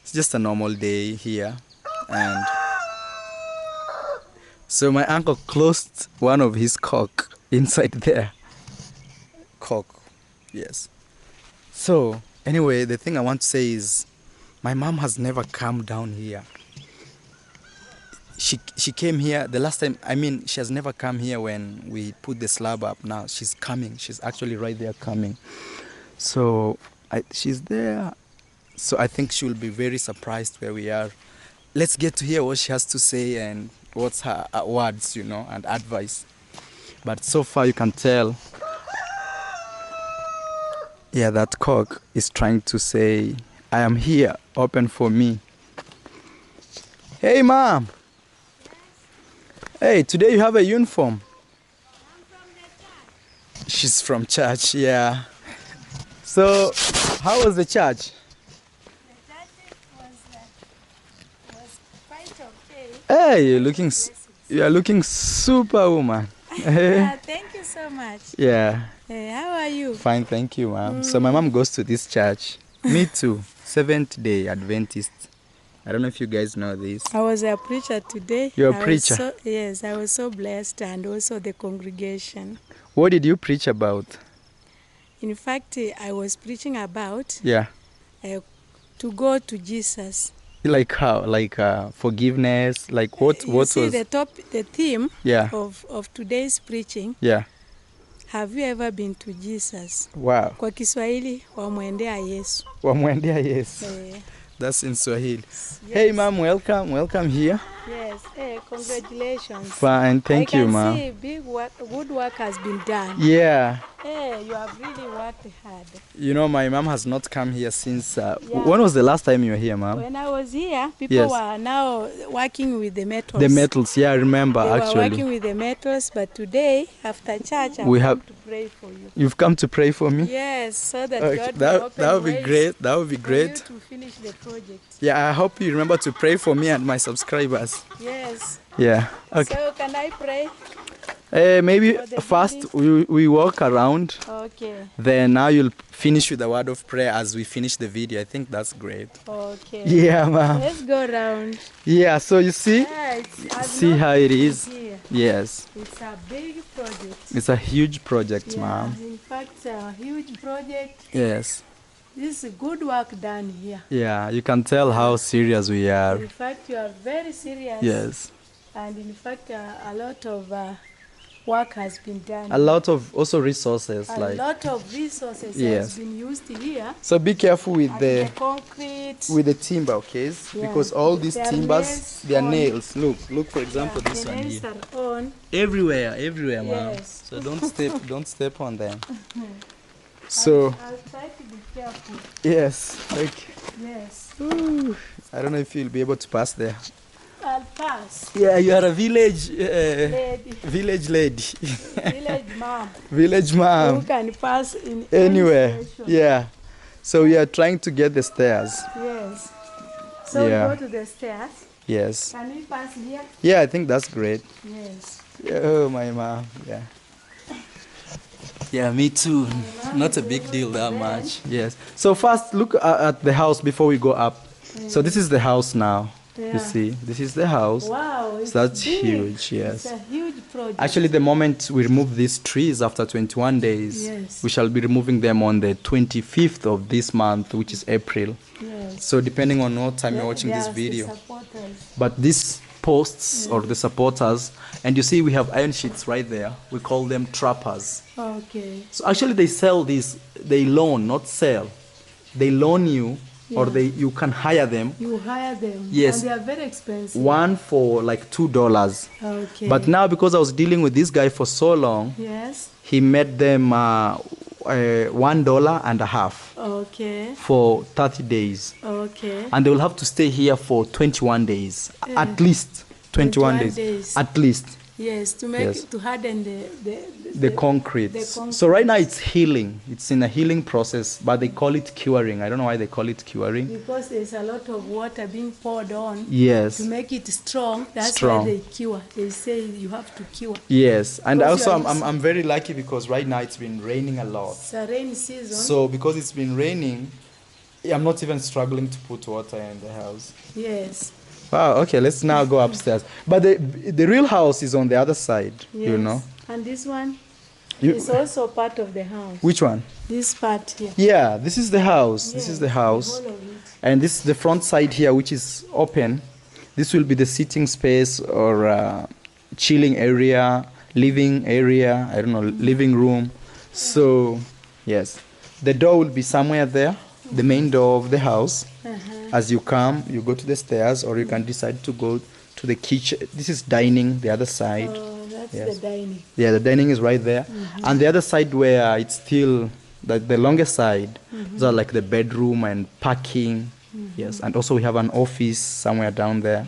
It's just a normal day here. And so my uncle closed one of his cock inside there. Cock, yes. So anyway, the thing I want to say is my mom has never come down here. She came here the last time. I mean, she has never come here when we put the slab up. Now she's coming. She's actually right there coming. So she's there. So I think she will be very surprised where we are. Let's get to hear what she has to say and what's her words, you know, and advice. But so far you can tell, yeah, that cock is trying to say, I am here, open for me. Hey, Mom. Hey, today you have a uniform. She's from church, yeah. So, how was the church? Hey, you are looking superwoman. Thank you so much. Yeah. Hey, how are you? Fine, thank you, ma'am. So my mom goes to this church. Me too. Seventh-day Adventist. I don't know if you guys know this. I was a preacher today. You're a preacher? Yes, I was so blessed, and also the congregation. What did you preach about? In fact, I was preaching about to go to Jesus. Like how? Like forgiveness? Like what was... The theme of today's preaching. Yeah. Have you ever been to Jesus? Wow. Kwa Kiswahili, wamwendea Yesu. Wamwendea Yesu. That's in Swahili. Yes. Hey, ma'am, welcome here. Yes, hey, congratulations. Fine, thank you, ma'am. I can see good work has been done. Yeah. Hey, you have really worked hard. You know, my mom has not come here since... When was the last time you were here, ma'am? When I was here, people were now working with the metals. The metals, yeah, I remember, actually. They were working with the metals, but today, after church, I've come to pray for you. You've come to pray for me? Yes, so that God will open that would be great. That would be great. For you to finish the project. Yeah, I hope you remember to pray for me and my subscribers. Yes. Yeah. Okay. So can I pray? Maybe first we walk around. Okay. Then now you'll finish with a word of prayer as we finish the video. I think that's great. Okay. Yeah, ma'am. Let's go around. Yeah, so you see? Yeah, see how it is? Here. Yes. It's a big project. It's a huge project, ma'am. In fact, a huge project. Yes. This is good work done here. Yeah, you can tell how serious we are. In fact, you are very serious. Yes. And in fact, a lot of work has been done. A lot of also resources. A lot of resources has been used here. So be careful with the concrete. With the timber, okay? Yeah. Because all these timbers, they are nails. Look for example this one here. Are on. Everywhere, ma'am. So don't step on them. So I'll try to be careful. Yes, yes. Ooh, I don't know if you'll be able to pass there. I'll pass. Yeah, you are a village lady. Village lady. Village mom. Village mom. Who can pass in anywhere. Yeah. So we are trying to get the stairs. Yes. So we go to the stairs. Yes. Can we pass here? Yeah, I think that's great. Yes. Oh, my mom. Yeah. Yeah, me too. Not a big deal that much. Yes. So first, look at the house before we go up. So this is the house now. Yeah. You see, this is the house. Wow, it's so that's big. Huge. Yes. It's a huge project. Actually, the moment we remove these trees after 21 days, we shall be removing them on the 25th of this month, which is April. Yes. So depending on what time you're watching this video. But these posts or the supporters, and you see we have iron sheets right there. We call them trappers. Okay. So actually they sell these, they loan, not sell. They loan you or you can hire them. You hire them. Yes. And they are very expensive. One for like $2. Okay. But now because I was dealing with this guy for so long, he made them $1.50. Okay. For 30 days. Okay. And they will have to stay here for 21 days. At least 21 days. At least. Yes, to make to harden the concrete. So right now it's healing. It's in a healing process, but they call it curing. I don't know why they call it curing. Because there's a lot of water being poured on. Yes. To make it strong. That's why they cure. They say you have to cure. Yes, and also I'm very lucky because right now it's been raining a lot. It's a rainy season. So because it's been raining, I'm not even struggling to put water in the house. Yes. Wow, okay, let's now go upstairs. But the real house is on the other side, you know. And this one is also part of the house. Which one? This part here. Yeah, this is the house. This is the house. And this is the front side here, which is open. This will be the sitting space or chilling area, living area, I don't know, living room. So, yes. The door will be somewhere there, the main door of the house. As you come, you go to the stairs, or you can decide to go to the kitchen. This is dining, the other side. Oh, that's the dining. Yeah, the dining is right there. And the other side where it's still, the longest side, those are like the bedroom and parking. Yes, and also we have an office somewhere down there.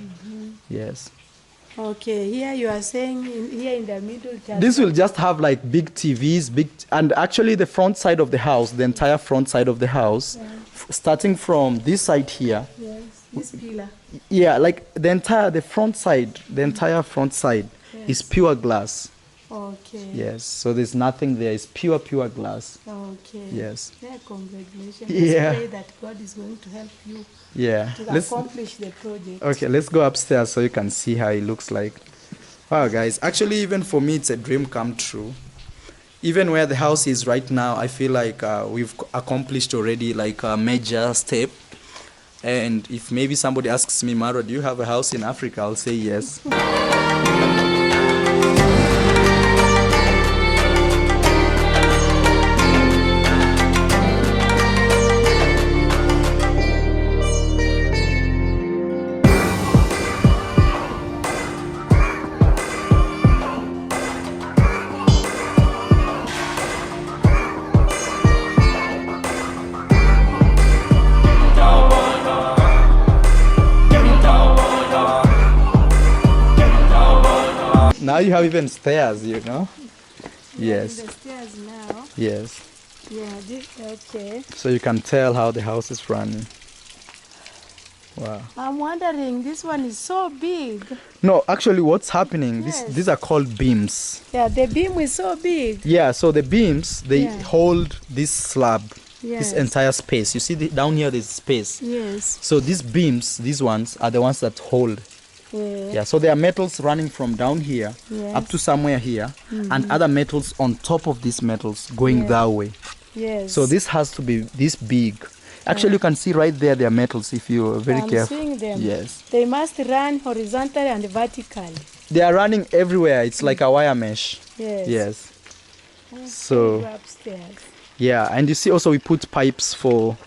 Yes. Okay, here you are saying, here in the middle. This will just have like big TVs, and actually the front side of the house, the entire front side of the house, starting from this side here, This pillar. Yeah, like the entire front side is pure glass. Okay. Yes, so there's nothing there. It's pure glass. Okay. Yes. Yeah, congratulations. Yeah. Let's pray that God is going to help you to accomplish the project. Okay, let's go upstairs so you can see how it looks like. Wow, guys, actually even for me it's a dream come true. Even where the house is right now, I feel like we've accomplished already like a major step. And if maybe somebody asks me, Maro, do you have a house in Africa? I'll say yes. Now you have even stairs, you know? Yes. The stairs now. Yes. Yeah, okay. So you can tell how the house is running. Wow. I'm wondering, this one is so big. No, actually what's happening, Yes. these are called beams. Yeah, the beam is so big. Yeah, so the beams, they hold this slab, Yes. this entire space. You see down here there's space. Yes. So these beams, these ones, are the ones that hold. Yeah, so there are metals running from down here up to somewhere here, and other metals on top of these metals going that way. Yes. So this has to be this big. Actually, you can see right there are metals if you're very careful. Seeing them. Yes. They must run horizontally and vertically. They are running everywhere. It's like a wire mesh. Yes. Yes. Okay, So, go upstairs. yeah, and you see also we put pipes for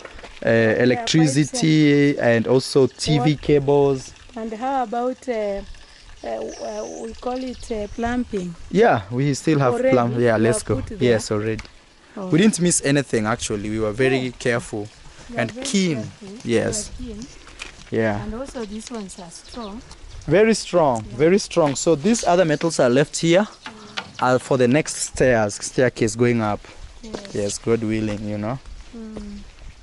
electricity and also TV cables. And how about, we call it plumbing? Yeah, we still have Already? plum. Yeah, You let's have go. put there? Yes, already. Oh. We didn't miss anything actually. We were very careful and very keen. careful. Yes. You are keen. Yeah. And also these ones are strong. Very strong, very strong. So these other metals are left here are for the next staircase going up. Yes, God willing, you know.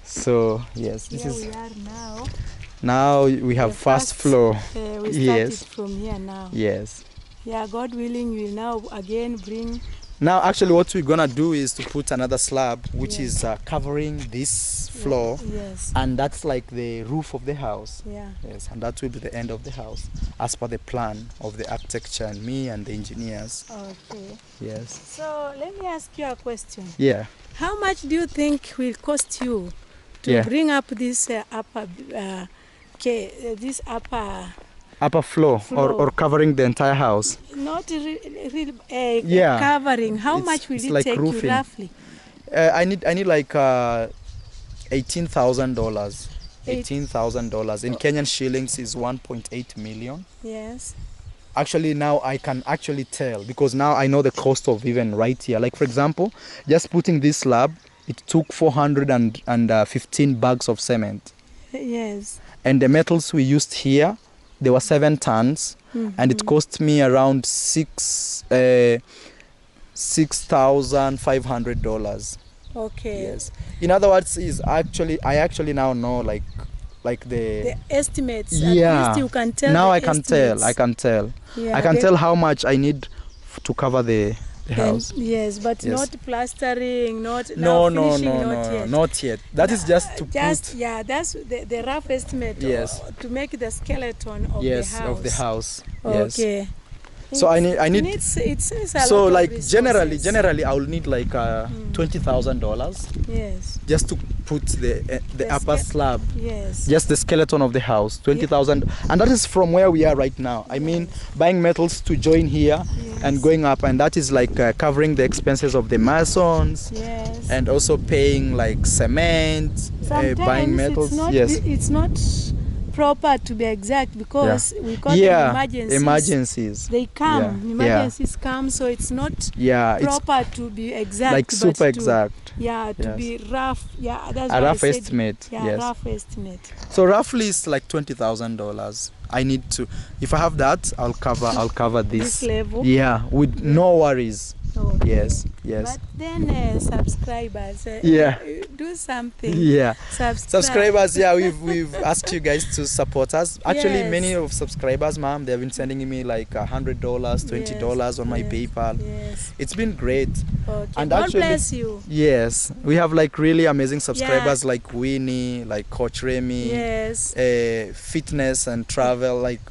So yes, this is. We are now. Now we have first floor. We started from here now. Yes. Yeah, God willing, we'll now again bring. Now actually what we're gonna do is to put another slab which is covering this floor. Yes. And that's like the roof of the house. Yeah. Yes, and that will be the end of the house as per the plan of the architecture and me and the engineers. Okay. Yes. So let me ask you a question. Yeah. How much do you think will cost you to bring up this upper floor. Or covering the entire house? Not covering. How much will it like take roofing. you roughly? I need like $18,000. $18,000 in Kenyan shillings is 1.8 million. Yes. Actually now I can actually tell because now I know the cost of even right here. Like for example, just putting this slab, it took 415 bags of cement. Yes. And the metals we used here, there were 7 tons, and it cost me around $6,500. Okay. Yes. In other words, I actually now know like the estimates. Yeah. At least you can tell. Now the I can estimates. tell. Yeah, I can tell how much I need to cover the house. Yes, but not plastering, not No, finishing, not yet. That is just to that's the rough estimate. Yes. To make the skeleton of the house. Of the house. Okay. Yes. So I need. It's a so lot like of generally I will need like $20,000. Yes. Just to put the upper slab. Yes. Just the skeleton of the house. 20,000, and that is from where we are right now. I mean, buying metals to join here and going up, and that is like covering the expenses of the masons. Yes. And also paying like cement, buying metals. It's not proper to be exact because we call them emergencies. They come, emergencies come, so it's not proper to be exact. Like super exact. To be rough. Yeah, that's a rough estimate. Rough estimate. So roughly it's like $20,000. I need to. If I have that, I'll cover this. This level. Yeah, with no worries. Okay. Yes. But then subscribers. do something. Yeah. Subscribers, yeah, we've asked you guys to support us. Actually, many of subscribers, ma'am, they've been sending me like $100, $20 on my PayPal. Yes. It's been great. Okay. And God actually, bless you. Yes, we have like really amazing subscribers like Winnie, like Coach Remy, fitness and travel, like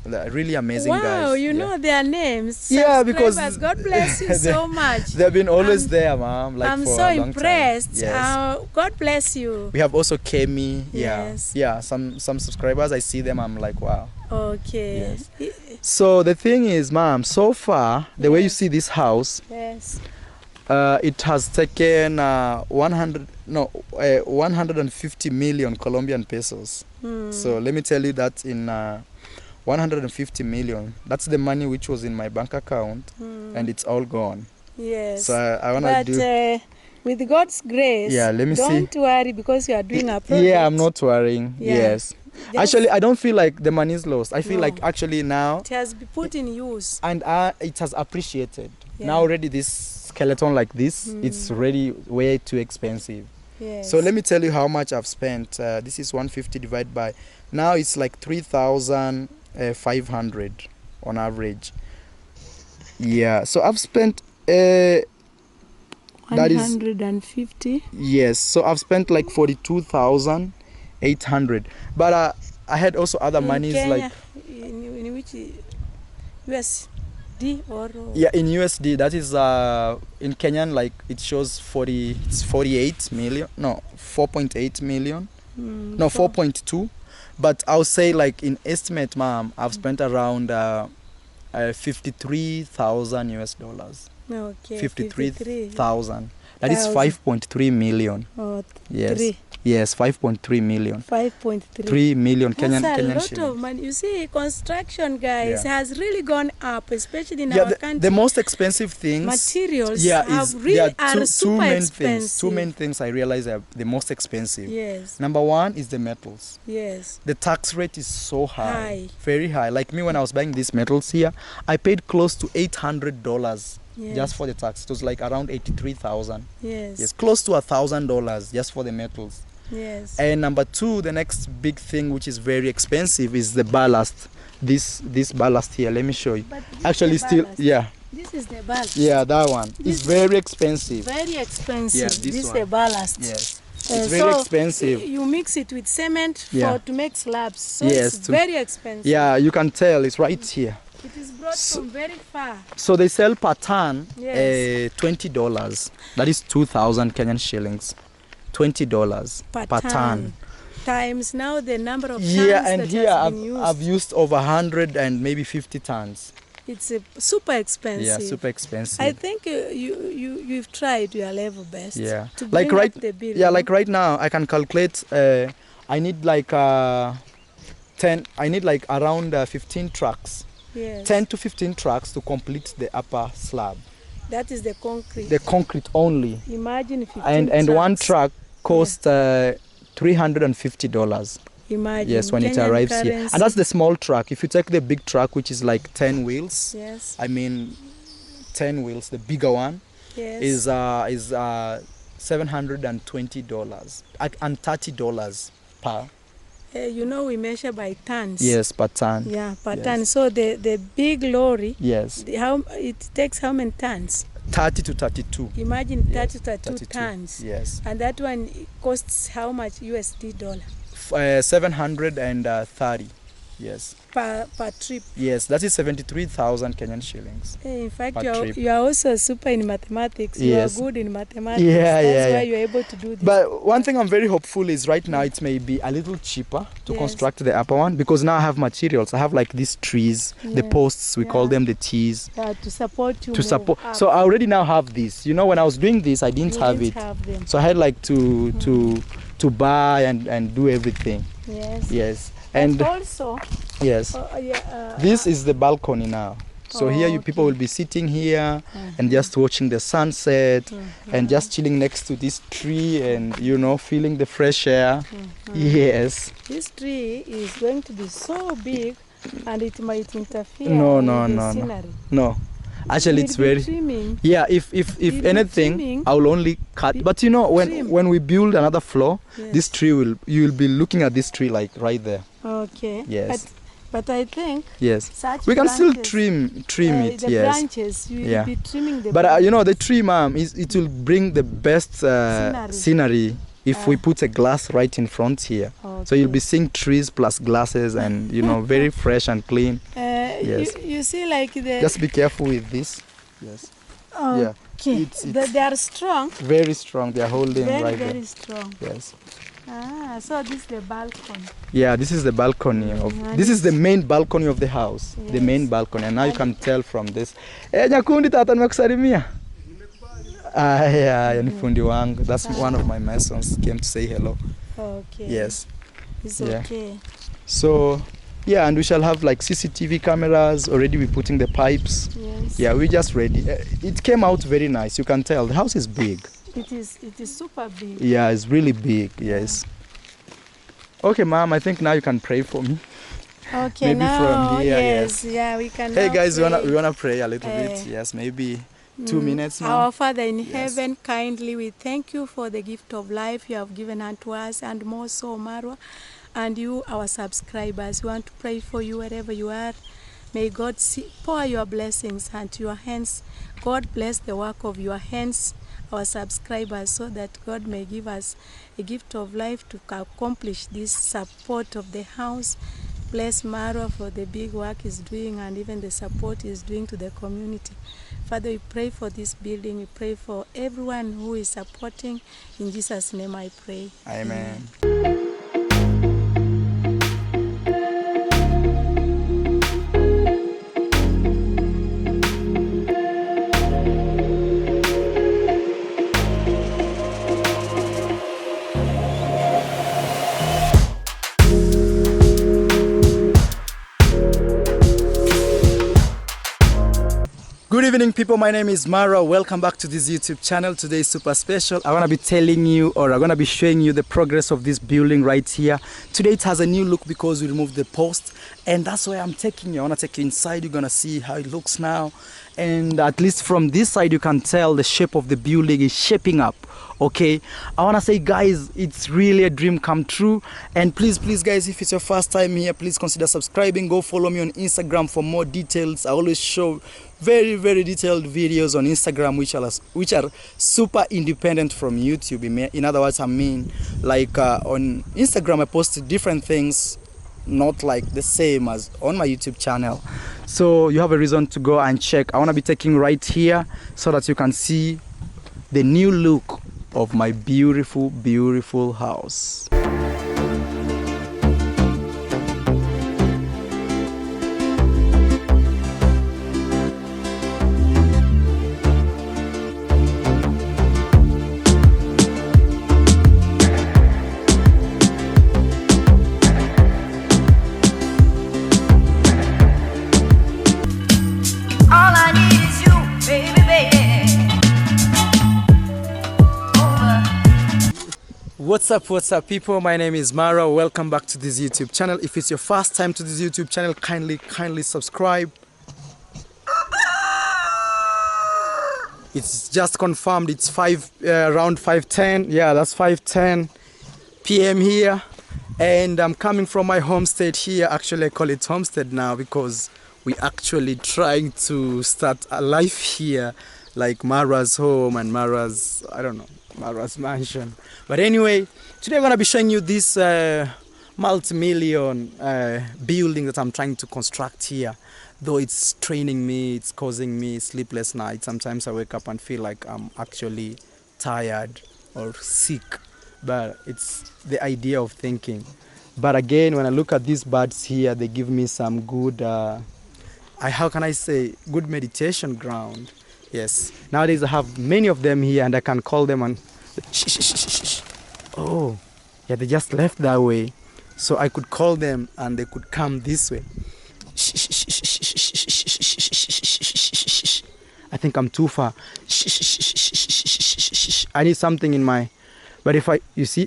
really amazing guys. Wow, you know their names. Yeah, because God bless you so much. They've been always there, ma'am. Like I'm for so a long impressed. Time. Yes. God bless you. We have also Kemi. Yes. Yeah. Some subscribers, I see them, I'm like, wow. Okay. Yes. So the thing is, ma'am, so far the way you see this house, it has taken 150 million Colombian pesos. So let me tell you that in 150 million, that's the money which was in my bank account, and it's all gone. Yes. So I want to do... with God's grace, let me don't worry because you are doing a project. Yeah, I'm not worrying. Yes. Actually, I don't feel like the money is lost. I feel like actually now... it has been put in use. And it has appreciated. Now already this skeleton like this, it's already way too expensive. Yes. So let me tell you how much I've spent. This is 150 divided by... Now it's like 3,500 on average. Yeah, so I've spent... 150? Yes, so I've spent like 42,800. But I had also other monies Kenya, like... in which USD or... Yeah, in USD, that is in Kenyan, like it shows 48 million. No, 4.8 million. No, 4.2. But I'll say like in estimate, ma'am, I've spent around 53,000 US dollars. Okay, 53,000. That is 5.3 million. Oh, yes. Yes, 5.3 million. 5.3. 3 million Kenyan That's a lot shillings. of money. You see, construction, guys, has really gone up, especially in our country. The most expensive things... materials are super expensive. Two main things I realize are the most expensive. Yes. Number one is the metals. Yes. The tax rate is so high. Very high. Like me, when I was buying these metals here, I paid close to $800. Yes. Just for the tax. It was like around 83,000. Yes. Yes, close to $1,000 just for the metals. Yes. And number two, the next big thing which is very expensive is the ballast. This ballast here, let me show you. Actually still, this is the ballast. Yeah, that one. It's very expensive. Very expensive. Yeah, this is the ballast. Yes. It's very expensive. You mix it with cement to make slabs. So it's very expensive. Yeah, you can tell it's right here. It is brought from very far. So they sell per ton $20. That is 2,000 Kenyan shillings. $20 per ton. Times now the number of tons and that here has been used. I've used over 100 and maybe 50 tons. It's super expensive. Yeah, super expensive. I think you've tried your level best. Yeah. To bring up the bill. Yeah, like right now I can calculate. I need like 10. I need like around 15 trucks. Yes. 10 to 15 trucks to complete the upper slab. That is the concrete. The concrete only. Imagine 15 and one truck costs $350. Imagine. Yes, when Kenyan it arrives currency. here. And that's the small truck. If you take the big truck, which is like 10 wheels, I mean 10 wheels, the bigger one is $720 and $30 per. You know, we measure by tons. Yes, per ton. Yeah, per ton. So the big lorry, it takes how many tons? 30 to 32. Imagine 30 to 32 tons. Yes. And that one costs how much USD dollar? 730. Yes. Per trip. Yes, that is 73,000 Kenyan shillings. In fact, you are also super in mathematics. Yes. You are good in mathematics. That's why you're able to do this. But one thing I'm very hopeful is right now it may be a little cheaper to construct the upper one, because now I have materials. I have like these trees, the posts, we call them the T's. To support you. So I already now have this. You know, when I was doing this, I didn't have it. So I had like to buy and do everything. Yes. Yes. And also, this is the balcony now. So here people will be sitting here and just watching the sunset and just chilling next to this tree and, you know, feeling the fresh air. Yes. This tree is going to be so big and it might interfere with the scenery. No. Actually, it's very trimming. Yeah, if anything, trimming. I will only cut. But you know, when we build another floor, this tree you will be looking at this tree like right there. Okay. Yes. But I think we can still trim it. The branches, you will be trimming the branches. But you know, the tree, ma'am, it will bring the best scenery if we put a glass right in front here. Okay. So you'll be seeing trees plus glasses and, you know, very fresh and clean. Yes. You see, like the... Just be careful with this. Yes. Okay. Yeah. They are strong. Very strong. They are holding right there. Very strong. Yes. So this is the balcony. Yeah, this is the balcony this is the main balcony of the house. Yes. The main balcony, and now you can tell from this. Nyakundi tata nimekusalimia. Yeah, ni fundi wangu. That's one of my masons came to say hello. Okay. Yes. It's okay. So, yeah, and we shall have like CCTV cameras. Already we're putting the pipes. Yes. Yeah, we're just ready. It came out very nice. You can tell the house is big. It is super big. Yeah, it's really big. Yes. Okay, ma'am, I think now you can pray for me. Okay, maybe now, from here, yes, yeah, we can. Hey guys, pray. we wanna pray a little bit. Yes, maybe 2 minutes, ma'am. Our Father in heaven, kindly we thank you for the gift of life you have given unto us, and more so, Marwa, and you, our subscribers. We want to pray for you wherever you are. May God pour your blessings unto your hands. God bless the work of your hands, our subscribers, so that God may give us a gift of life to accomplish this support of the house. Bless Marwa for the big work he's doing and even the support he's doing to the community. Father, we pray for this building. We pray for everyone who is supporting. In Jesus' name I pray. Amen. Good evening, people. My name is Mara. Welcome back to this YouTube channel. Today is super special. I want to be telling you, or I'm going to be showing you the progress of this building right here. Today it has a new look because we removed the post, and that's why I'm taking you. I want to take you inside. You're going to see how it looks now, and at least from this side you can tell the shape of the building is shaping up. Okay, I want to say, guys, it's really a dream come true. And please guys, if it's your first time here, please consider subscribing. Go follow me on Instagram for more details. I always show very detailed videos on Instagram which are super independent from YouTube. In other words, I mean, like on Instagram I post different things, not like the same as on my YouTube channel. So you have a reason to go and check. I want to be taking right here so that you can see the new look of my beautiful house. All I need is you, baby, baby. What's up people? My name is Mara. Welcome back to this YouTube channel. If it's your first time to this YouTube channel, kindly subscribe. It's just confirmed. It's around 5:10. Yeah, that's 5:10 p.m. here, and I'm coming from my homestead here. Actually, I call it homestead now because we actually trying to start a life here, like Mara's home and Mara's, I don't know, Mara's mansion. But anyway, today I'm gonna be showing you this multi-million building that I'm trying to construct here. Though it's training me, it's causing me sleepless nights. Sometimes I wake up and feel like I'm actually tired or sick, but it's the idea of thinking. But again, when I look at these birds here, they give me some good how can I say, good meditation ground. Yes, nowadays I have many of them here and I can call them and oh yeah, they just left that way, so I could call them and they could come this way. I think I'm too far. I need something in my, but if I, you see,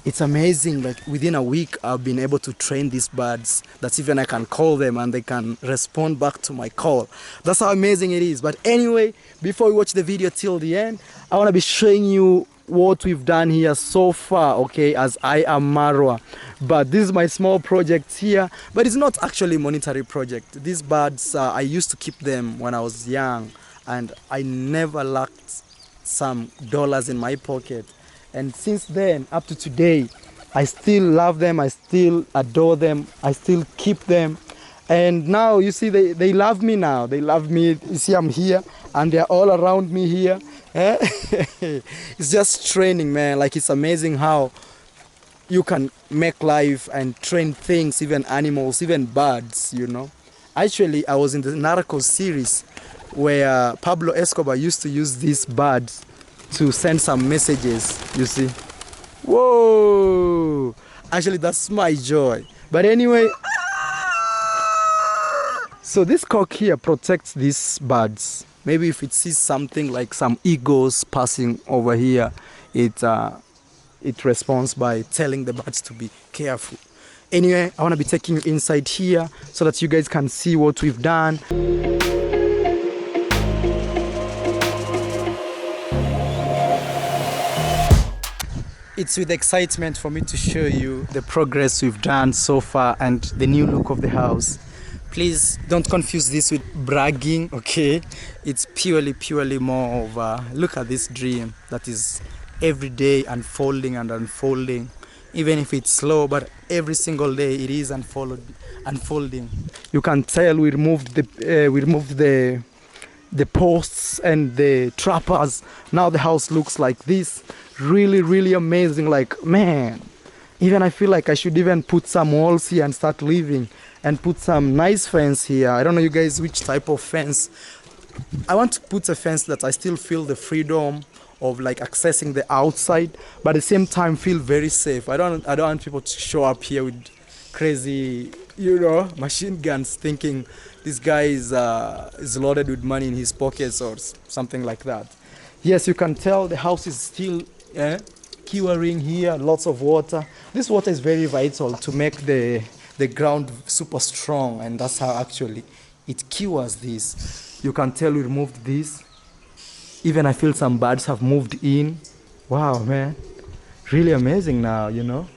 It's amazing, like within a week I've been able to train these birds that even I can call them and they can respond back to my call. That's how amazing it is. But anyway, before we watch the video till the end, I want to be showing you what we've done here so far, okay, as I am Marwa. But this is my small project here, but it's not actually a monetary project. These birds, I used to keep them when I was young and I never lacked some dollars in my pocket. And since then, up to today, I still love them, I still adore them, I still keep them. And now, you see, they love me now. They love me. You see, I'm here, and they're all around me here. It's just training, man. Like, it's amazing how you can make life and train things, even animals, even birds, you know. Actually, I was in the Narcos series where Pablo Escobar used to use these birds to send some messages, you see. Whoa! Actually, that's my joy. But anyway, so this cock here protects these birds. Maybe if it sees something like some eagles passing over here, it responds by telling the birds to be careful. Anyway, I want to be taking you inside here so that you guys can see what we've done. It's with excitement for me to show you the progress we've done so far and the new look of the house. Please don't confuse this with bragging, okay? It's purely more of a look at this dream that is every day unfolding and unfolding. Even if it's slow, but every single day it is unfolding. You can tell we removed the posts and the trappers. Now the house looks like this. Really amazing. Like, man, even I feel like I should even put some walls here and start living and put some nice fence here. I don't know, you guys, which type of fence. I want to put a fence that I still feel the freedom of like accessing the outside, but at the same time feel very safe. I don't want people to show up here with crazy, you know, machine guns thinking this guy is loaded with money in his pockets or something like that. Yes, you can tell the house is still curing here, lots of water. This water is very vital to make the ground super strong, and that's how actually it cures this. You can tell we removed this. Even I feel some birds have moved in. Wow, man. Really amazing now, you know.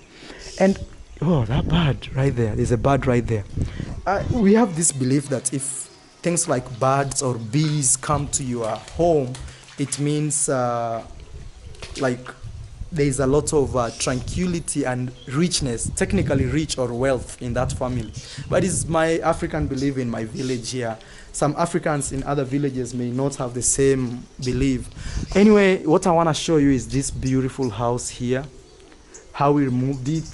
And, oh, that bird right there. There's a bird right there. We have this belief that if things like birds or bees come to your home, it means like there's a lot of tranquility and richness, technically rich or wealth in that family. But it's my African belief in my village here. Some Africans in other villages may not have the same belief. Anyway, what I want to show you is this beautiful house here. How we removed it.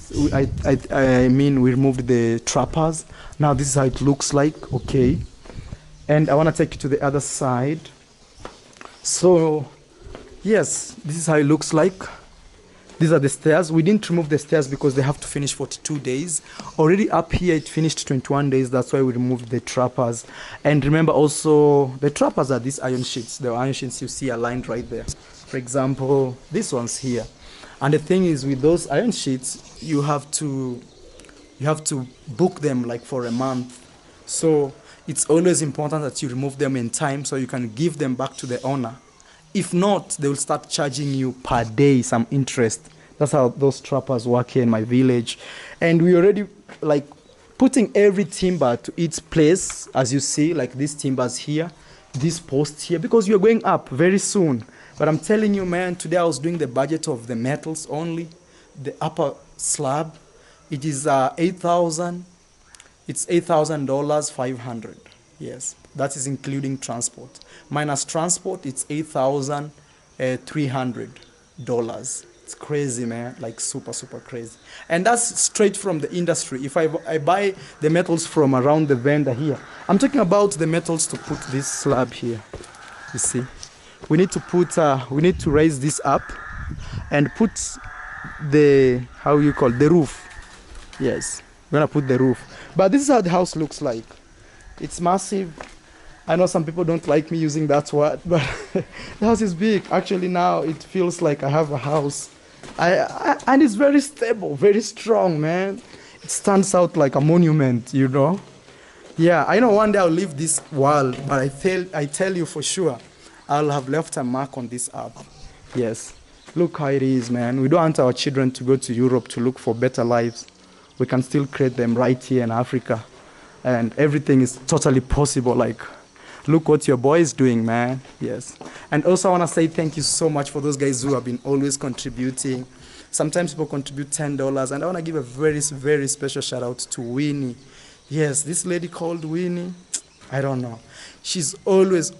I mean, we removed the trappers. Now this is how it looks like, okay. And I want to take you to the other side. So, yes, this is how it looks like. These are the stairs. We didn't remove the stairs because they have to finish 42 days. Already up here, it finished 21 days. That's why we removed the trappers. And remember also, the trappers are these iron sheets. The iron sheets you see aligned right there. For example, this one's here. And the thing is, with those iron sheets, you have to book them like for a month. So it's always important that you remove them in time so you can give them back to the owner. If not, they will start charging you per day some interest. That's how those trappers work here in my village. And we already like putting every timber to its place, as you see, like these timbers here, this post here, because you're going up very soon. But I'm telling you, man, today I was doing the budget of the metals only. The upper slab, it is $8,000. It's $8,500. Yes, that is including transport. Minus transport, it's $8,300. It's crazy, man, like super crazy. And that's straight from the industry. If I buy the metals from around the vendor here, I'm talking about the metals to put this slab here. You see, we need to raise this up and put the, how you call the roof. Yes, we're gonna put the roof. But this is how the house looks like. It's massive. I know some people don't like me using that word, but the house is big. Actually, now it feels like I have a house. And it's very stable, very strong, man. It stands out like a monument, you know. Yeah, I know one day I'll leave this world, but I tell you for sure, I'll have left a mark on this earth. Yes, look how it is, man. We don't want our children to go to Europe to look for better lives. We can still create them right here in Africa. And everything is totally possible. Like, look what your boy is doing, man. Yes. And also I want to say thank you so much for those guys who have been always contributing. Sometimes people contribute $10. And I want to give a very, very special shout out to Winnie. Yes, this lady called Winnie, I don't know. She's always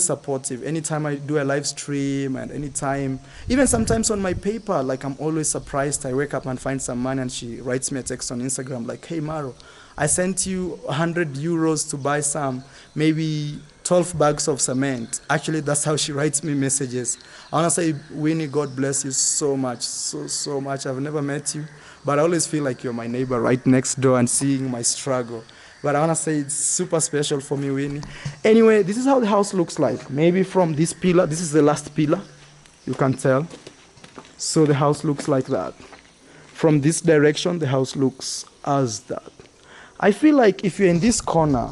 supportive. Anytime I do a live stream and anytime, even sometimes on my paper, like I'm always surprised. I wake up and find some money and she writes me a text on Instagram like, hey, Maro, I sent you 100 euros to buy some, maybe 12 bags of cement. Actually, that's how she writes me messages. I want to say, Winnie, God bless you so much, so much. I've never met you, but I always feel like you're my neighbor right next door and seeing my struggle. But I want to say it's super special for me, Winnie. Anyway, this is how the house looks like. Maybe from this pillar, this is the last pillar, you can tell. So the house looks like that. From this direction, the house looks as that. I feel like if you're in this corner,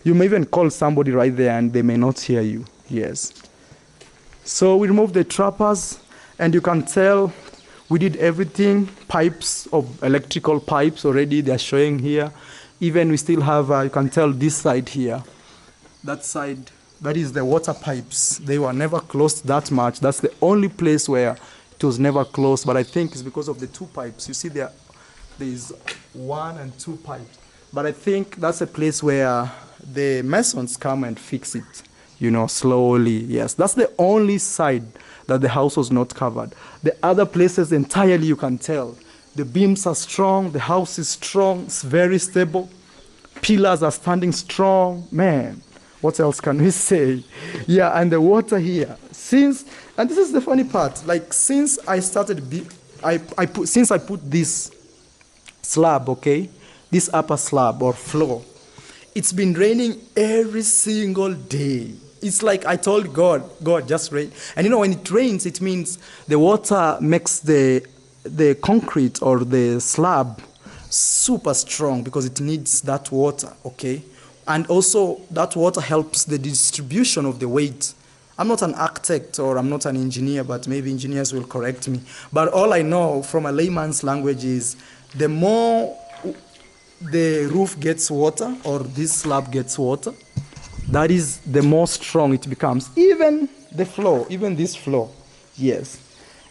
you may even call somebody right there and they may not hear you. Yes. So we removed the trappers and you can tell we did everything. Pipes of electrical pipes already, they're showing here. Even we still have, you can tell this side here. That side, that is the water pipes. They were never closed that much. That's the only place where it was never closed. But I think it's because of the two pipes. You see there is 1 and 2 pipes. But I think that's a place where the masons come and fix it, you know, slowly. Yes, that's the only side that the house was not covered. The other places entirely you can tell. The beams are strong, the house is strong, it's very stable. Pillars are standing strong. Man, what else can we say? Yeah, and the water here. And this is the funny part, like since I started, since I put this slab, okay, this upper slab or floor, it's been raining every single day. It's like I told God, just rain. And you know, when it rains, it means the water makes the concrete or the slab super strong because it needs that water, okay? And also that water helps the distribution of the weight. I'm not an architect or I'm not an engineer, but maybe engineers will correct me. But all I know from a layman's language is the more the roof gets water or this slab gets water, that is the more strong it becomes. Even the floor, even this floor, yes.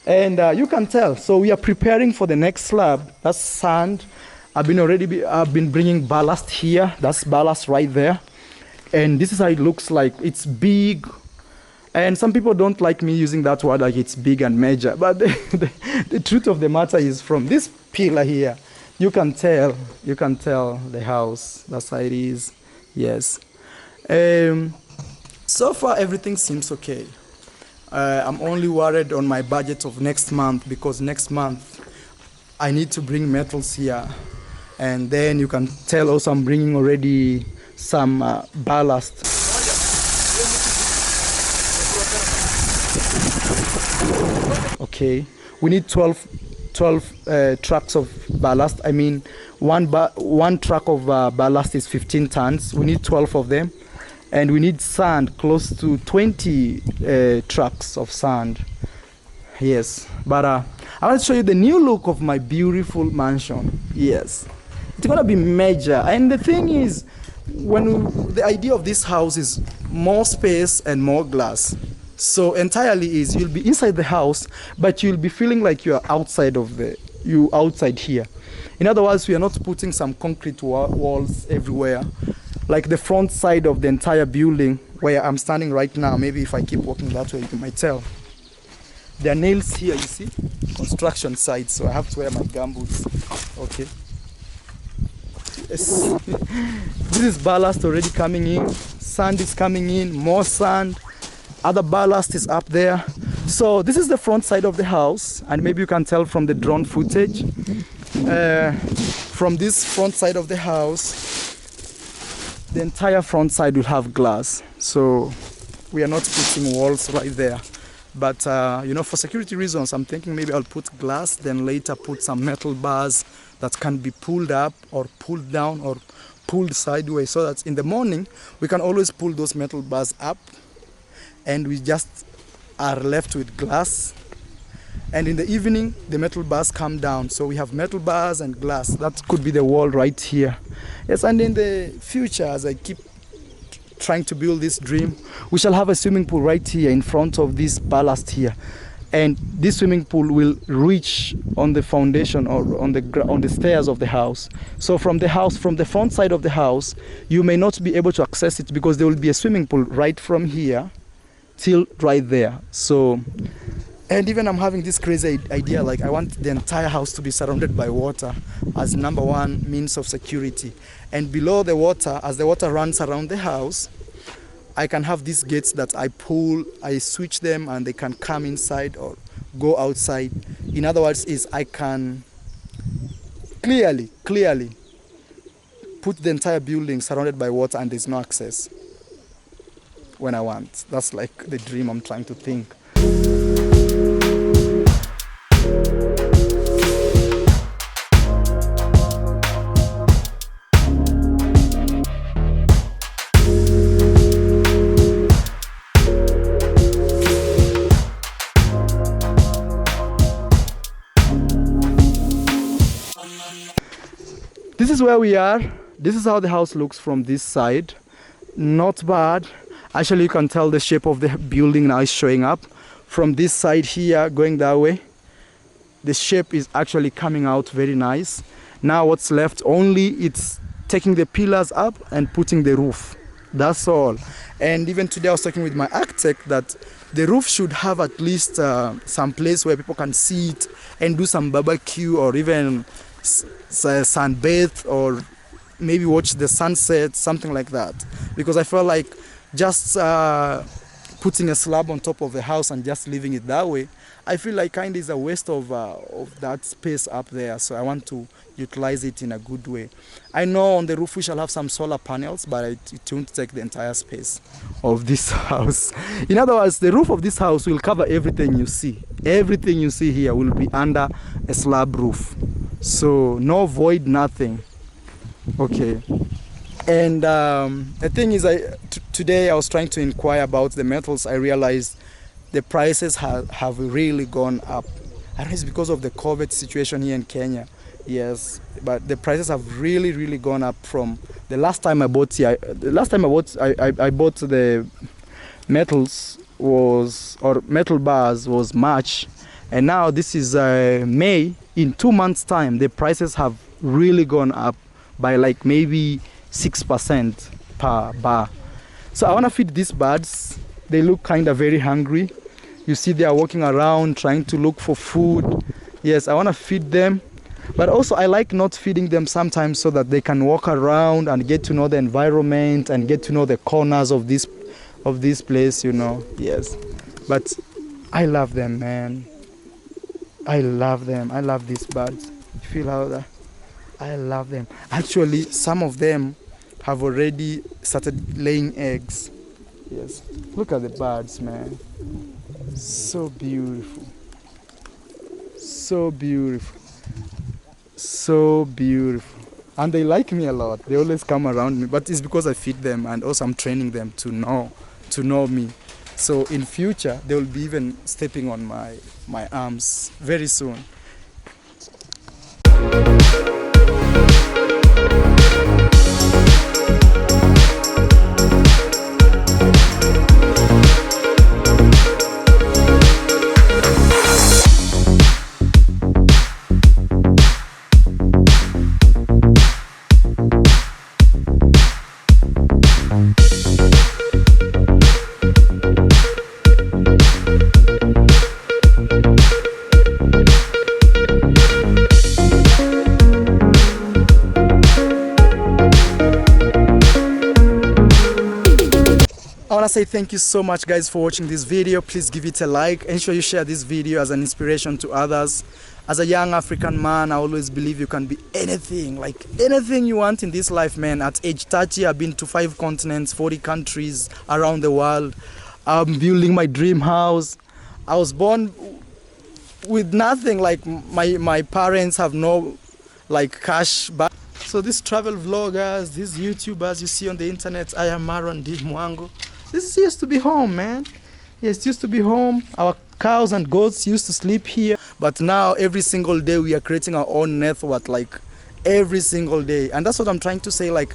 And you can tell, so we are preparing for the next slab. That's sand. I've been bringing ballast here. That's ballast right there. And this is how it looks like. It's big. And some people don't like me using that word like it's big and major. But the truth of the matter is from this pillar here, you can tell the house. That's how it is. Yes. So far, everything seems okay. I'm only worried on my budget of next month because next month I need to bring metals here. And then you can tell also I'm bringing already some ballast. Okay, we need 12 trucks of ballast. I mean, one truck of ballast is 15 tons. We need 12 of them. And we need sand, close to 20 trucks of sand. Yes, but I want to show you the new look of my beautiful mansion. Yes, it's gonna be major. And the thing is, the idea of this house is more space and more glass. So entirely is you'll be inside the house, but you'll be feeling like you're outside outside here. In other words, we are not putting some concrete walls everywhere. Like the front side of the entire building where I'm standing right now, maybe if I keep walking that way, you might tell. There are nails here, you see? Construction site, so I have to wear my gumboots. Okay. Yes. This is ballast already coming in. Sand is coming in, more sand. Other ballast is up there. So this is the front side of the house, and maybe you can tell from the drone footage. From this front side of the house, the entire front side will have glass. So we are not putting walls right there. But you know, for security reasons, I'm thinking maybe I'll put glass, then later put some metal bars that can be pulled up or pulled down or pulled sideways, so that in the morning we can always pull those metal bars up and we just are left with glass, and in the evening the metal bars come down, so we have metal bars and glass. That could be the wall right here. Yes, and in the future, as I keep trying to build this dream, we shall have a swimming pool right here in front of this ballast here, and this swimming pool will reach on the foundation or on the stairs of the house. So from the house, from the front side of the house, you may not be able to access it because there will be a swimming pool right from here till right there. So, and even I'm having this crazy idea, like I want the entire house to be surrounded by water as number one means of security, and below the water, as the water runs around the house, I can have these gates that I pull, I switch them, and they can come inside or go outside. In other words, is I can clearly put the entire building surrounded by water and there's no access when I want. That's like the dream I'm trying to think. This is where we are. This is how the house looks from this side. Not bad. Actually, you can tell the shape of the building now is showing up. From this side here, going that way, the shape is actually coming out very nice. Now what's left only, it's taking the pillars up and putting the roof. That's all. And even today I was talking with my architect that the roof should have at least some place where people can sit and do some barbecue, or even sunbathe, or maybe watch the sunset, something like that. Because I feel like just putting a slab on top of the house and just leaving it that way, I feel like kind of is a waste of that space up there. So I want to utilize it in a good way. I know on the roof we shall have some solar panels, but it won't take the entire space of this house. In other words, the roof of this house will cover everything you see. Everything you see here will be under a slab roof. So no void, nothing. Okay. And the thing is, today I was trying to inquire about the metals. I realized the prices have really gone up. I don't know, it's because of the COVID situation here in Kenya. Yes, but the prices have really gone up from the last time I bought here. The last time I bought the metals or metal bars was March, and now this is May. In 2 months' time, the prices have really gone up by like maybe 6% per bar. So I want to feed these birds. They look kind of very hungry. You see they are walking around trying to look for food. Yes, I want to feed them. But also I like not feeding them sometimes so that they can walk around and get to know the environment and get to know the corners of this place, you know. Yes. But I love them, man. I love them. I love these birds. You feel how that? I love them. Actually, some of them have already started laying eggs. Yes. Look at the birds, man. So beautiful. So beautiful. So beautiful. And they like me a lot. They always come around me. But it's because I feed them, and also I'm training them to know me. So in future, they will be even stepping on my arms very soon. want to say thank you so much, guys, for watching this video. Please give it a like. Ensure you share this video as an inspiration to others. As a young African man, I always believe you can be anything, like anything you want in this life, man. At age 30, I've been to 5 continents, 40 countries around the world. I'm building my dream house. I was born with nothing, like my parents have no like cash back. So these travel vloggers, these YouTubers you see on the internet, I am Maron D. Mwango. This used to be home, man. Yes, it used to be home. Our cows and goats used to sleep here. But now every single day we are creating our own net worth, like every single day. And that's what I'm trying to say. Like,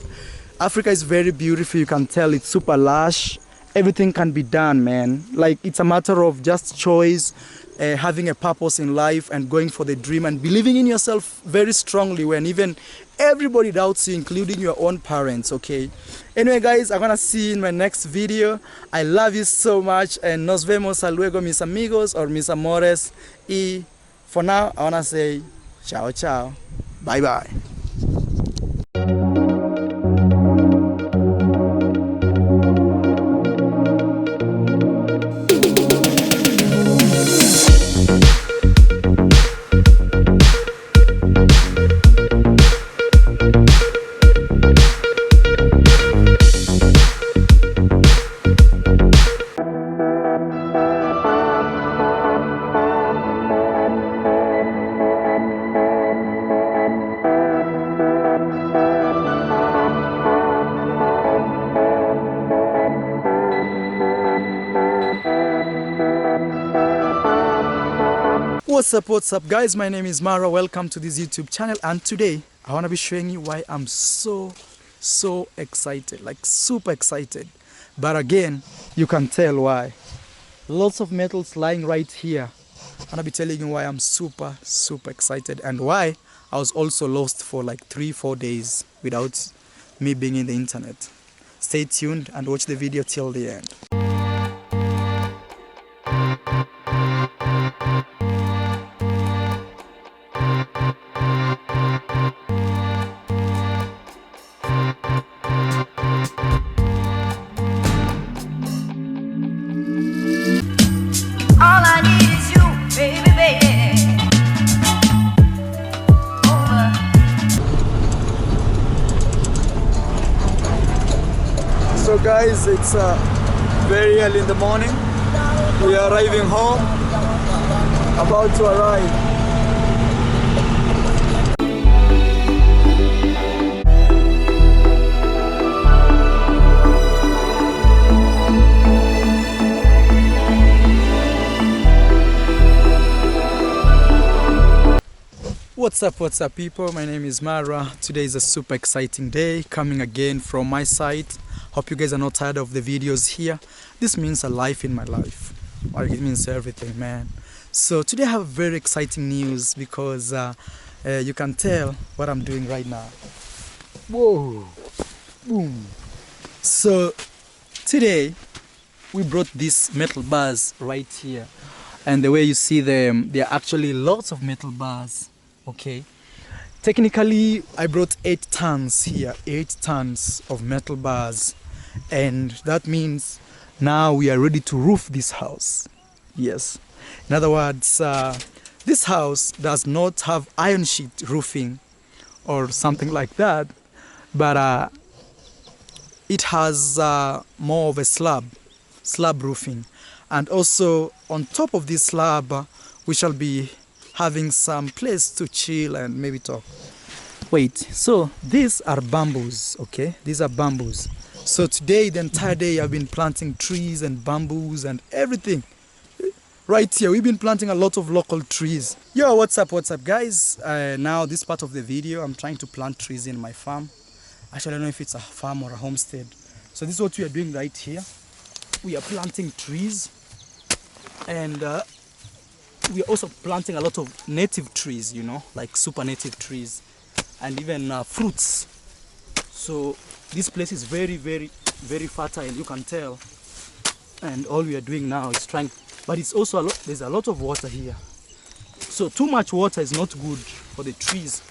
Africa is very beautiful. You can tell it's super lush. Everything can be done, man. Like, it's a matter of just choice, having a purpose in life and going for the dream and believing in yourself very strongly when even everybody doubts you, including your own parents, okay? Anyway, guys, I'm gonna see you in my next video. I love you so much, and nos vemos luego, mis amigos or mis amores. Y for now, I wanna say ciao, ciao. Bye, bye. What's up guys, my name is Mara. Welcome to this YouTube channel, and today I want to be showing you why I'm so excited, like super excited. But again, you can tell why. Lots of metals lying right here. I'm gonna be telling you why I'm super excited and why I was also lost for like 3-4 days without me being in the internet. Stay tuned and watch the video till the end. All I need is you, baby, baby. Over. So guys, it's very early in the morning. We are arriving home, about to arrive. What's up people, my name is Mara. Today is a super exciting day coming again from my side. Hope you guys are not tired of the videos here. This means a life in my life, or it means everything, man. So today I have very exciting news because you can tell what I'm doing right now. Whoa, boom. So today we brought these metal bars right here, and the way you see them, there are actually lots of metal bars. Okay, technically I brought 8 tons here, 8 tons of metal bars, and that means now we are ready to roof this house. Yes, in other words, this house does not have iron sheet roofing or something like that, but it has more of a slab roofing, and also on top of this slab we shall be having some place to chill and maybe talk. Wait, so these are bamboos, okay? These are bamboos. So today, the entire day, I've been planting trees and bamboos and everything. Right here, we've been planting a lot of local trees. Yo, what's up guys? Now this part of the video, I'm trying to plant trees in my farm. Actually, I don't know if it's a farm or a homestead. So this is what we are doing right here. We are planting trees, and we are also planting a lot of native trees, you know, like super native trees, and even fruits. So this place is very fertile, you can tell. And all we are doing now is trying, but it's also there's a lot of water here. So too much water is not good for the trees,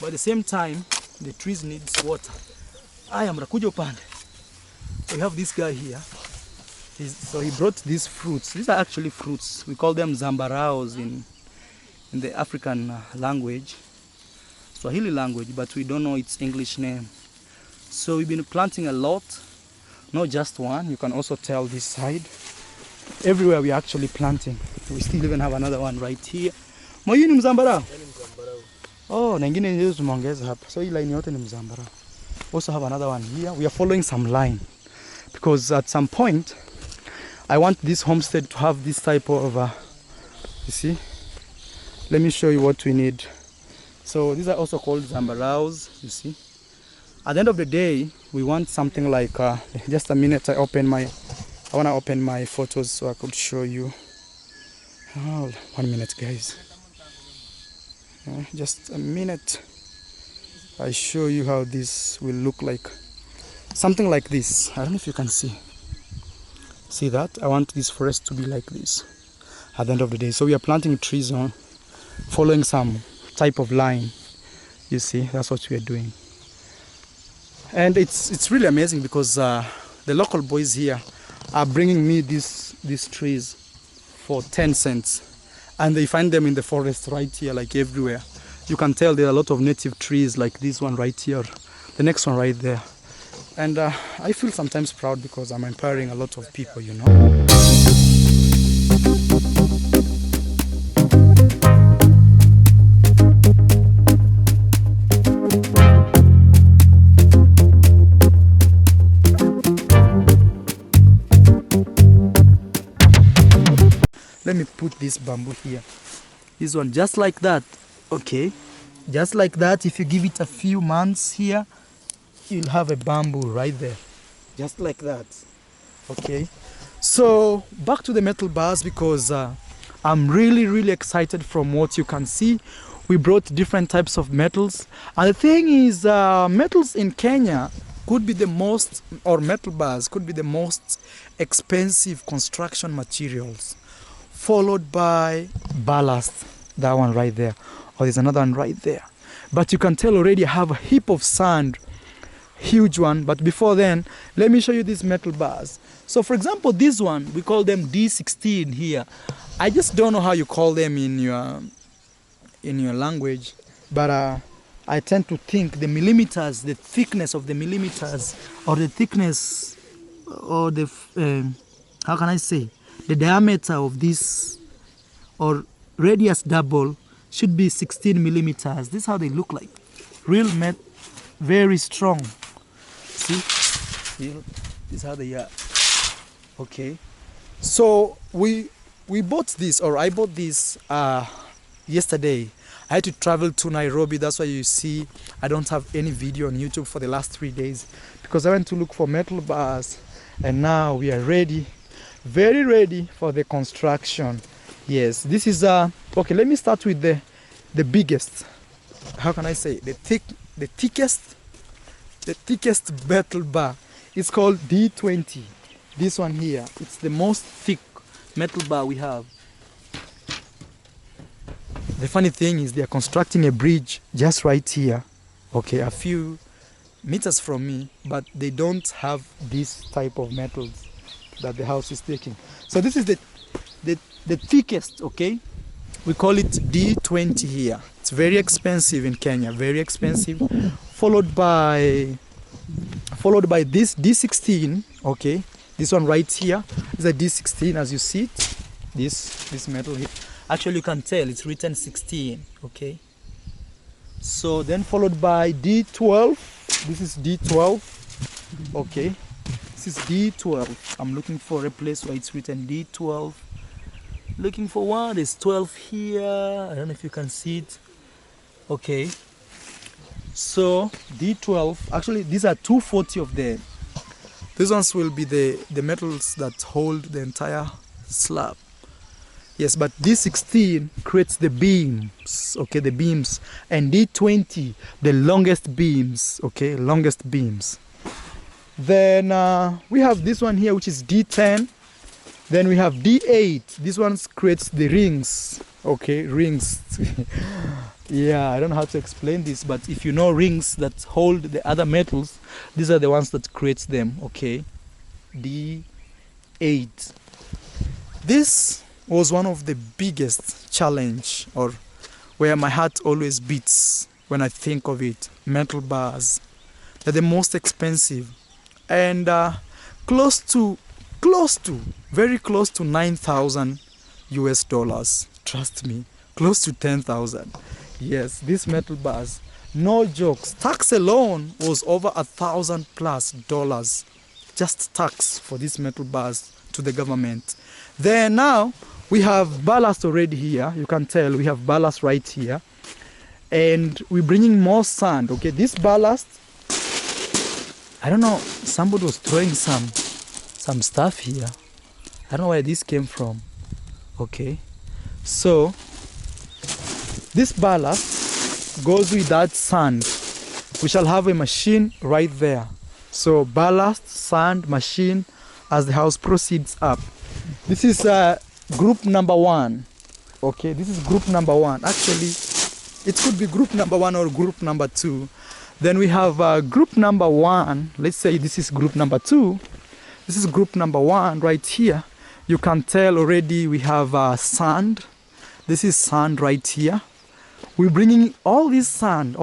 but at the same time the trees needs water. I am Rakujo Pande. We have this guy here. So he brought these fruits. These are actually fruits. We call them zambaraos in the African language, Swahili language, but we don't know its English name. So we've been planting a lot, not just one. You can also tell this side. Everywhere we're actually planting. We still even have another one right here. Moyu ni mzambarao? Oh, na ingine ndio tumeongeza hapa. So hii line yote ni mzambarao. Also have another one here. We are following some line because at some point I want this homestead to have this type of you see. Let me show you what we need. So these are also called zambaraos, you see. At the end of the day, we want something like just a minute. I want to open my photos so I could show you. Oh, 1 minute, guys. Just a minute. I show you how this will look like. Something like this. I don't know if you can see. See that? I want this forest to be like this at the end of the day. So we are planting trees on, following some type of line. You see, that's what we are doing. And it's really amazing because the local boys here are bringing me these trees for 10 cents. And they find them in the forest right here, like everywhere. You can tell there are a lot of native trees like this one right here, the next one right there. And I feel sometimes proud because I'm empowering a lot of people, you know. Let me put this bamboo here. This one just like that. Okay. Just like that. If you give it a few months here, you'll have a bamboo right there. Just like that. Okay. So back to the metal bars because I'm really excited from what you can see. We brought different types of metals. And the thing is, metals in Kenya could be the most, or metal bars could be the most expensive construction materials, followed by ballast, that one right there, or there's another one right there. But you can tell already I have a heap of sand, huge one. But before then, let me show you these metal bars. So for example, this one, we call them D16 here. I just don't know how you call them in your language, but I tend to think the millimeters, the thickness of the millimeters, or the thickness, or the, how can I say, the diameter of this, or radius double, should be 16 millimeters. This is how they look like. Real very strong. See? This is how they are. Okay. So we bought this, or I bought this yesterday. I had to travel to Nairobi. That's why you see I don't have any video on YouTube for the last 3 days, because I went to look for metal bars, and now we are ready. Very ready for the construction. Yes, this is okay. Let me start with the biggest. How can I say the thickest metal bar? It's called D20. This one here. It's the most thick metal bar we have. The funny thing is they are constructing a bridge just right here. Okay, a few meters from me, but they don't have this type of metals that the house is taking. So this is the thickest, okay? We call it D20 here. It's very expensive in Kenya, very expensive. Followed by this D16, okay? This one right here is a D16, as you see it. This metal here. Actually, you can tell it's written 16, okay? So then followed by D12. This is D12, okay? This is D12. I'm looking for a place where it's written D12. Looking for one. There's 12 here. I don't know if you can see it. Okay. So D12. Actually, these are 240 of them. These ones will be the metals that hold the entire slab. Yes, but D16 creates the beams. Okay, the beams. And D20, the longest beams. Okay, longest beams. Then we have this one here, which is D10. Then we have D8. This one creates the rings. Okay, rings. Yeah, I don't know how to explain this, but if you know rings that hold the other metals, these are the ones that creates them. Okay, D8. 2008. This was one of the biggest challenge, or where my heart always beats when I think of it. Metal bars, they're the most expensive, and very close to 9,000 US dollars. Trust me, close to 10,000. Yes, these metal bars, no jokes. Tax alone was over $1,000+, just tax for these metal bars to the government. Then now we have ballast already here. You can tell we have ballast right here, and we're bringing more sand. Okay, this ballast, I don't know, somebody was throwing some stuff here. I don't know where this came from. Okay, so this ballast goes with that sand. We shall have a machine right there. So ballast, sand, machine, as the house proceeds up. This is group number 1. Okay, this is group number 1. Actually, it could be group number 1 or group number 2. Then we have group number 1. Let's say this is group number 2. This is group number 1 right here. You can tell already we have sand. This is sand right here. We're bringing all this sand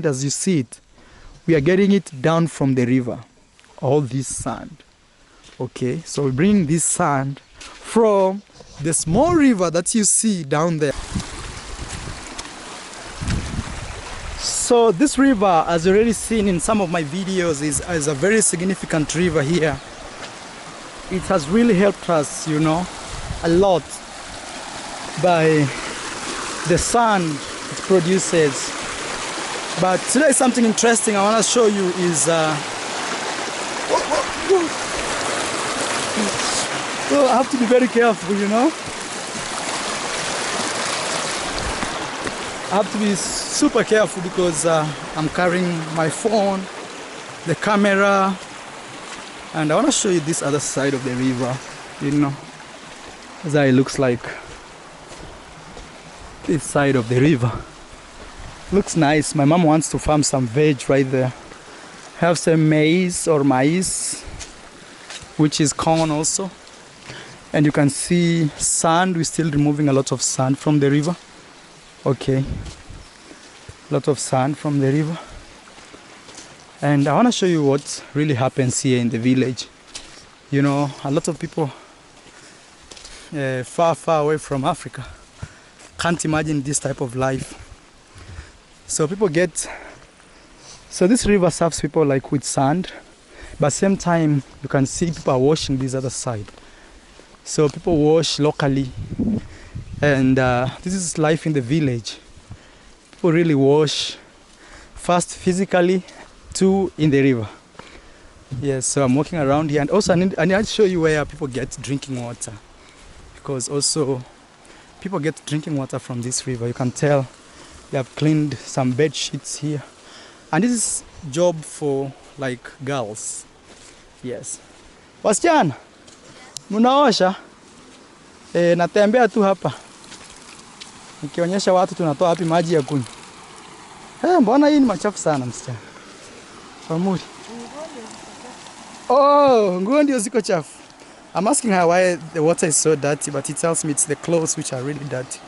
as you see it. We are getting it down from the river. All this sand. Okay, so we're bringing this sand from the small river that you see down there. So this river, as you already seen in some of my videos, is a very significant river here. It has really helped us, you know, a lot by the sand it produces. But today something interesting I want to show you is so I have to be very careful, you know. I have to be super careful because I'm carrying my phone, the camera, and I want to show you this other side of the river, you know, as it looks like. This side of the river looks nice. My mom wants to farm some veg right there. Have some maize, which is corn also. And you can see sand. We're still removing a lot of sand from the river. Okay, a lot of sand from the river. And I want to show you what really happens here in the village. You know, a lot of people far away from Africa can't imagine this type of life. So this river serves people like with sand, but at the same time you can see people are washing this other side. So people wash locally, and this is life in the village. People really wash, first physically, 2 in the river. Yes, so I'm walking around here, and also I need to show you where people get drinking water, because also people get drinking water from this river. You can tell they have cleaned some bed sheets here, and this is job for like girls. Yes, wasichana munaosha? Natembea tu hapa nikionyesha watu tunatoa wapi maji ya kunywa. Mbona hii ni machafu sana msichana? Famuri. Oh, nguo ndio ziko chafu. I'm asking her why the water is so dirty, but he tells me it's the clothes which are really dirty.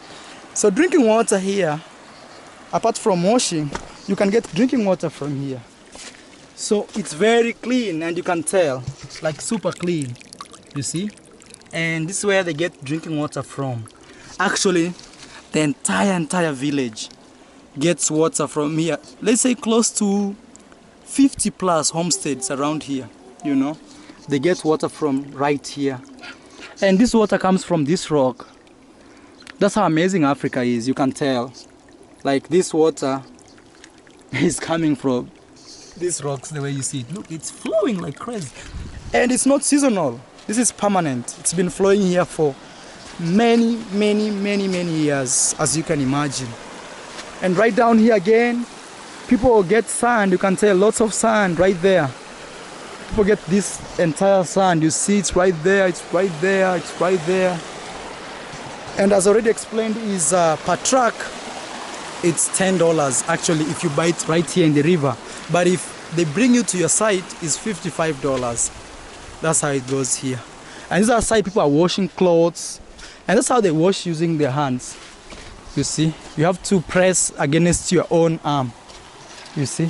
So drinking water here, apart from washing, you can get drinking water from here. So it's very clean, and you can tell, like super clean, you see? And this is where they get drinking water from. Actually, the entire village gets water from here. Let's say close to 50+ homesteads around here, you know. They get water from right here. And this water comes from this rock. That's how amazing Africa is, you can tell. Like this water is coming from these rocks, the way you see it. Look, it's flowing like crazy. And it's not seasonal. This is permanent. It's been flowing here for many years, as you can imagine. And right down here again, people get sand. You can tell lots of sand right there. People get this entire sand. You see it's right there, it's right there, it's right there. And as already explained, is per truck, it's $10 actually if you buy it right here in the river. But if they bring you to your site, it's $55. That's how it goes here. And this is outside people are washing clothes. And that's how they wash using their hands. You see, you have to press against your own arm. You see?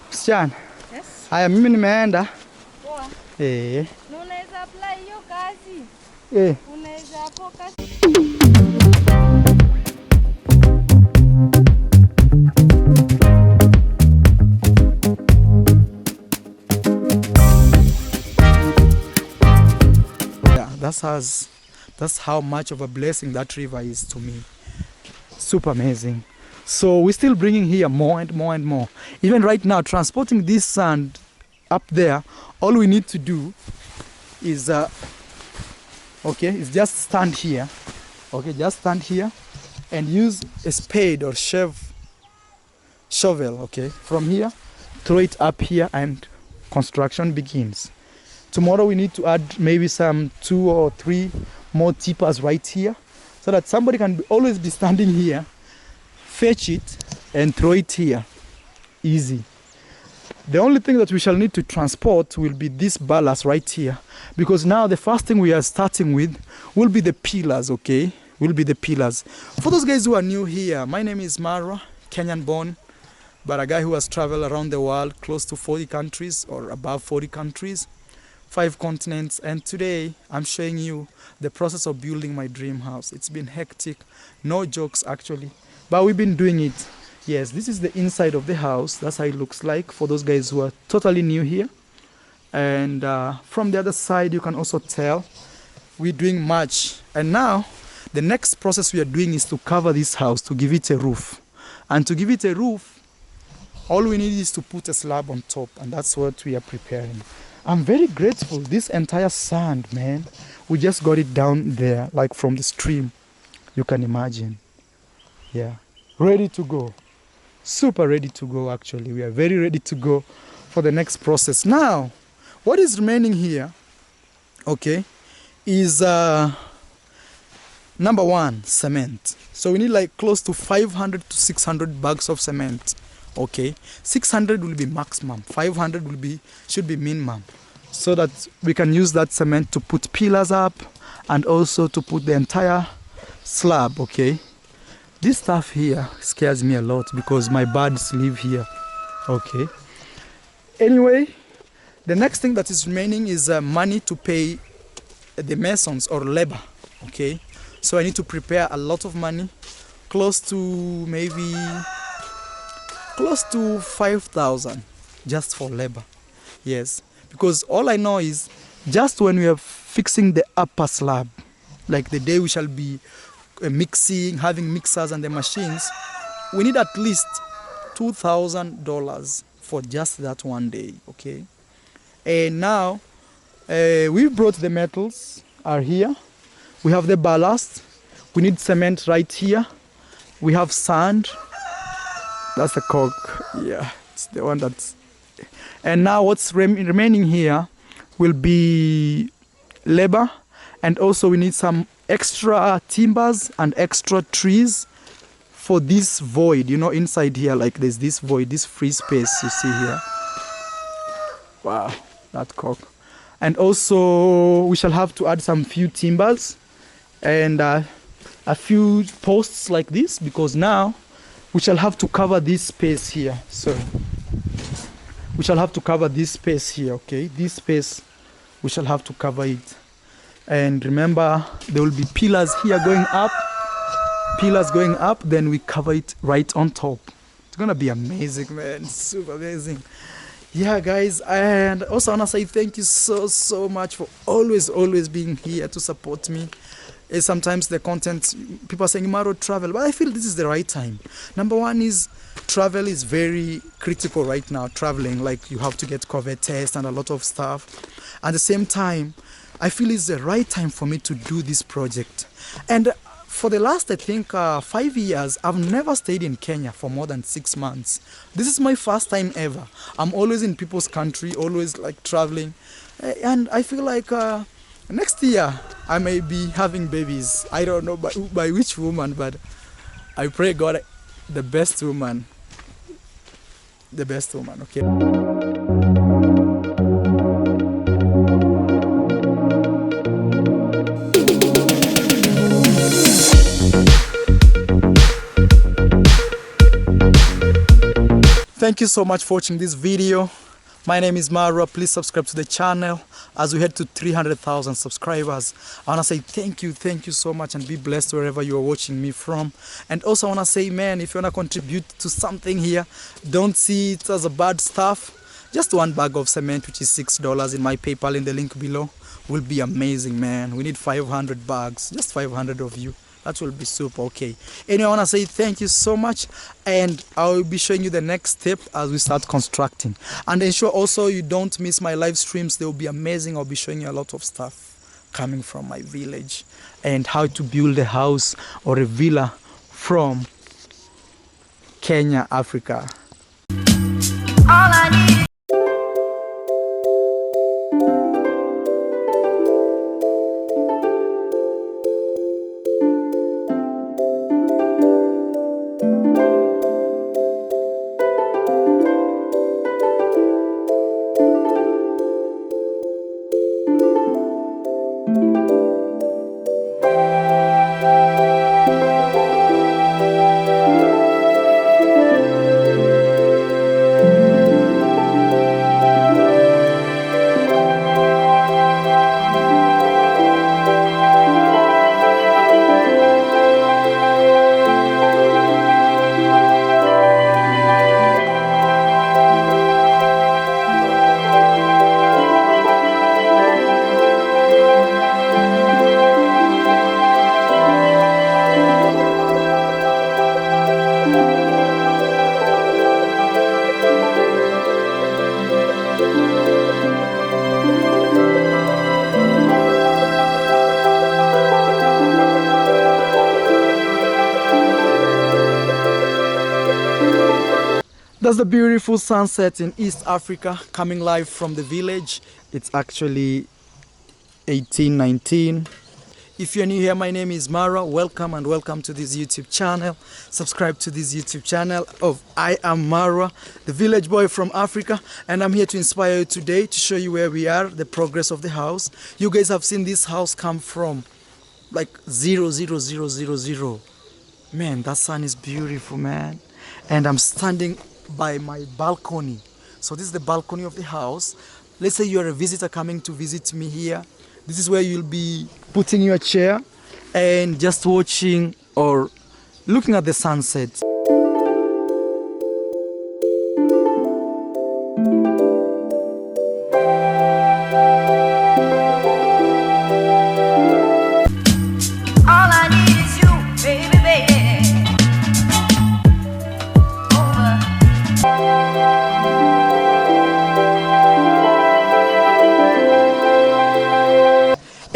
Christian. Yes. Haya mimi nimeenda. Poa. Eh. Unaweza apply hiyo kazi. Eh. Unaweza focus. That's how much of a blessing that river is to me. Super amazing. So we're still bringing here more and more and more. Even right now, transporting this sand up there, all we need to do is is just stand here. Okay, just stand here and use a spade or shovel. Okay, from here, throw it up here, and construction begins. Tomorrow we need to add maybe some 2 or 3 more tippers right here, so that somebody can always be standing here, fetch it and throw it here. Easy. The only thing that we shall need to transport will be this ballast right here, because now the first thing we are starting with will be the pillars. Okay, will be the pillars. For those guys who are new here, my name is Mara, Kenyan born, but a guy who has traveled around the world, close to 40 countries or above 40 countries, 5 continents, and today I'm showing you the process of building my dream house. It's been hectic, no jokes actually, but we've been doing it. Yes, this is the inside of the house. That's how it looks like for those guys who are totally new here. And from the other side, you can also tell we're doing much. And now the next process we are doing is to cover this house, to give it a roof. And to give it a roof, all we need is to put a slab on top, and that's what we are preparing. I'm very grateful. This entire sand, man, we just got it down there, like from the stream. You can imagine. Yeah, ready to go. Super ready to go, actually. We are very ready to go for the next process. Now, what is remaining here, okay, is number 1, cement. So we need like close to 500 to 600 bags of cement. Okay, 600 will be maximum, 500 should be minimum, so that we can use that cement to put pillars up and also to put the entire slab. Okay, this stuff here scares me a lot because my birds live here. Okay, anyway, the next thing that is remaining is money to pay the masons or labor. Okay, so I need to prepare a lot of money, close to maybe close to 5,000 just for labor. Yes, because all I know is just when we are fixing the upper slab, like the day we shall be mixing, having mixers and the machines, we need at least $2,000 for just that one day. Okay, and now we brought the metals are here. We have the ballast, we need cement right here, we have sand. That's the cork. Yeah, it's the one that's... And now what's remaining here will be labor, and also we need some extra timbers and extra trees for this void, you know, inside here, like there's this void, this free space you see here. Wow, that cork. And also we shall have to add some few timbers and a few posts like this, because now we shall have to cover this space here. So we shall have to cover this space here. Okay, this space we shall have to cover it. And remember, there will be pillars here going up, then we cover it right on top. It's gonna be amazing, man. Super amazing. Yeah, guys, and also I wanna say thank you so much for always being here to support me. Sometimes the content, people are saying, Maro, travel, but I feel this is the right time. Number 1 is travel is very critical right now. Traveling, like you have to get COVID test and a lot of stuff. At the same time, I feel it's the right time for me to do this project. And for the last, I think, 5 years, I've never stayed in Kenya for more than 6 months. This is my first time ever. I'm always in people's country, always like traveling. And I feel like next year, I may be having babies. I don't know by which woman, but I pray God, the best woman. The best woman, okay? thank you so much for watching this video. My name is Mara. Please subscribe to the channel as we head to 300,000 subscribers. I want to say thank you so much, and be blessed wherever you are watching me from. And also I want to say, man, if you want to contribute to something here, don't see it as a bad stuff. Just one bag of cement, which is $6 in my PayPal in the link below, will be amazing, man. We need 500 bags, just 500 of you. That will be super okay. Anyway, I want to say thank you so much, and I will be showing you the next step as we start constructing. And ensure also you don't miss my live streams. They will be amazing. I'll be showing you a lot of stuff coming from my village and how to build a house or a villa from Kenya, Africa. All I need. That's the beautiful sunset in East Africa coming live from the village. It's actually 18:19. If you're new here, my name is Mara. Welcome and welcome to this YouTube channel. Subscribe to this YouTube channel of I Am Mara, the village boy from Africa, and I'm here to inspire you today to show you where we are, the progress of the house. You guys have seen this house come from like 0,0,0,0. Man, that sun is beautiful, man. And I'm standing by my balcony. So this is the balcony of the house. Let's say you're a visitor coming to visit me here. This is where you'll be putting your chair and just watching or looking at the sunset. All I need is you, baby, baby.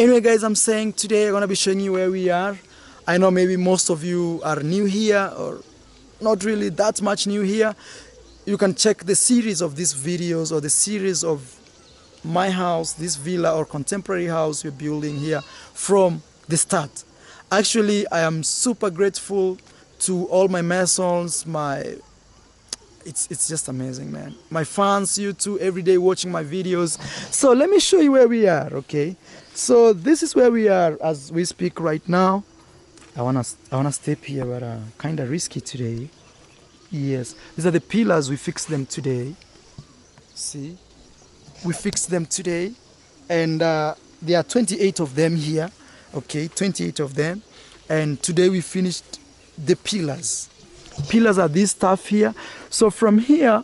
Anyway, guys, I'm saying today I'm gonna be showing you where we are. I know maybe most of you are new here or not really that much new here. You can check the series of these videos or the series of my house, this villa or contemporary house we're building here from the start. Actually, I am super grateful to all my masons, it's just amazing, man. My fans, you too, every day watching my videos. So let me show you where we are, okay? So this is where we are as we speak right now. I wanna step here, but kind of risky today. Yes, these are the pillars. We fixed them today. See, we fixed them today, and there are 28 of them here. Okay, 28 of them, and today we finished the pillars. Pillars are this stuff here. So from here,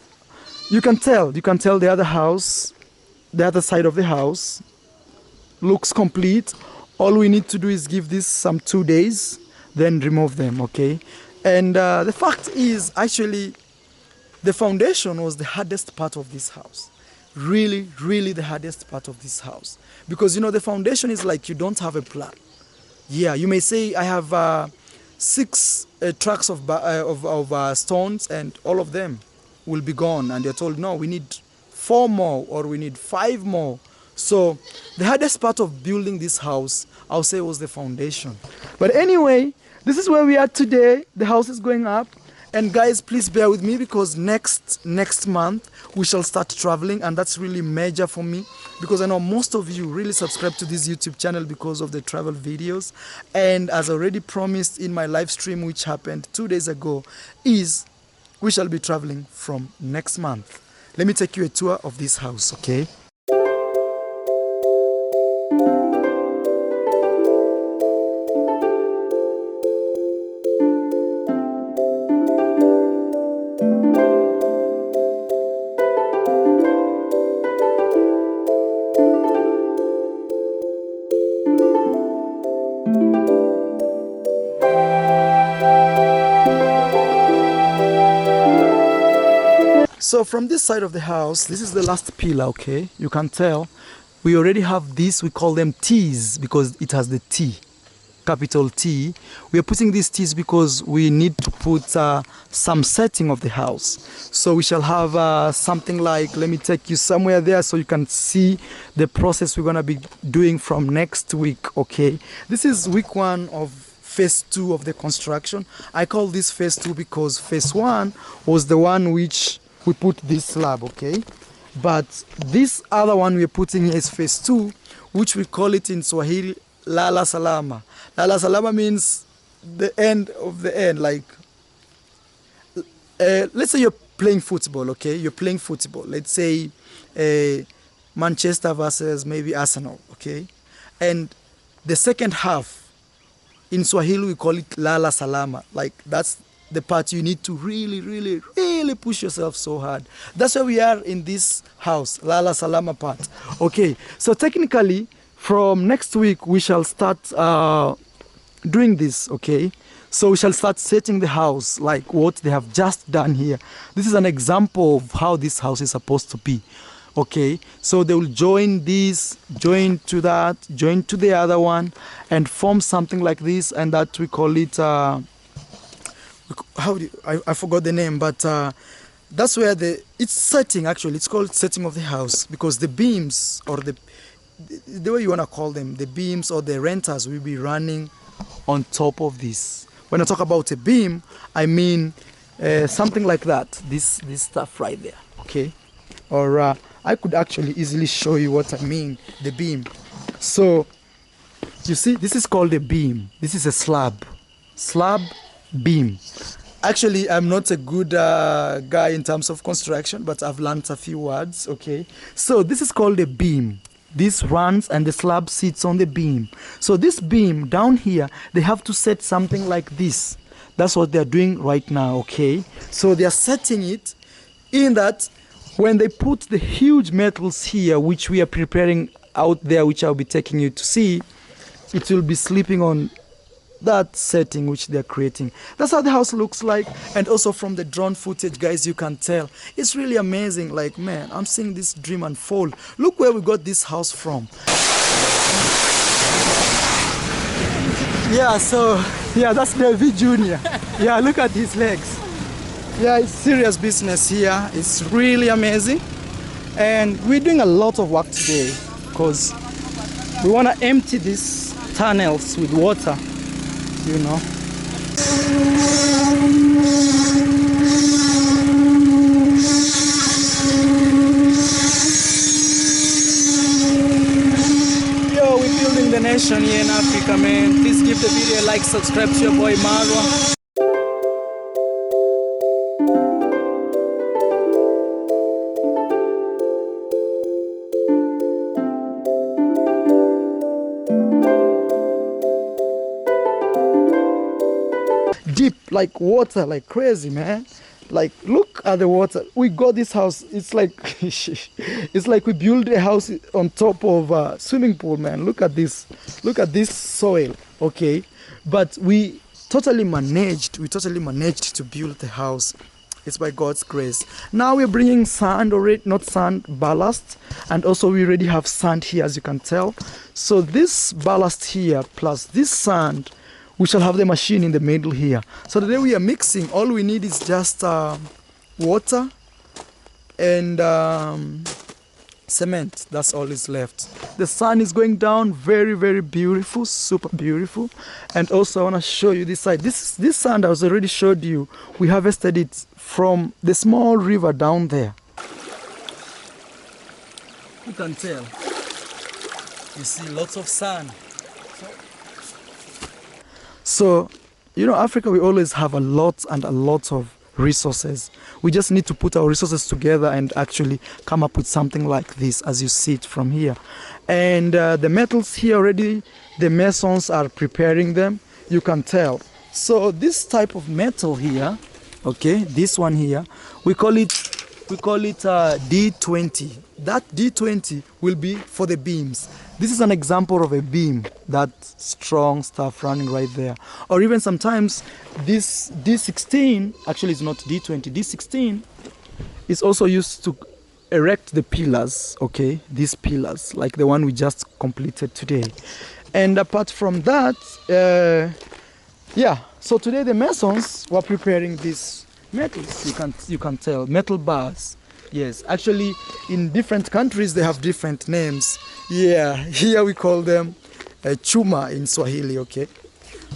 you can tell the other house, the other side of the house looks complete. All we need to do is give this some 2 days, then remove them, okay? And the fact is, actually, the foundation was the hardest part of this house. Really, really the hardest part of this house. Because, you know, the foundation is like you don't have a plan. Yeah, you may say, I have 6 trucks of stones and all of them will be gone. And they're told, no, we need 4 more or we need 5 more. So the hardest part of building this house, I'll say, was the foundation. But anyway, this is where we are today. The house is going up. And guys, please bear with me because next month we shall start traveling, and that's really major for me because I know most of you really subscribe to this YouTube channel because of the travel videos. And as already promised in my live stream, which happened 2 days ago, is we shall be traveling from next month. Let me take you a tour of this house, okay? So from this side of the house, this is the last pillar, okay? You can tell we already have this, we call them T's because it has the T, capital T. We are putting these T's because we need to put some setting of the house. So we shall have something like, let me take you somewhere there so you can see the process we're gonna be doing from next week, okay? This is week 1 of phase 2 of the construction. I call this phase 2 because phase 1 was the one which we put this slab, okay? But this other one we're putting here is phase 2, which we call it in Swahili, Lala Salama. Lala Salama means the end of the end, like, let's say you're playing football, okay? You're playing football. Let's say Manchester versus maybe Arsenal, okay? And the second half, in Swahili we call it Lala Salama. Like, that's the part you need to really push yourself so hard. That's where we are in this house, Lala Salama part. Okay, so technically from next week we shall start doing this, okay? So we shall start setting the house like what they have just done here. This is an example of how this house is supposed to be. Okay, so they will join this, join to that, join to the other one and form something like this, and that we call it I forgot the name, but that's where it's setting. Actually, it's called setting of the house because the beams, or the way you want to call them, the beams or the renters will be running on top of this. When I talk about a beam, I mean something like that, this stuff right there, okay? Or I could actually easily show you what I mean, the beam. So you see, this is called a beam. This is a slab beam. Actually, I'm not a good guy in terms of construction, but I've learned a few words, okay? So this is called a beam. This runs and the slab sits on the beam. So this beam down here, they have to set something like this. That's what they're doing right now, okay? So they're setting it in that when they put the huge metals here, which we are preparing out there, which I'll be taking you to see, it will be sleeping on that setting which they're creating. That's how the house looks like. And also from the drone footage, guys, you can tell it's really amazing. Like, man, I'm seeing this dream unfold. Look where we got this house from. Yeah, so yeah, that's David Jr. Yeah, look at his legs. Yeah, it's serious business here. It's really amazing. And we're doing a lot of work today because we want to empty these tunnels with water, you know. Yo, we're building the nation here in Africa, man. Please give the video a like, subscribe to your boy Marwa. Deep, like water, like crazy, man. Like, look at the water. We got this house. It's like it's like we built a house on top of a swimming pool, man. Look at this. Look at this soil, okay? But we totally managed to build the house. It's by God's grace. Now we're bringing sand already, not sand, ballast. And also we already have sand here, as you can tell. So this ballast here plus this sand, we shall have the machine in the middle here. So the day we are mixing, all we need is just water and cement. That's all is left. The sun is going down, very, very beautiful, super beautiful. And also I want to show you this side. This sand I was already showed you. We harvested it from the small river down there. You can tell. You see lots of sand. So, you know, Africa, we always have a lot and a lot of resources. We just need to put our resources together and actually come up with something like this, as you see it from here. And the metals here already, the masons are preparing them, you can tell. So this type of metal here, okay, this one here, we call it D20. That D20 will be for the beams. This is an example of a beam, that strong stuff running right there. Or even sometimes this D16, actually it's not D20, D16 is also used to erect the pillars, okay, these pillars, like the one we just completed today. And apart from that, yeah, so today the masons were preparing these metals, you can tell, metal bars. Yes, actually in different countries they have different names. Yeah, here we call them chuma in Swahili, okay.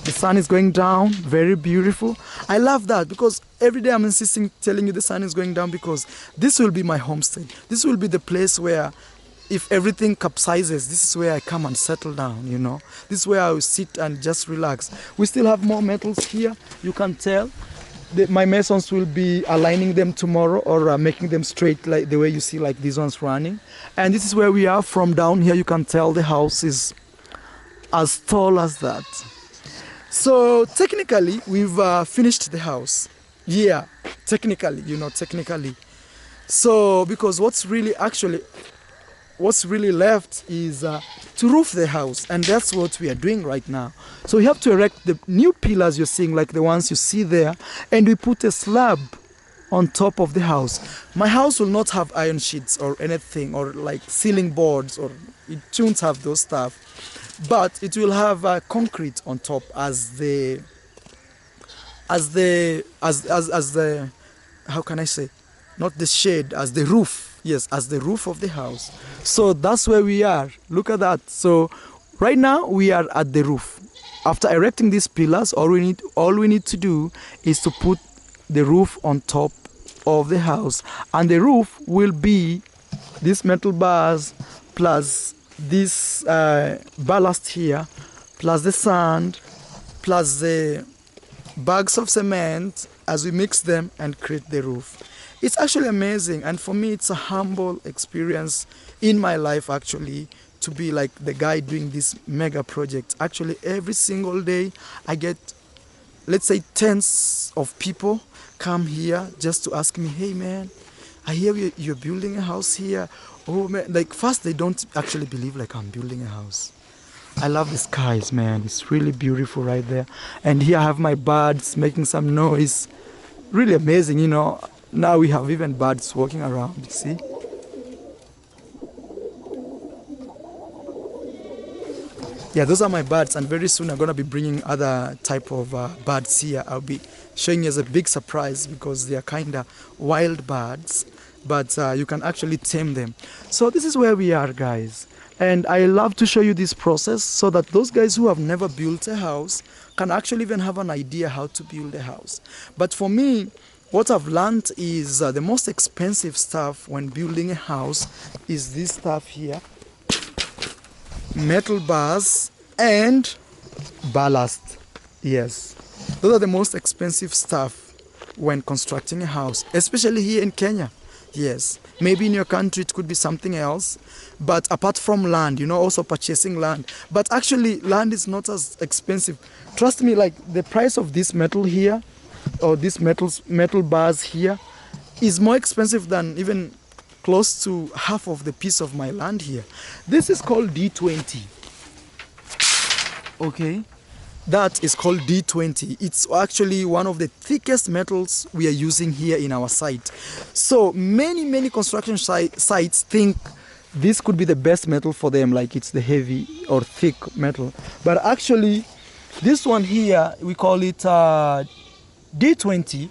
The sun is going down, very beautiful. I love that because every day I'm insisting, telling you the sun is going down, because this will be my homestead. This will be the place where if everything capsizes, this is where I come and settle down, you know. This is where I will sit and just relax. We still have more metals here, you can tell. My masons will be aligning them tomorrow, or making them straight like the way you see, like these ones running. And this is where we are. From down here you can tell the house is as tall as that. So technically we've finished the house. Yeah, technically, you know, technically. So because what's really left is to roof the house, and that's what we are doing right now. So we have to erect the new pillars you're seeing, like the ones you see there, and we put a slab on top of the house. My house will not have iron sheets or anything, or like ceiling boards, or it shouldn't have those stuff, but it will have concrete on top as the how can I say, not the shade, as the roof. Yes, as the roof of the house. So that's where we are. Look at that. So right now we are at the roof. After erecting these pillars, all we need to do is to put the roof on top of the house, and the roof will be these metal bars plus this ballast here, plus the sand, plus the bags of cement as we mix them and create the roof. It's actually amazing, and for me it's a humble experience in my life actually to be like the guy doing this mega project. Actually every single day I get, let's say, tens of people come here just to ask me, hey man, I hear you're building a house here. Oh man, like first they don't actually believe like I'm building a house. I love the skies, man, it's really beautiful right there. And here I have my birds making some noise. Really amazing, you know. Now we have even birds walking around, you see? Yeah, those are my birds, and very soon I'm going to be bringing other type of birds here. I'll be showing you as a big surprise because they are kind of wild birds, but you can actually tame them. So this is where we are, guys. And I love to show you this process so that those guys who have never built a house can actually even have an idea how to build a house. But for me, what I've learned is the most expensive stuff when building a house is this stuff here. Metal bars and ballast. Yes, those are the most expensive stuff when constructing a house, especially here in Kenya. Yes, maybe in your country it could be something else, but apart from land, you know, also purchasing land. But actually land is not as expensive. Trust me, like the price of this metal here, or these metal bars here, is more expensive than even close to half of the piece of my land here. This is called D20. Okay, that is called D20. It's actually one of the thickest metals we are using here in our site. So many construction sites think this could be the best metal for them, like it's the heavy or thick metal. But actually this one here, we call it D20,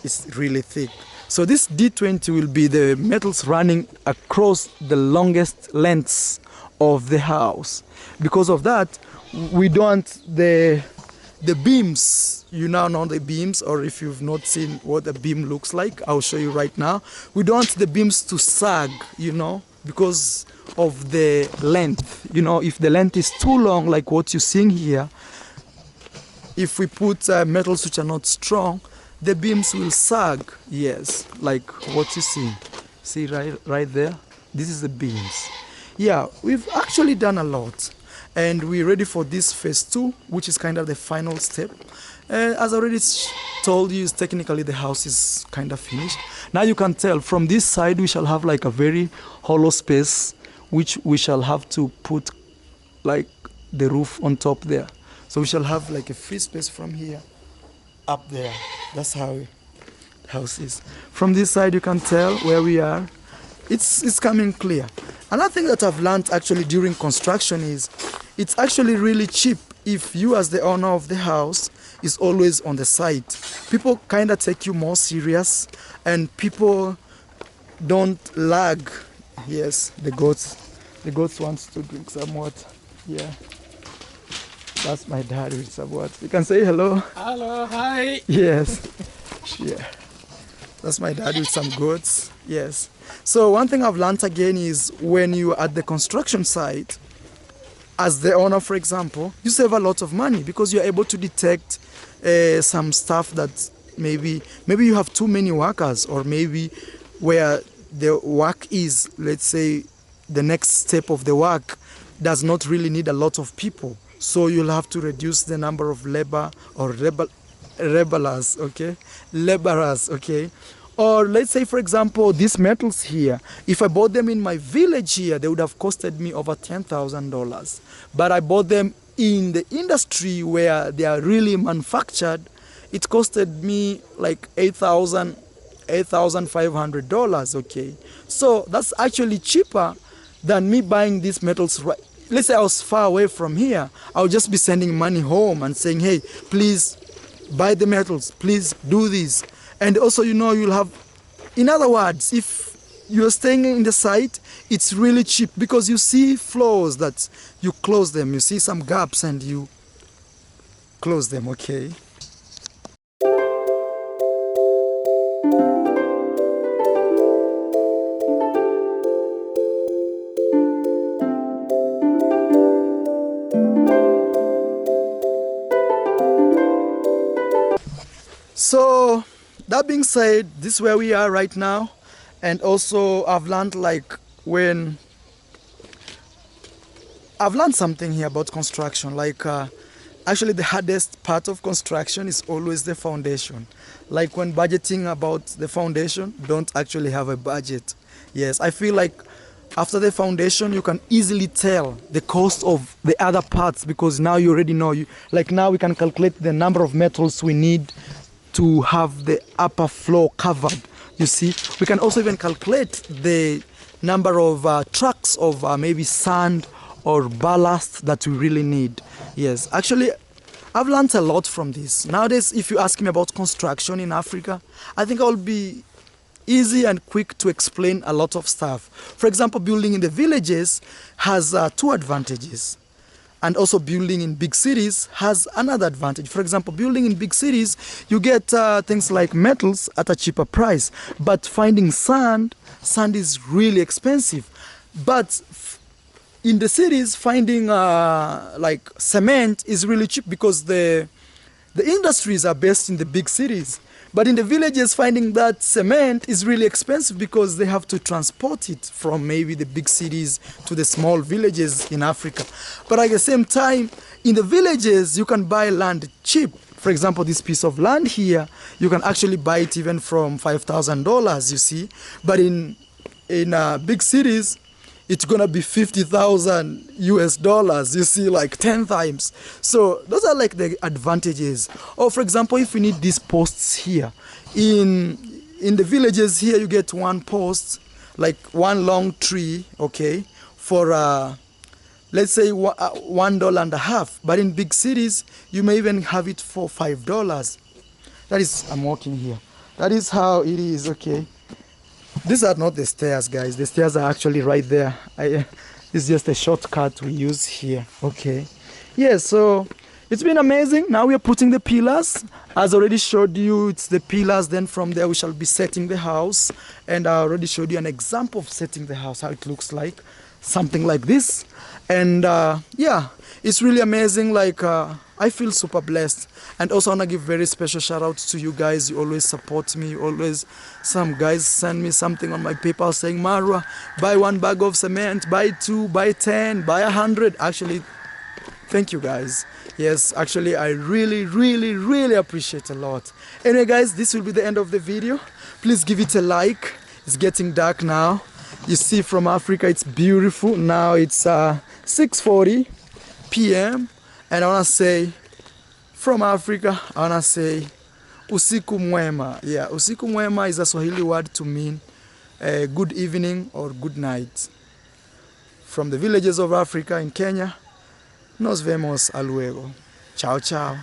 is really thick. So this D20 will be the metals running across the longest lengths of the house. Because of that, we don't the beams, you now know the beams, or if you've not seen what a beam looks like, I'll show you right now. We don't want the beams to sag, you know, because of the length. You know, if the length is too long, like what you're seeing here, if we put metals which are not strong, the beams will sag. Yes, like what you see right there. This is the beams. Yeah, we've actually done a lot, and we're ready for this phase 2, which is kind of the final step. As I already told you, technically the house is kind of finished. Now you can tell from this side we shall have like a very hollow space, which we shall have to put like the roof on top there. So we shall have like a free space from here up there. That's how the house is. From this side you can tell where we are. It's coming clear. Another thing that I've learned actually during construction is it's actually really cheap if you as the owner of the house is always on the site. People kind of take you more serious, and people don't lag. Yes, the goats wants to drink some water. Yeah, that's my dad with some water. You can say hello. Hello, hi. Yes, yeah, that's my dad with some goats. Yes. So one thing I've learned again is when you're at the construction site, as the owner, for example, you save a lot of money because you're able to detect some stuff that maybe you have too many workers, or maybe where the work is, let's say the next step of the work does not really need a lot of people. So you'll have to reduce the number of labor or laborers, okay? Or let's say, for example, these metals here, if I bought them in my village here, they would have costed me over $10,000. But I bought them in the industry where they are really manufactured, it costed me like $8,500, okay? So that's actually cheaper than me buying these metals. Let's say I was far away from here, I would just be sending money home and saying, hey, please buy the metals, please do this. And also, you'll have, in other words, if you're staying in the site, it's really cheap because you see flaws that you close them. You see some gaps and you close them, okay? So, that being said, this is where we are right now. And also I've learned I've learned something here about construction. Actually the hardest part of construction is always the foundation. Like when budgeting about the foundation, don't actually have a budget. Yes, I feel like after the foundation you can easily tell the cost of the other parts, because now you already know. Now we can calculate the number of metals we need to have the upper floor covered. You see, we can also even calculate the number of trucks of maybe sand or ballast that we really need. Yes, actually, I've learned a lot from this. Nowadays, if you ask me about construction in Africa, I think I'll be easy and quick to explain a lot of stuff. For example, building in the villages has 2 advantages. And also building in big cities has another advantage. For example, building in big cities, you get things like metals at a cheaper price. But finding sand is really expensive. But in the cities, finding like cement is really cheap because the industries are based in the big cities. But in the villages, finding that cement is really expensive because they have to transport it from maybe the big cities to the small villages in Africa. But at the same time, in the villages, you can buy land cheap. For example, this piece of land here, you can actually buy it even from $5,000, you see. But in big cities, it's gonna be $50,000 you see, like 10 times. So those are like the advantages. Or for example, if we need these posts here, in the villages here, you get one post, like one long tree, okay, for let's say $1.50. But in big cities, you may even have it for $5. That is, I'm walking here. That is how it is, okay. These are not the stairs, guys. The stairs are actually right there. It's just a shortcut we use here. Okay. Yeah, so it's been amazing. Now we are putting the pillars. As I already showed you, it's the pillars. Then from there we shall be setting the house. And I already showed you an example of setting the house, how it looks like. Something like this. And yeah, it's really amazing. Like I feel super blessed. And also I want to give very special shout out to you guys. You always support me. Always, some guys send me something on my PayPal saying, Marwa, buy 1 bag of cement, buy 2, buy 10, buy 100. Actually, thank you guys. Yes, actually I really appreciate a lot. Anyway guys, this will be the end of the video. Please give it a like. It's getting dark now. You see, from Africa it's beautiful. Now it's 6:40 p.m. and I want to say, from Africa, I want to say usiku mwema. Yeah, usiku mwema is a Swahili word to mean good evening or good night. From the villages of Africa in Kenya, nos vemos a luego. Ciao, ciao.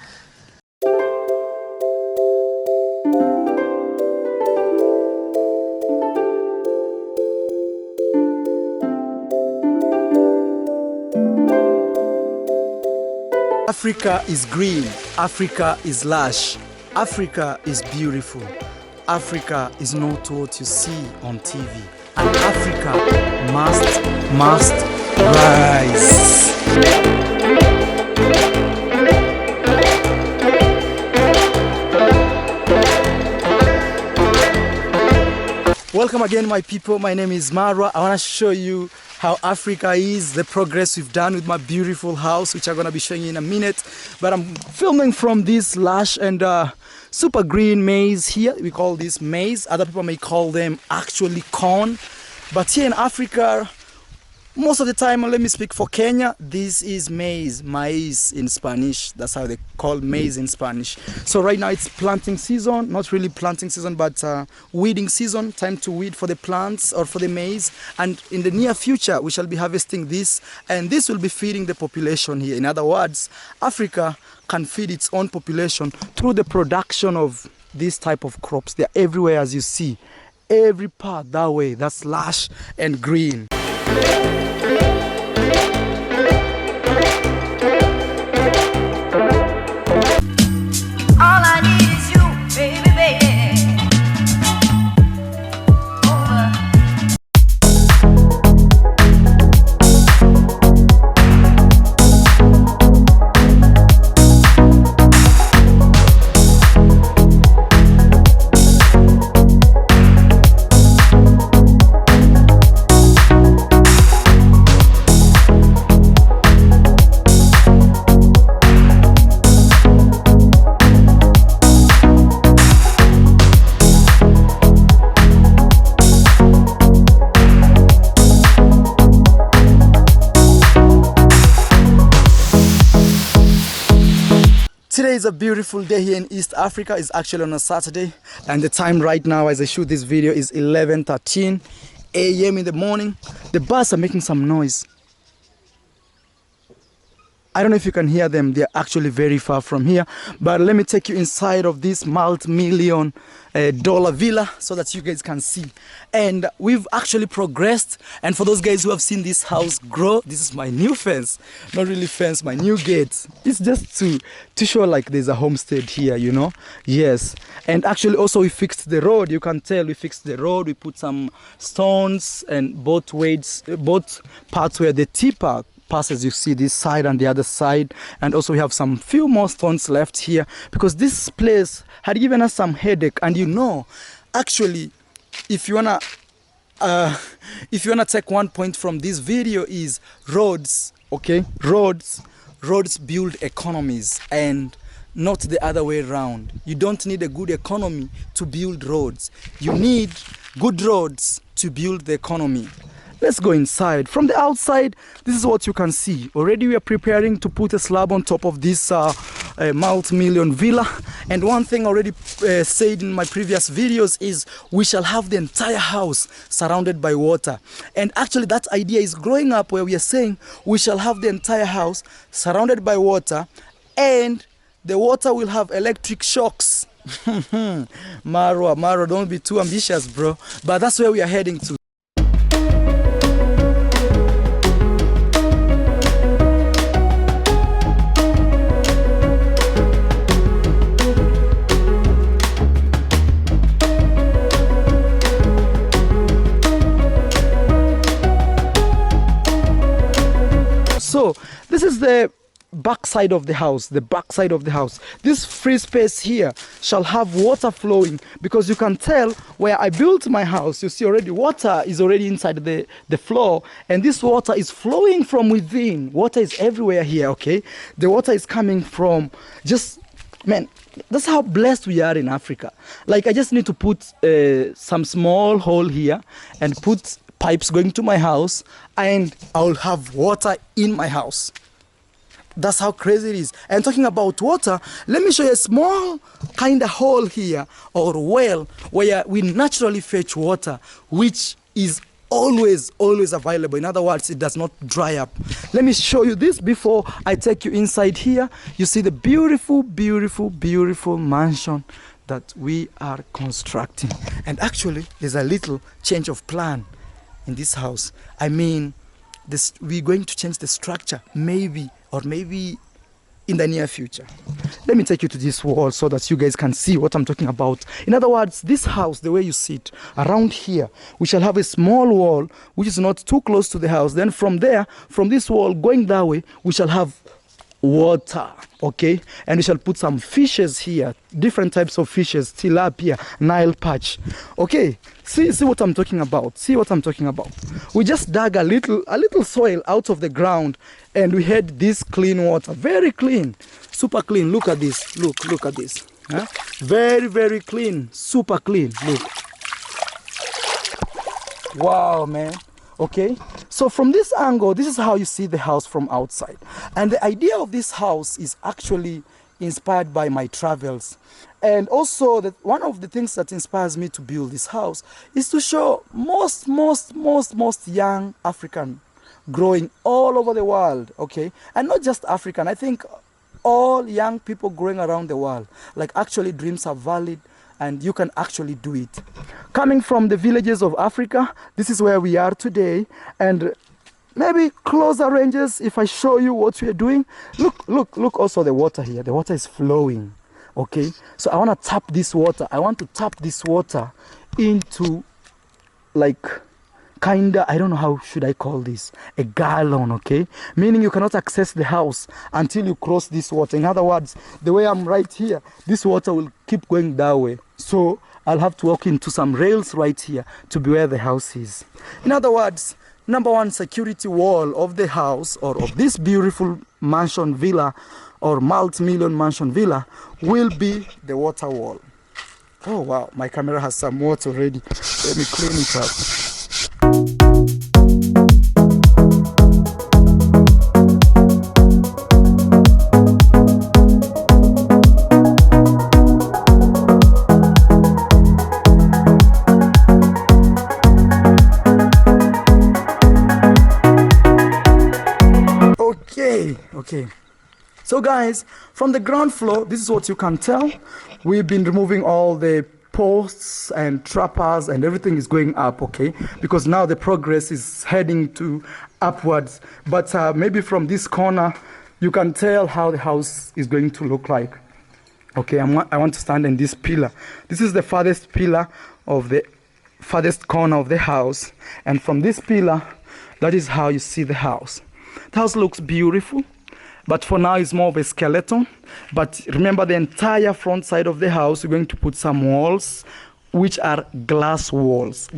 Africa is green. Africa is lush. Africa is beautiful. Africa is not what you see on TV. And Africa must rise. Welcome again, my people. My name is Marwa. I want to show you how Africa is, the progress we've done with my beautiful house, which I'm going to be showing you in a minute. But I'm filming from this lush and super green maize here. We call this maize. Other people may call them actually corn. But here in Africa, most of the time, let me speak for Kenya, this is maize in Spanish. That's how they call maize in Spanish. So right now it's planting season, not really planting season, but weeding season, time to weed for the plants or for the maize. And in the near future, we shall be harvesting this, and this will be feeding the population here. In other words, Africa can feed its own population through the production of this type of crops. They're everywhere, as you see. Every part that way, that's lush and green. Today is a beautiful day here in East Africa. It's actually on a Saturday, and the time right now as I shoot this video is 11:13 a.m. in the morning. The birds are making some noise. I don't know if you can hear them. They're actually very far from here, but let me take you inside of this multi-million dollar villa so that you guys can see. And we've actually progressed, and for those guys who have seen this house grow, this is my new fence. Not really fence, my new gate. It's just to show like there's a homestead here, you know. Yes. And actually also we fixed the road. You can tell we fixed the road. We put some stones and both parts where the tipper passes, you see this side and the other side. And also we have some few more stones left here because this place had given us some headache. And you know, actually, if you wanna take one point from this video is roads. Okay, roads build economies and not the other way around. You don't need a good economy to build roads. You need good roads to build the economy. Let's go inside. From the outside, this is what you can see. Already we are preparing to put a slab on top of this multi-million villa. And one thing already said in my previous videos is we shall have the entire house surrounded by water. And actually that idea is growing up where we are saying we shall have the entire house surrounded by water, and the water will have electric shocks. Marwa, don't be too ambitious, bro. But that's where we are heading to. So this is the back side of the house, This free space here shall have water flowing, because you can tell where I built my house, you see already water is already inside the floor, and this water is flowing from within. Water is everywhere here, okay? The water is coming from man, that's how blessed we are in Africa. Like, I just need to put some small hole here and put pipes going to my house, and I'll have water in my house. That's how crazy it is. And talking about water, let me show you a small kind of hole here, or well, where we naturally fetch water, which is always available. In other words, it does not dry up. Let me show you this before I take you inside here. You see the beautiful mansion that we are constructing. And actually, there's a little change of plan in this house. I mean, we're going to change the structure, maybe in the near future. Let me take you to this wall so that you guys can see what I'm talking about. In other words, this house, the way you see it, around here, we shall have a small wall which is not too close to the house. Then from there, from this wall going that way, we shall have water, okay? And we shall put some fishes here, different types of fishes, tilapia, Nile perch, okay? See what I'm talking about. We just dug a little soil out of the ground, and we had this clean water, very clean, super clean. Look at this, look at this, huh? Very clean, super clean. Look, wow, man. Okay, so from this angle, this is how you see the house from outside. And the idea of this house is actually inspired by my travels. And also, one of the things that inspires me to build this house is to show most young African growing all over the world, okay? And not just African, I think all young people growing around the world. Like, actually, dreams are valid, and you can actually do it. Coming from the villages of Africa, this is where we are today. And maybe closer ranges, if I show you what we are doing. Look also the water here. The water is flowing, okay? So I want to tap this water. I want to tap this water into, like, kinda, I don't know how should I call this, a gallon, okay? Meaning you cannot access the house until you cross this water. In other words, the way I'm right here, this water will keep going that way. So I'll have to walk into some rails right here to be where the house is. In other words, number one security wall of the house, or of this beautiful mansion villa, or multi-million mansion villa, will be the water wall. Oh wow, my camera has some water already. Let me clean it up. Okay, so guys, from the ground floor, this is what you can tell. We've been removing all the posts and trappers, and everything is going up, okay? Because now the progress is heading to upwards. But maybe from this corner, you can tell how the house is going to look like. Okay, I want to stand in this pillar. This is the farthest pillar of the farthest corner of the house. And from this pillar, that is how you see the house. The house looks beautiful, but for now it's more of a skeleton. But remember, the entire front side of the house, we're going to put some walls, which are glass walls.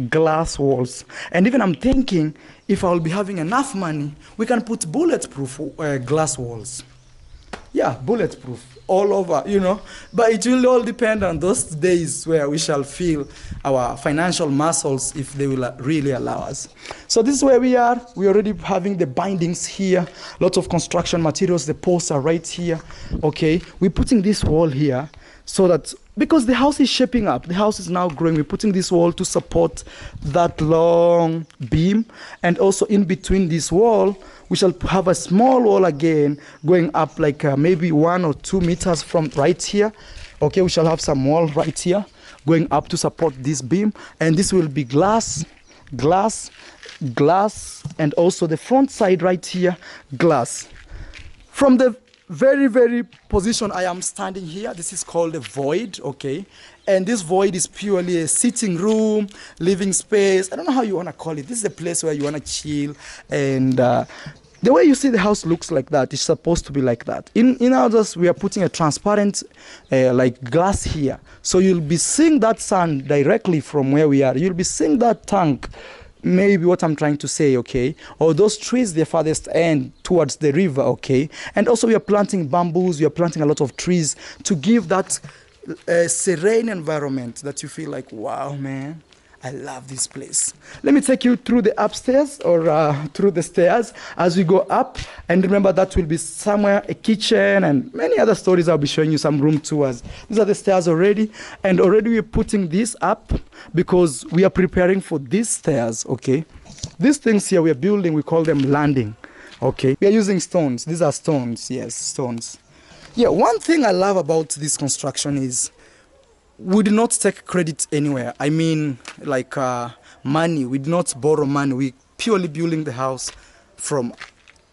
And even I'm thinking, if I'll be having enough money, we can put bulletproof glass walls. Yeah, bulletproof all over, you know. But it will all depend on those days where we shall feel our financial muscles, if they will really allow us. So this is where we are. We're already having the bindings here, lots of construction materials. The posts are right here, okay? We're putting this wall here so that, because the house is shaping up, the house is now growing, we're putting this wall to support that long beam. And also in between this wall, we shall have a small wall again going up, like maybe 1 or 2 meters from right here. Okay, we shall have some wall right here going up to support this beam. And this will be glass, and also the front side right here, glass. From the very position I am standing here, this is called a void, okay? And this void is purely a sitting room, living space. I don't know how you want to call it. This is a place where you want to chill and the way you see the house looks like that, it's supposed to be like that. In others, we are putting a transparent like glass here. So you'll be seeing that sun directly from where we are. You'll be seeing that tank, maybe what I'm trying to say, okay? Or those trees, the farthest end towards the river, okay? And also we are planting bamboos, we are planting a lot of trees to give that serene environment that you feel like, wow, man, I love this place. Let me take you through the upstairs or through the stairs as we go up. And remember, that will be somewhere a kitchen and many other stories. I'll be showing you some room tours. These are the stairs already. And already we're putting this up because we are preparing for these stairs, okay? These things here we are building, we call them landing, okay? We are using stones. These are stones, yes, stones. Yeah, one thing I love about this construction is we do not take credit anywhere. I mean, like money. We do not borrow money. We purely building the house from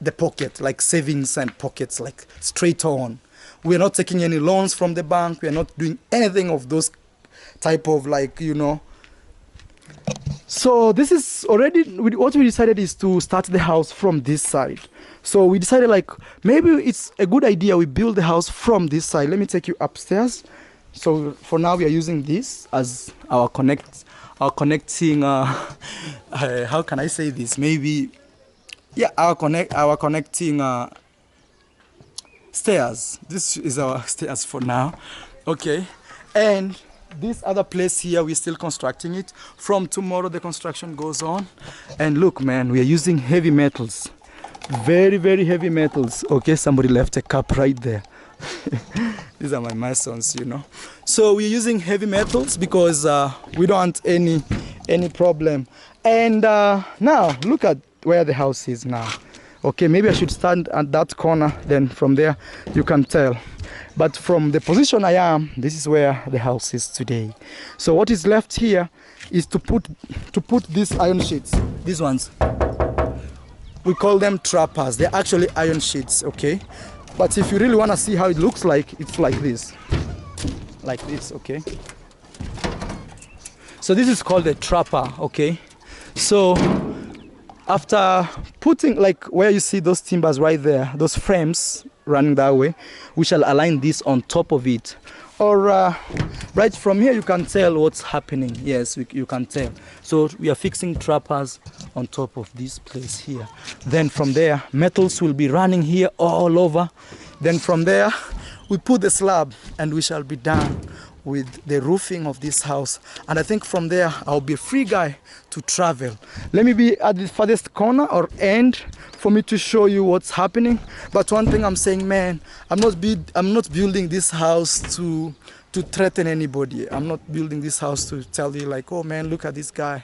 the pocket, like savings and pockets, like straight on. We are not taking any loans from the bank. We are not doing anything of those type of, like, you know. So this is already, what we decided is to start the house from this side. So we decided, like, maybe it's a good idea we build the house from this side. Let me take you upstairs. So for now we are using this as our connecting how can I say this, maybe, yeah, our connecting stairs. This is our stairs for now, okay? And this other place here, we're still constructing it. From tomorrow the construction goes on. And look, man, we are using heavy metals, very, very heavy metals. Okay, somebody left a cup right there. These are my masons, you know. So we're using heavy metals because we don't want any problem. And now look at where the house is now. Okay, maybe I should stand at that corner, then from there you can tell. But from the position I am, this is where the house is today. So what is left here is to put these iron sheets, these ones. We call them trappers. They're actually iron sheets, okay? But if you really want to see how it looks like, it's like this, okay? So this is called a trapper, okay? So after putting, like, where you see those timbers right there, those frames running that way, we shall align this on top of it. Or right from here you can tell what's happening. Yes, you can tell. So we are fixing trappers on top of this place here. Then from there, metals will be running here all over. Then from there, we put the slab and we shall be done with the roofing of this house. And I think from there, I'll be a free guy to travel. Let me be at the farthest corner or end for me to show you what's happening. But one thing I'm saying, man, I'm not building this house to threaten anybody. I'm not building this house to tell you, like, oh man, look at this guy.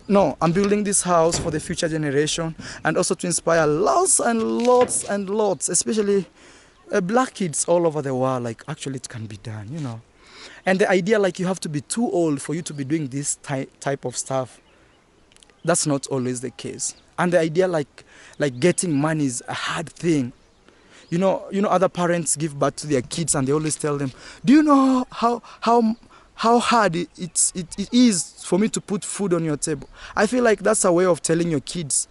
No, I'm building this house for the future generation and also to inspire lots and lots and lots, especially black kids all over the world. Like, actually it can be done, you know. And the idea, like, you have to be too old for you to be doing this type of stuff, that's not always the case. And the idea, like getting money is a hard thing. You know, other parents give birth to their kids and they always tell them, do you know how hard it is for me to put food on your table? I feel like that's a way of telling your kids,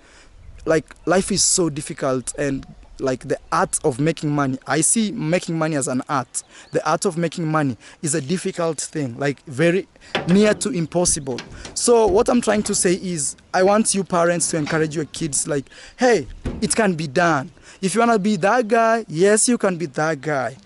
like, life is so difficult, and like the art of making money, I see making money as an art. The art of making money is a difficult thing, like very near to impossible. So what I'm trying to say is, I want you parents to encourage your kids, like, hey, it can be done. If you want to be that guy, yes, you can be that guy.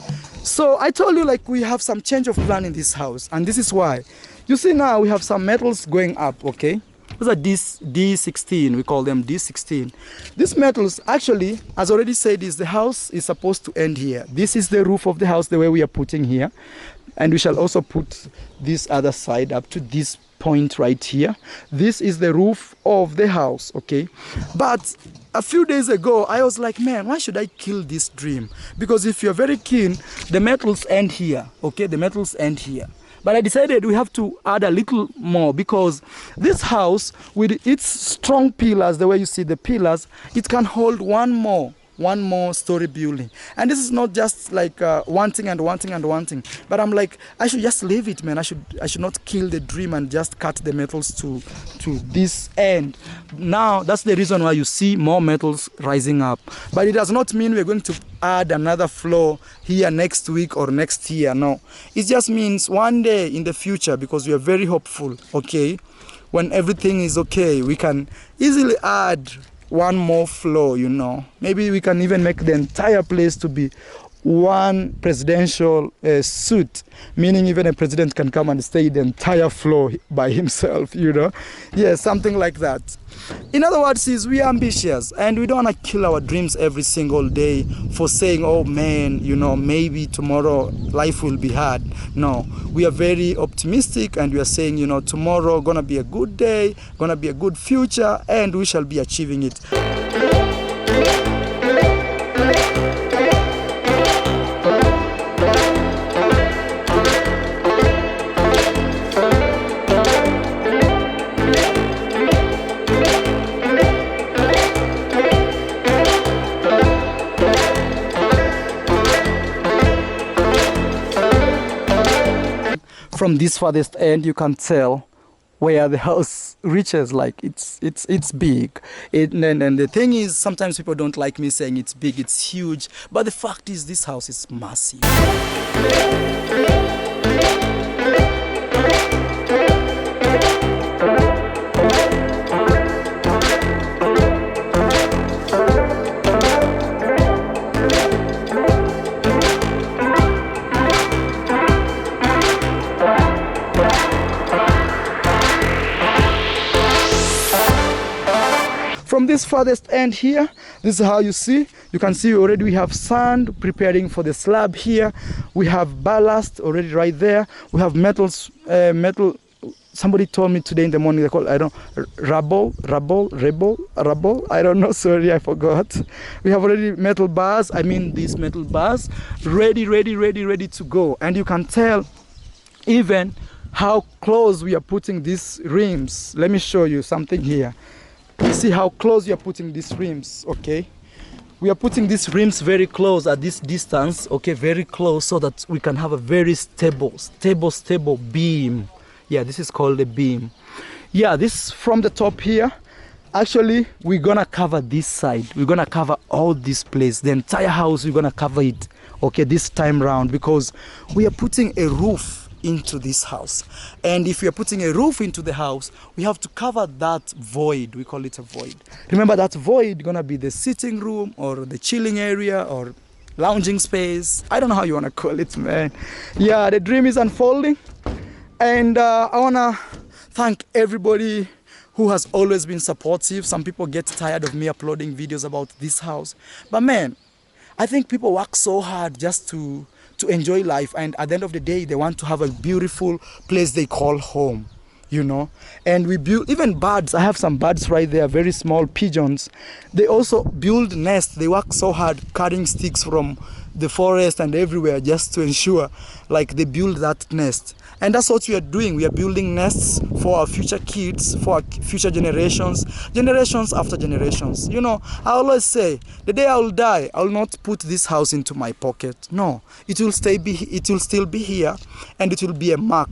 So I told you, like, we have some change of plan in this house, and this is why. You see now we have some metals going up, okay? Those are D16, we call them D16. These metals, actually, as already said, is the house is supposed to end here. This is the roof of the house, the way we are putting here. And we shall also put this other side up to this point right here. This is the roof of the house, okay? But a few days ago, I was like, man, why should I kill this dream? Because if you're very keen, the metals end here, okay? The metals end here. But I decided we have to add a little more, because this house, with its strong pillars, the way you see the pillars, it can hold one more one more story building. And this is not just like wanting, but I'm like, I should just leave it, man. I should not kill the dream and just cut the metals to this end. Now that's the reason why you see more metals rising up. But it does not mean we're going to add another floor here next week or next year. No, it just means one day in the future, because we are very hopeful, okay, when everything is okay, we can easily add one more floor, you know. Maybe we can even make the entire place to be one presidential suite, meaning even a president can come and stay the entire floor by himself, you know. Yeah, something like that. In other words, is we are ambitious and we don't want to kill our dreams every single day for saying, oh man, you know, maybe tomorrow life will be hard. No, we are very optimistic and we are saying, you know, tomorrow gonna be a good day, gonna be a good future, and we shall be achieving it. From this farthest end, you can tell where the house reaches. Like it's big. And the thing is, sometimes people don't like me saying it's big, it's huge. But the fact is, this house is massive. From this farthest end here, this is how you see. You can see already we have sand preparing for the slab here. We have ballast already right there. We have metals, metal. Somebody told me today in the morning they call, I don't, rubble. I don't know, sorry, I forgot. We have already metal bars. I mean these metal bars ready to go. And you can tell even how close we are putting these rims. Let me show you something here. You see how close we are putting these rims, okay? We are putting these rims very close at this distance, okay, very close, so that we can have a very stable beam. Yeah, this is called a beam. Yeah, this from the top here. Actually, we're gonna cover this side. We're gonna cover all this place. The entire house, we're gonna cover it, okay, this time round, because we are putting a roof into this house. And if we are putting a roof into the house, we have to cover that void. We call it a void. Remember, that void gonna be the sitting room or the chilling area or lounging space. I don't know how you want to call it, man. Yeah, the dream is unfolding. And I want to thank everybody who has always been supportive. Some people get tired of me uploading videos about this house. But man, I think people work so hard just to enjoy life, and at the end of the day they want to have a beautiful place they call home, you know. And we build even birds. I have some birds right there, very small pigeons. They also build nests. They work so hard cutting sticks from the forest and everywhere just to ensure like they build that nest. And that's what we are doing. We are building nests for our future kids, for our future generations after generations. You know, I always say, the day I will die, I will not put this house into my pocket. No, it will still be here, and it will be a mark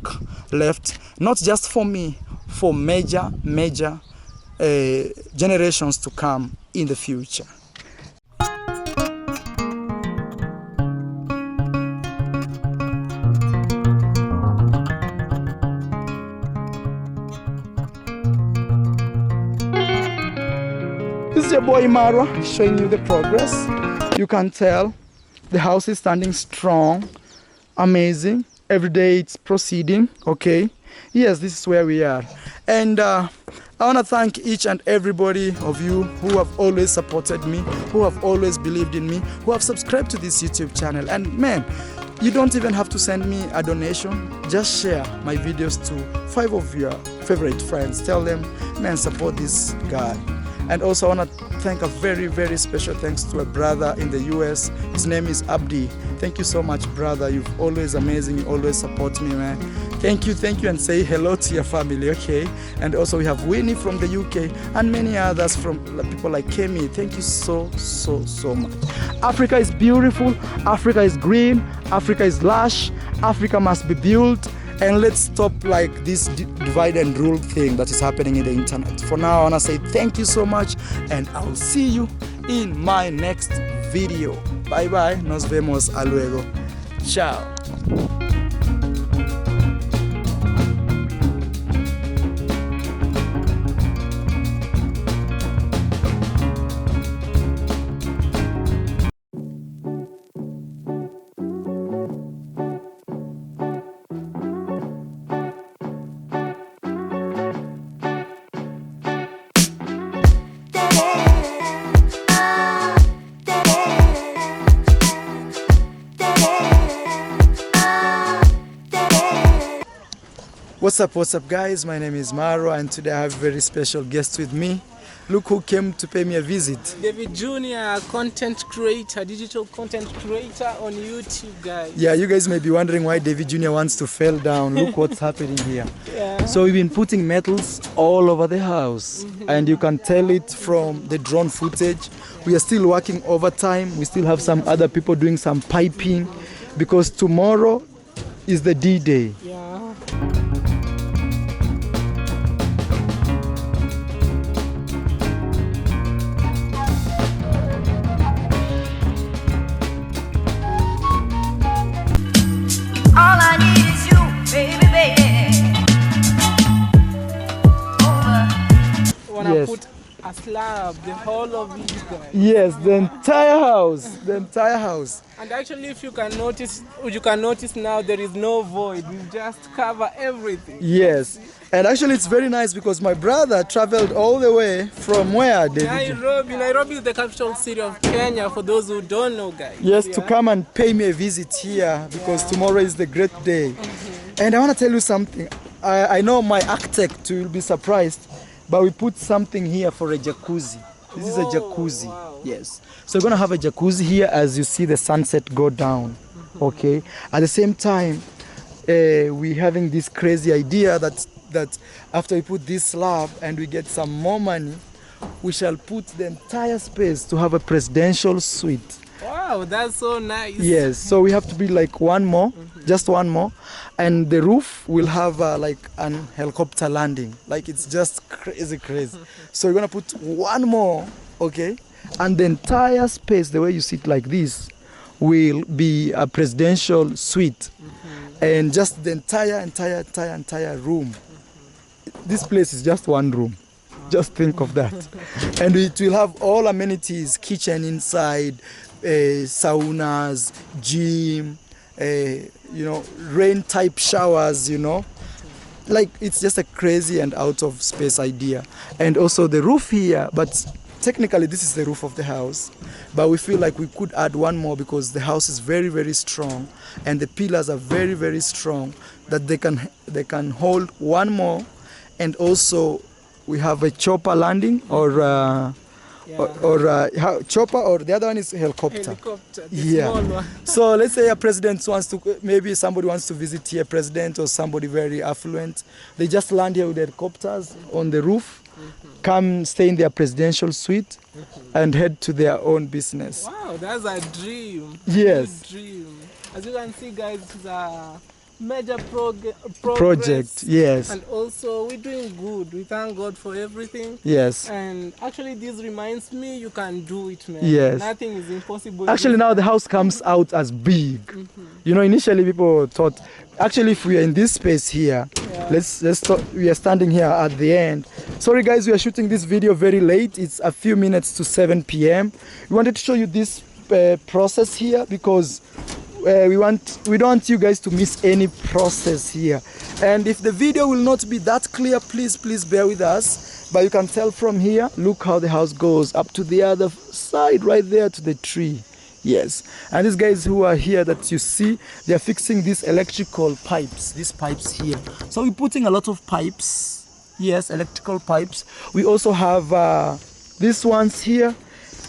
left, not just for me, for major generations to come in the future. This is your boy Mara showing you the progress. You can tell the house is standing strong, amazing. Every day it's proceeding, okay? Yes, this is where we are. And I want to thank each and everybody of you who have always supported me, who have always believed in me, who have subscribed to this YouTube channel. And man, you don't even have to send me a donation. Just share my videos to 5 of your favorite friends. Tell them, man, support this guy. And also I want to thank a very, very special thanks to a brother in the US. His name is Abdi. Thank you so much, brother. You've always amazing. You always support me, man. Thank you, and say hello to your family, okay? And also we have Winnie from the UK and many others from people like Kemi. Thank you so, so, so much. Africa is beautiful. Africa is green. Africa is lush. Africa must be built. And let's stop like this divide and rule thing that is happening in the internet. For now, I want to say thank you so much, and I'll see you in my next video. Bye bye. Nos vemos a luego. Ciao. What's up guys, my name is Maro and today I have a very special guest with me. Look who came to pay me a visit. David Jr., content creator, digital content creator on YouTube, guys. Yeah, you guys may be wondering why David Jr. wants to fall down. Look what's happening here. Yeah. So we've been putting metals all over the house and you can tell it from the drone footage. We are still working overtime. We still have some other people doing some piping because tomorrow is the D-Day. Yeah. All I need is you, baby, baby. Wanna Yes. put a slab, the whole of it, guys. Yes, the entire house. The entire house. And actually, if you can notice now there is no void. We just cover everything. Yes. And actually it's very nice because my brother traveled all the way from where, David? Nairobi is the capital city of Kenya, for those who don't know, guys. Yes, to come and pay me a visit here because tomorrow is the great day. And I want to tell you something. I know my architect will be surprised, but we put something here for a jacuzzi. This is a jacuzzi. Wow. Yes. So we're going to have a jacuzzi here as you see the sunset go down. Okay. At the same time, we're having this crazy idea that after we put this slab and we get some more money, we shall put the entire space to have a presidential suite. Wow, that's so nice. Yes, so we have to be like one more, just one more, and the roof will have like an helicopter landing. Like it's just crazy. So we're gonna put one more, okay, and the entire space, the way you sit like this, will be a presidential suite, and just the entire room. This place is just one room. Just think of that. And it will have all amenities, kitchen inside, saunas, gym, rain type showers, like it's just a crazy and out of space idea. And also the roof here, but technically this is the roof of the house, but we feel like we could add one more because the house is very, very strong and the pillars are very, very strong that they can hold one more. And also we have a chopper landing or chopper, or the other one is helicopter. Small one. So let's say a president wants to, maybe somebody wants to visit here, president or somebody very affluent, they just land here with helicopters on the roof, come stay in their presidential suite and head to their own business. Wow, that's a dream. Yes. Good dream. As you can see, guys, it's a major project. Yes. And also we're doing good. We thank God for everything. Yes. And actually this reminds me, you can do it, man. Yes. Nothing is impossible. Actually now the house comes out as big. Initially people thought, actually if we are in this space here, we are standing here at the end. Sorry guys, we are shooting this video very late. It's a few minutes to 7 p.m. We wanted to show you this process here because we don't want you guys to miss any process here. And if the video will not be that clear, please bear with us. But you can tell from here, look how the house goes up to the other side, right there to the tree. Yes. And these guys who are here that you see, they are fixing these electrical pipes, these pipes here. So we're putting a lot of pipes. Yes, electrical pipes. We also have This one's here.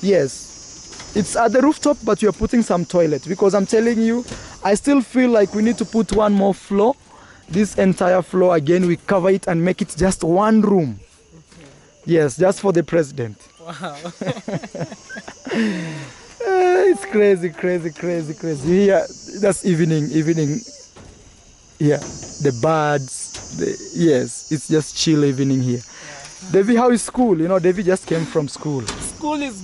Yes, it's at the rooftop, but we are putting some toilet because I'm telling you, I still feel like we need to put one more floor. This entire floor again, we cover it and make it just one room. Yes, just for the president. Wow. It's crazy, crazy, crazy, crazy. Yeah, that's evening. Yeah, the birds. Yes, it's just chill evening here. Devi, how is school? You know, Devi just came from school. School is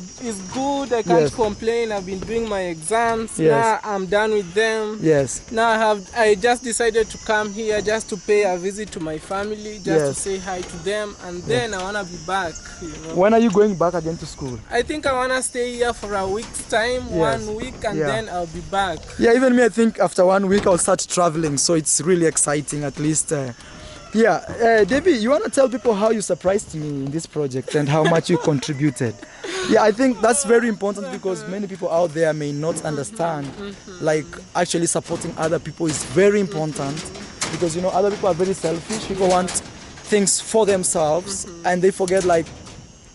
good. I can't complain. I've been doing my exams. Now I'm done with them. Yes. Now I just decided to come here just to pay a visit to my family, just to say hi to them, and then I wanna be back. You know. When are you going back again to school? I think I wanna stay here for a week's time, 1 week, and then I'll be back. Yeah, even me, I think after 1 week I'll start traveling. So it's really exciting, at least. Debbie, you want to tell people how you surprised me in this project and how much you contributed? Yeah, I think that's very important because many people out there may not understand. Like, actually supporting other people is very important because, you know, other people are very selfish. People want things for themselves and they forget, like,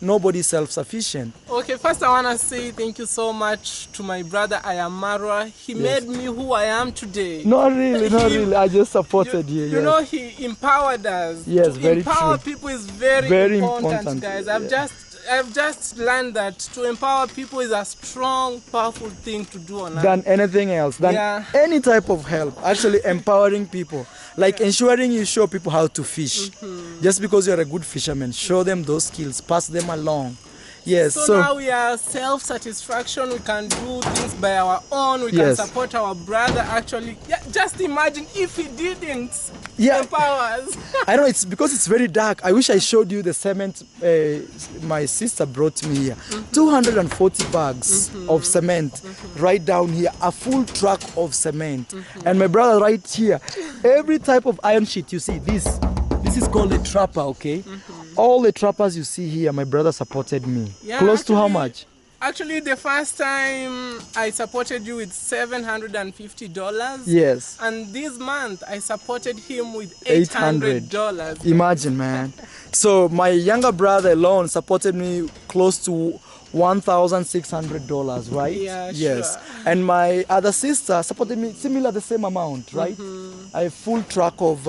nobody's self-sufficient. Okay, first I want to say thank you so much to my brother Marwa. He made me who I am today. Not really. I just supported you. You know, he empowered us. Yes, to very empower true. people is very important, guys. I've just learned that to empower people is a strong, powerful thing to do on earth. Than anything else, than any type of help. Actually empowering people, like ensuring you show people how to fish. Just because you're a good fisherman, show them those skills, pass them along. Yes. So now we are self-satisfaction. We can do things by our own. We can support our brother. Actually, just imagine if he didn't empower us. I know it's because it's very dark. I wish I showed you the cement my sister brought me here. 240 bags of cement right down here. A full truck of cement. And my brother right here. Every type of iron sheet you see. This is called a trapper, okay? All the trappers you see here, my brother supported me. Yeah, Close to how much? Actually, the first time I supported you with $750. Yes. And this month I supported him with $800. Imagine, man. So my younger brother alone supported me close to $1,600, right? Yeah, yes. Sure. And my other sister supported me similar, the same amount, right? A full truck of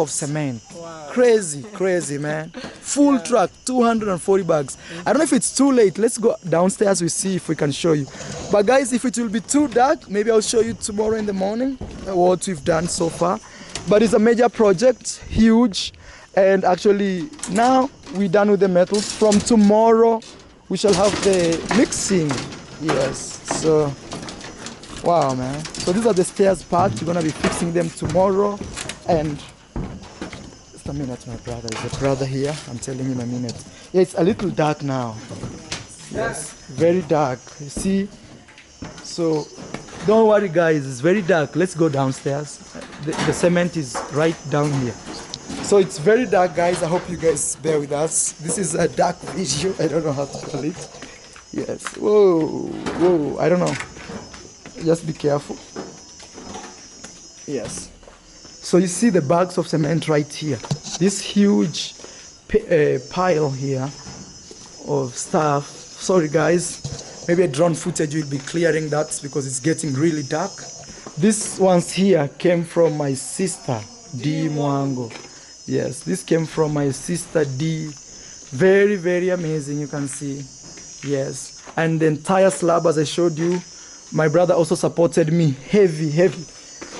cement. Wow. Crazy, man. Full truck, 240 bags. I don't know if it's too late. Let's go downstairs. We see if we can show you. But guys, if it will be too dark, maybe I'll show you tomorrow in the morning what we've done so far. But it's a major project, huge. And actually, now we're done with the metals. From tomorrow, we shall have the mixing. Yes. So, wow, man. So these are the stairs part. We're going to be fixing them tomorrow. And just a minute, my brother. There's a brother here. I'm telling him a minute. Yeah, it's a little dark now. Yes, very dark. You see? So don't worry, guys. It's very dark. Let's go downstairs. The cement is right down here. So it's very dark, guys. I hope you guys bear with us. This is a dark video. I don't know how to call it. Yes. Whoa. I don't know. Just be careful. Yes. So you see the bags of cement right here. This huge pile here of stuff. Sorry guys, maybe a drone footage will be clearing that because it's getting really dark. This ones here came from my sister, D Mwango. Yes, this came from my sister D. Very amazing, you can see. Yes, and the entire slab, as I showed you, my brother also supported me heavy.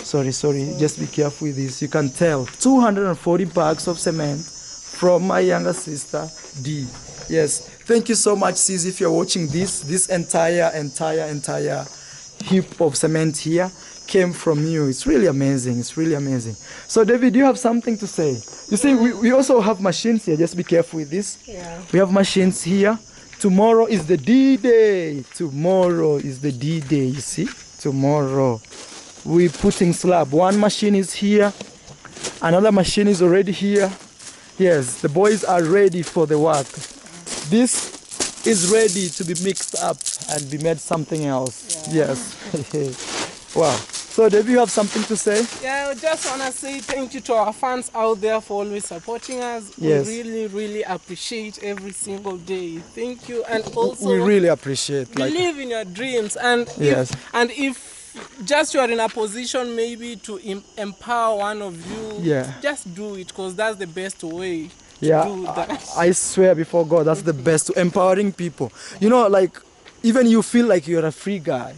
Sorry, just be careful with this. You can tell 240 bags of cement from my younger sister D. Yes, thank you so much, sis, if you're watching this entire heap of cement here came from you. It's really amazing. So David, do you have something to say? You see, we also have machines here. Just be careful with this. Yeah. We have machines here. Tomorrow is the D-Day. You see, tomorrow we're putting slab. One machine is here, another machine is already here. Yes, the boys are ready for the work. This is ready to be mixed up and be made something else. Yes. Wow. So, Debbie, you have something to say? Yeah, I just want to say thank you to our fans out there for always supporting us. Yes. We really, really appreciate every single day. Thank you. And also, we really appreciate. Believe in your dreams. And yes. If just you are in a position maybe to empower one of you, just do it, because that's the best way to do that. I swear before God, that's the best, empowering people. You know, like, even you feel like you're a free guy,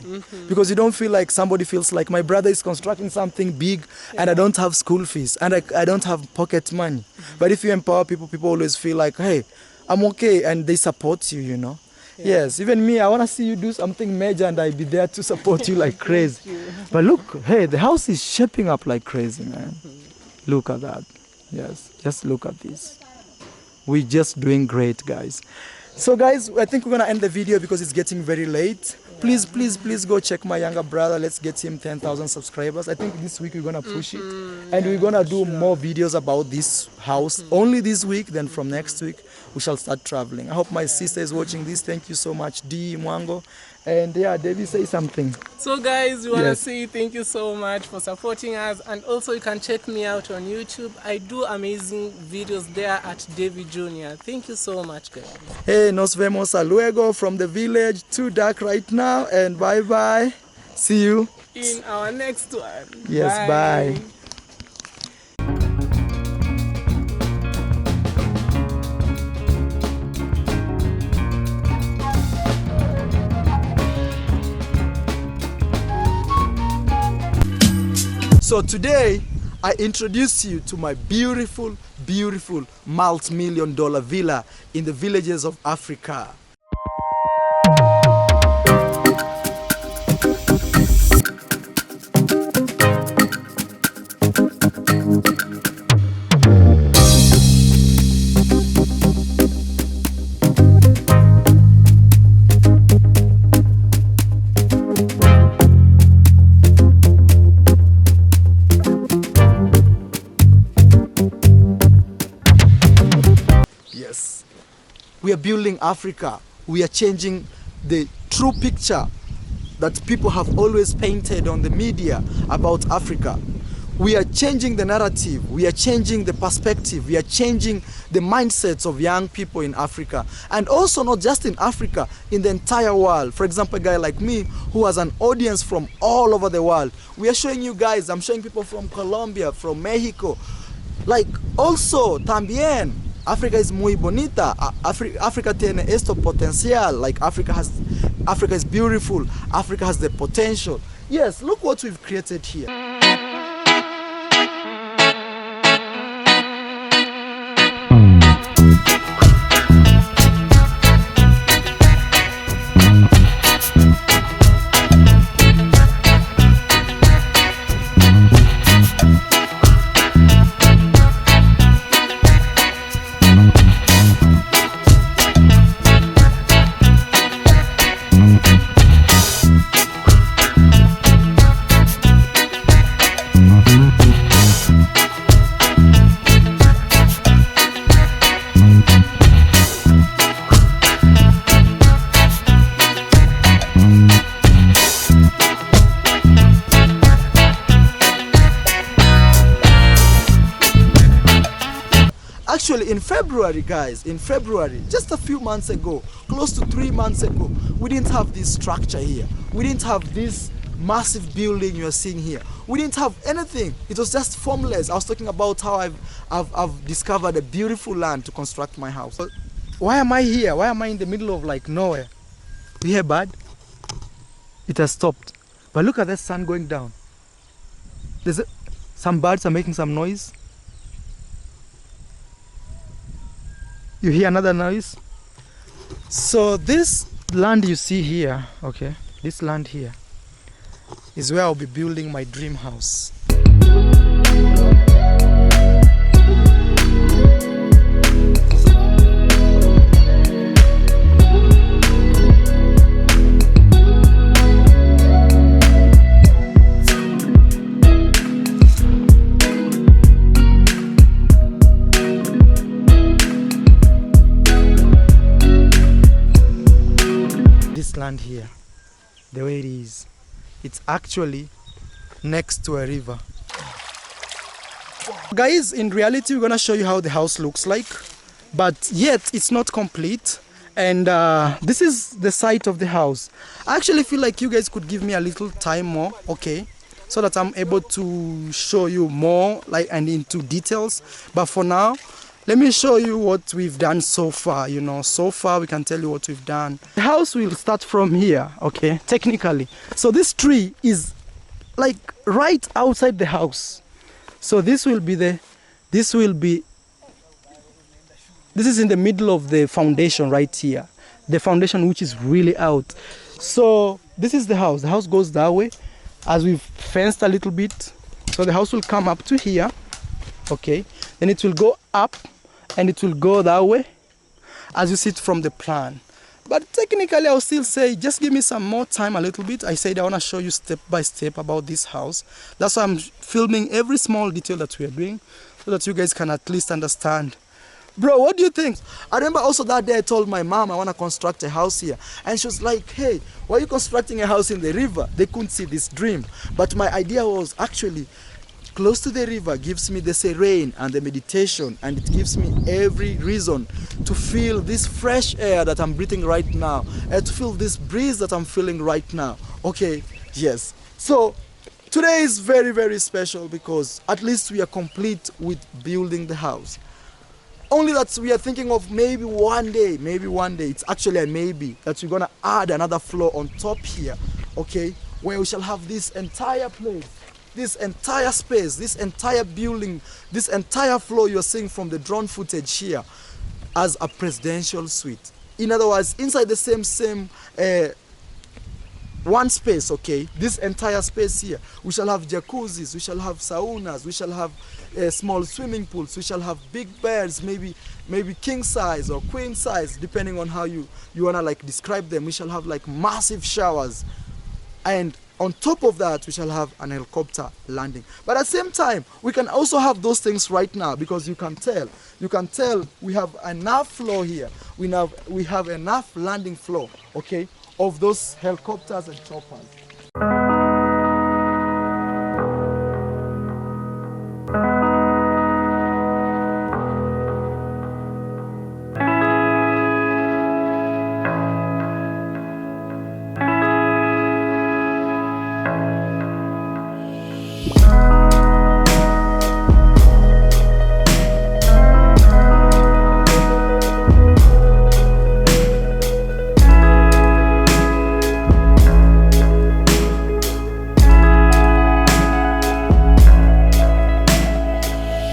because you don't feel like somebody feels like my brother is constructing something big and I don't have school fees and I don't have pocket money. But if you empower people, people always feel like, hey, I'm okay, and they support you, you know. Yes, even me, I want to see you do something major and I'll be there to support you like crazy. But look, hey, the house is shaping up like crazy, man. Look at that. Yes, just look at this. We're just doing great, guys. So guys, I think we're going to end the video because it's getting very late. Please go check my younger brother. Let's get him 10,000 subscribers. I think this week we're going to push it. And we're going to do more videos about this house. Only this week, then from next week, we shall start traveling. I hope my sister is watching this. Thank you so much, D. Mwango. And yeah, David, say something. So guys, we want to say thank you so much for supporting us. And also you can check me out on YouTube. I do amazing videos there at David Jr. Thank you so much, guys. Hey, nos vemos a luego from the village. Too dark right now. And bye-bye. See you in our next one. Yes, bye. So today, I introduce you to my beautiful, beautiful multi-million-dollar villa in the villages of Africa. We are building Africa. We are changing the true picture that people have always painted on the media about Africa. We are changing the narrative. We are changing the perspective. We are changing the mindsets of young people in Africa. And also not just in Africa, in the entire world. For example, a guy like me who has an audience from all over the world. We are showing you guys, I'm showing people from Colombia, from Mexico. Like also, también, Africa is muy bonita. Africa tiene esto potencial. Like Africa is beautiful. Africa has the potential. Yes, look what we've created here. Actually, in February, guys, just a few months ago, close to 3 months ago, we didn't have this structure here. We didn't have this massive building you are seeing here. We didn't have anything. It was just formless. I was talking about how I've discovered a beautiful land to construct my house. But why am I here? Why am I in the middle of like nowhere? You hear bird? It has stopped. But look at the sun going down. Some birds are making some noise. You hear another noise? So this land you see here, okay, this land here is where I'll be building my dream house. Land here, the way it is, it's actually next to a river. Guys, in reality, we're gonna show you how the house looks like, but yet it's not complete. And this is the site of the house. I actually feel like you guys could give me a little time more, okay, so that I'm able to show you more, like, and into details. But for now, let me show you what we've done so far. You know, so far we can tell you what we've done. The house will start from here, okay, technically. So this tree is like right outside the house. So this is in the middle of the foundation right here. The foundation which is really out. So this is the house. The house goes that way as we've fenced a little bit. So the house will come up to here, okay. Then it will go up and it will go that way as you see it from the plan. But technically I'll still say just give me some more time a little bit. I said I want to show you step by step about this house. That's why I'm filming every small detail that we are doing so that you guys can at least understand. Bro, what do you think? I remember also that day I told my mom I want to construct a house here. And she was like, hey, why are you constructing a house in the river? They couldn't see this dream. But my idea was actually close to the river gives me the serene and the meditation, and it gives me every reason to feel this fresh air that I'm breathing right now, and to feel this breeze that I'm feeling right now. Okay, yes. So today is very, very special because at least we are complete with building the house. Only that we are thinking of maybe one day, it's actually a maybe, that we're gonna add another floor on top here, okay, where we shall have this entire place, this entire space, this entire building, this entire floor you're seeing from the drone footage here as a presidential suite. In other words, inside the same one space, okay, this entire space here, we shall have jacuzzis, we shall have saunas, we shall have small swimming pools, we shall have big beds, maybe king size or queen size, depending on how you wanna like describe them. We shall have like massive showers, and on top of that we shall have an helicopter landing. But at the same time we can also have those things right now, because you can tell we have enough floor here, we have enough landing floor, okay, of those helicopters and choppers.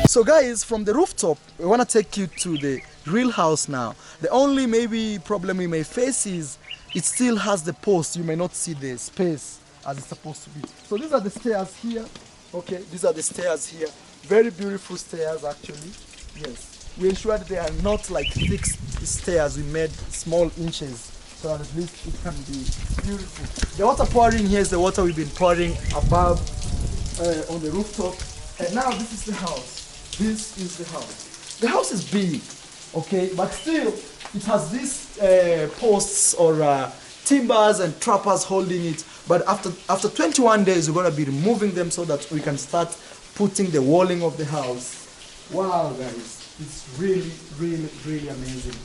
So guys, from the rooftop, we want to take you to the real house now. The only maybe problem we may face is it still has the post. You may not see the space as it's supposed to be. So these are the stairs here. Okay, these are the stairs here. Very beautiful stairs actually. Yes, we ensured they are not like fixed stairs. We made small inches so that at least it can be beautiful. The water pouring here is the water we've been pouring above on the rooftop. And now this is the house. This is the house. The house is big, okay, but still it has these posts or timbers and trappers holding it. But after 21 days, we're gonna be removing them so that we can start putting the walling of the house. Wow, guys, it's really, really, really amazing.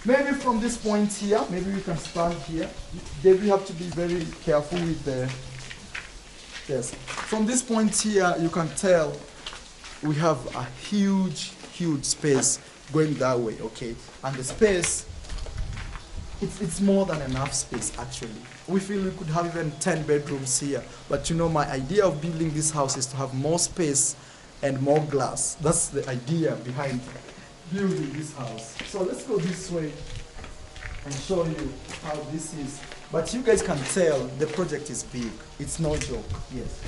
Maybe from this point here, maybe we can stand here. Then we have to be very careful with the. Yes, from this point here, you can tell. We have a huge space going that way, okay? And the space, it's more than enough space actually. We feel we could have even 10 bedrooms here. But you know, my idea of building this house is to have more space and more glass. That's the idea behind building this house. So let's go this way and show you how this is. But you guys can tell the project is big. It's no joke, yes.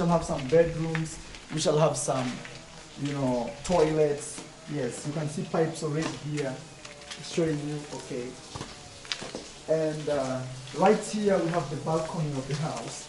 shall have some bedrooms. We shall have some, you know, toilets. Yes, you can see pipes already here. Showing you, okay. And right here we have the balcony of the house.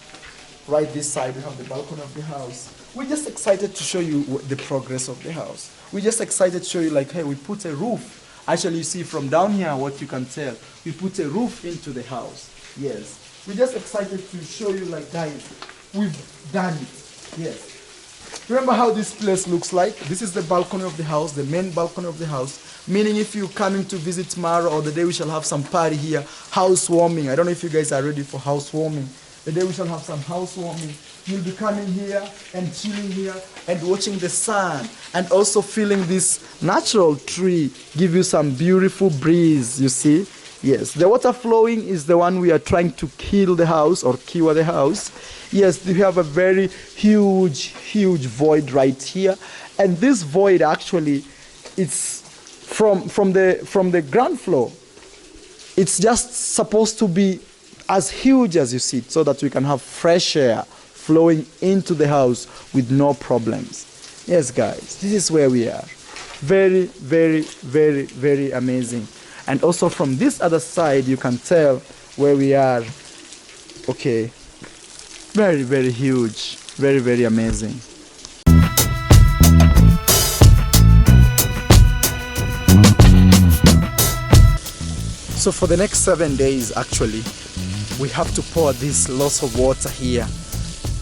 Right this side we have the balcony of the house. We're just excited to show you the progress of the house. We're just excited to show you, like, hey, we put a roof. Actually, you see from down here what you can tell. We put a roof into the house. Yes. We're just excited to show you, like, guys, we've done it. Yes. Remember how this place looks like? This is the balcony of the house, the main balcony of the house. Meaning if you're coming to visit Mara, or the day we shall have some party here, housewarming. I don't know if you guys are ready for housewarming. The day we shall have some housewarming. You'll be coming here and chilling here and watching the sun, and also feeling this natural tree give you some beautiful breeze, you see? Yes, the water flowing is the one we are trying to kill the house or cure the house. Yes, we have a very huge void right here, and this void actually, it's from the ground floor. It's just supposed to be as huge as you see it, so that we can have fresh air flowing into the house with no problems. Yes, guys, this is where we are. Very, very, very, very amazing. And also from this other side, you can tell where we are. Okay, very, very huge, very, very amazing. So for the next 7 days, actually, we have to pour this lots of water here.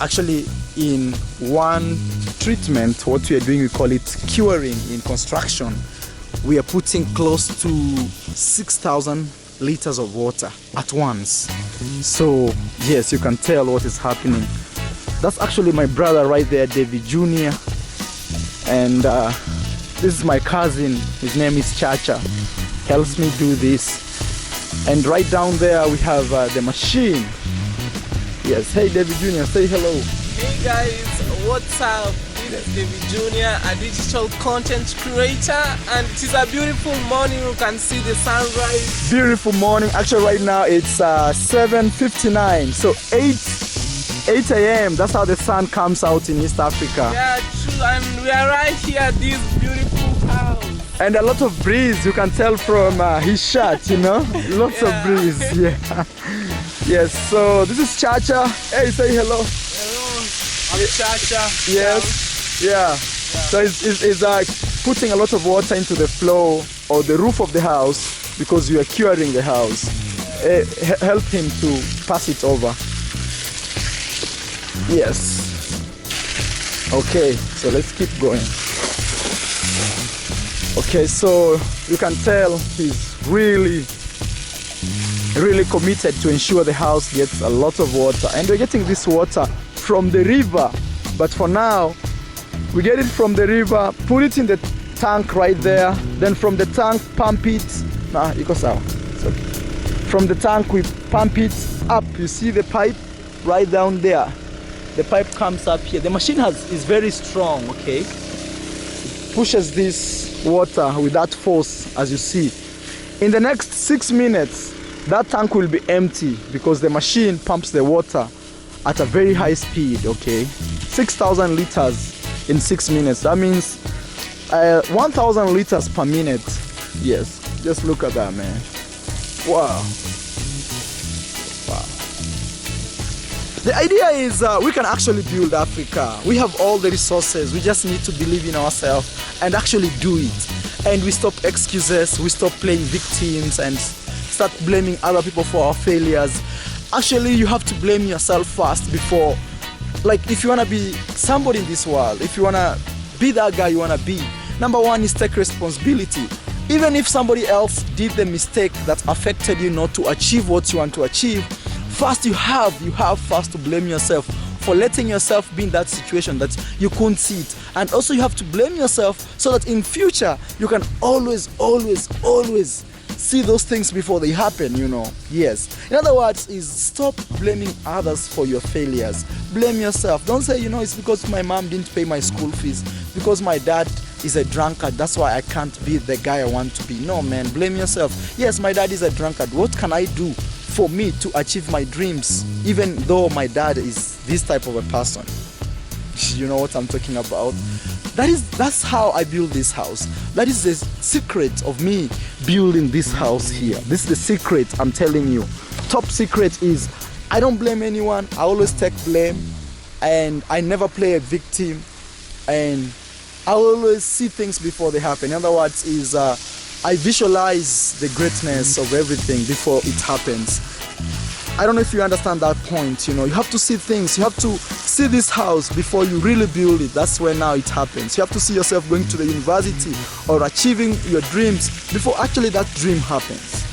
Actually, in one treatment, what we are doing, we call it curing in construction. We are putting close to 6,000 liters of water at once. So yes, you can tell what is happening. That's actually my brother right there, David Jr. And this is my cousin, his name is Chacha. Helps me do this. And right down there we have the machine. Yes, hey David Jr., say hello. Hey guys, what's up? This is David Jr., a digital content creator, and it is a beautiful morning. You can see the sunrise. Beautiful morning. Actually right now it's 7:59, so 8 a.m. That's how the sun comes out in East Africa. Yeah, true, and we are right here at this beautiful house. And a lot of breeze, you can tell from his shirt, you know? Lots of breeze, yeah. Yes, so this is Chacha. Hey, say hello. Hello, I'm Chacha. Yes, yeah. So it's like putting a lot of water into the floor or the roof of the house because you are curing the house. Help him to pass it over. Yes. Okay, so let's keep going. Okay, so you can tell he's really committed to ensure the house gets a lot of water. And we're getting this water from the river. But for now, we get it from the river, put it in the tank right there. Then from the tank, pump it. From the tank, we pump it up. You see the pipe right down there. The pipe comes up here. The machine is very strong, okay? It pushes this water with that force, as you see. In the next 6 minutes, that tank will be empty because the machine pumps the water at a very high speed, okay? 6,000 liters in 6 minutes. That means 1,000 liters per minute. Yes, just look at that, man. Wow. Wow. The idea is we can actually build Africa. We have all the resources. We just need to believe in ourselves and actually do it. And we stop excuses, we stop playing victims and start blaming other people for our failures. Actually, you have to blame yourself first before, like, if you want to be somebody in this world, if you want to be that guy you want to be, number one is take responsibility. Even if somebody else did the mistake that affected you not to achieve what you want to achieve, first you have first to blame yourself for letting yourself be in that situation that you couldn't see it. And also you have to blame yourself so that in future you can always see those things before they happen, you know. Yes. In other words, is stop blaming others for your failures. Blame yourself. Don't say, you know, it's because my mom didn't pay my school fees, because my dad is a drunkard, that's why I can't be the guy I want to be. No, man, blame yourself. Yes, my dad is a drunkard. What can I do for me to achieve my dreams, even though my dad is this type of a person? You know what I'm talking about? That's how I build this house. That is the secret of me building this house here. This is the secret, I'm telling you. Top secret is I don't blame anyone. I always take blame, and I never play a victim, and I always see things before they happen. In other words, is I visualize the greatness of everything before it happens. I don't know if you understand that point. You know, you have to see things. You have to see this house before you really build it. That's where now it happens. You have to see yourself going to the university or achieving your dreams before actually that dream happens.